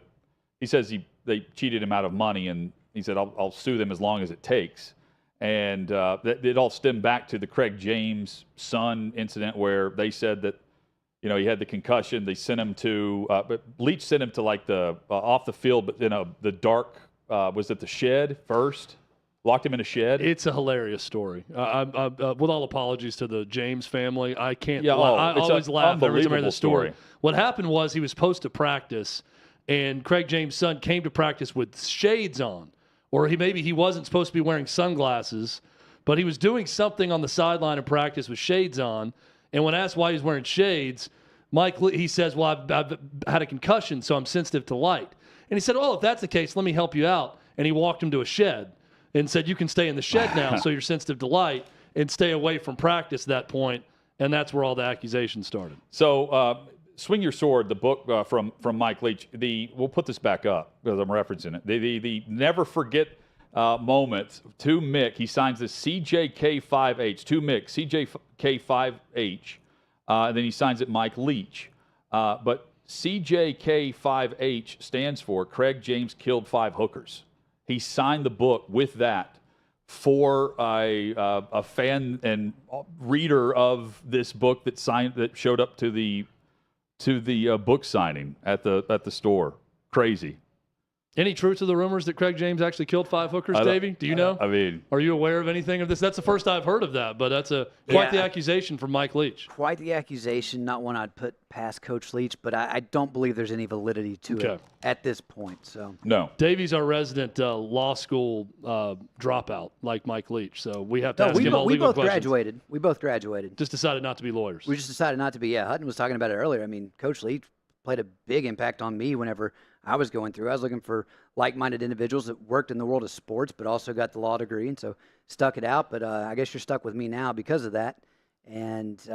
B: he says they cheated him out of money, and he said, I'll sue them as long as it takes. And it all stemmed back to the Craig James son incident, where they said that, he had the concussion. They sent him but Leach sent him to like the off the field, but the dark, was it the shed first? Locked him in a shed.
C: It's a hilarious story. With all apologies to the James family, I can't.
B: Yeah,
C: I always laugh every time I hear the
B: story.
C: story. What happened was he was supposed to practice, and Craig James' son came to practice with shades on. Or maybe he wasn't supposed to be wearing sunglasses, but he was doing something on the sideline in practice with shades on. And when asked why he was wearing shades, he says, well, I've had a concussion, so I'm sensitive to light. And he said, if that's the case, let me help you out. And he walked him to a shed and said, you can stay in the shed now so you're sensitive to light and stay away from practice at that point. And that's where all the accusations started.
B: So, Swing Your Sword, the book from Mike Leach. We'll put this back up because I'm referencing it. The never forget moment to Mick. He signs the CJK5H to Mick, CJK5H, and then he signs it Mike Leach. But CJK5H stands for Craig James Killed 5 Hookers. He signed the book with that for a fan and reader of this book that showed up to the book signing at the store. Crazy.
C: Any truth to the rumors that Craig James actually killed 5 hookers, Davey? Do you know?
B: I mean,
C: are you aware of anything of this? That's the first I've heard of that, but that's quite the accusation from Mike Leach.
J: Quite the accusation, not one I'd put past Coach Leach, but I don't believe there's any validity to it at this point. So
B: no.
C: Davey's our resident law school dropout, like Mike Leach. So we have to ask him all
J: we
C: legal
J: both
C: questions.
J: graduated. We both graduated.
C: Just decided not to be lawyers.
J: We just decided not to be. Yeah, Hutton was talking about it earlier. I mean, Coach Leach played a big impact on me whenever I was going through. I was looking for like-minded individuals that worked in the world of sports, but also got the law degree, and so stuck it out. But I guess you're stuck with me now because of that. And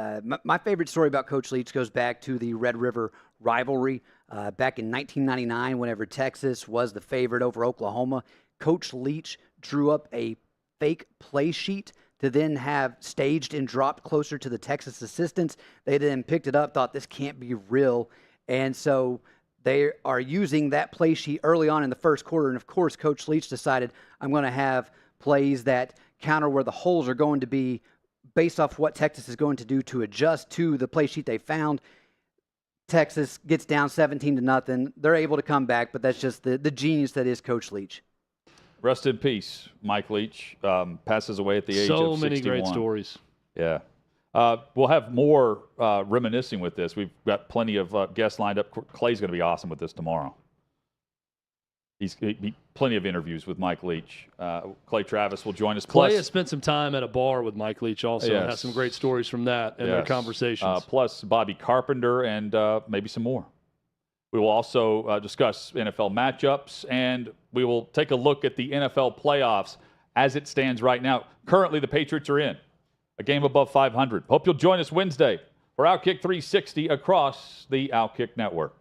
J: my favorite story about Coach Leach goes back to the Red River rivalry back in 1999, whenever Texas was the favorite over Oklahoma. Coach Leach drew up a fake play sheet to then have staged and dropped closer to the Texas assistants. They then picked it up, thought this can't be real, and so they are using that play sheet early on in the first quarter. And, of course, Coach Leach decided, I'm going to have plays that counter where the holes are going to be based off what Texas is going to do to adjust to the play sheet they found. Texas gets down 17-0. They're able to come back, but that's just the genius that is Coach Leach.
B: Rest in peace, Mike Leach. Passes away at the age of 61.
C: So many great stories.
B: Yeah. We'll have more reminiscing with this. We've got plenty of guests lined up. Clay's going to be awesome with this tomorrow. He's plenty of interviews with Mike Leach. Clay Travis will join us.
C: Clay has spent some time at a bar with Mike Leach also.
B: Yes.
C: And has some great stories from that and their conversations.
B: Plus Bobby Carpenter and maybe some more. We will also discuss NFL matchups, and we will take a look at the NFL playoffs as it stands right now. Currently, the Patriots are in a game above 500. Hope you'll join us Wednesday for OutKick 360 across the OutKick network.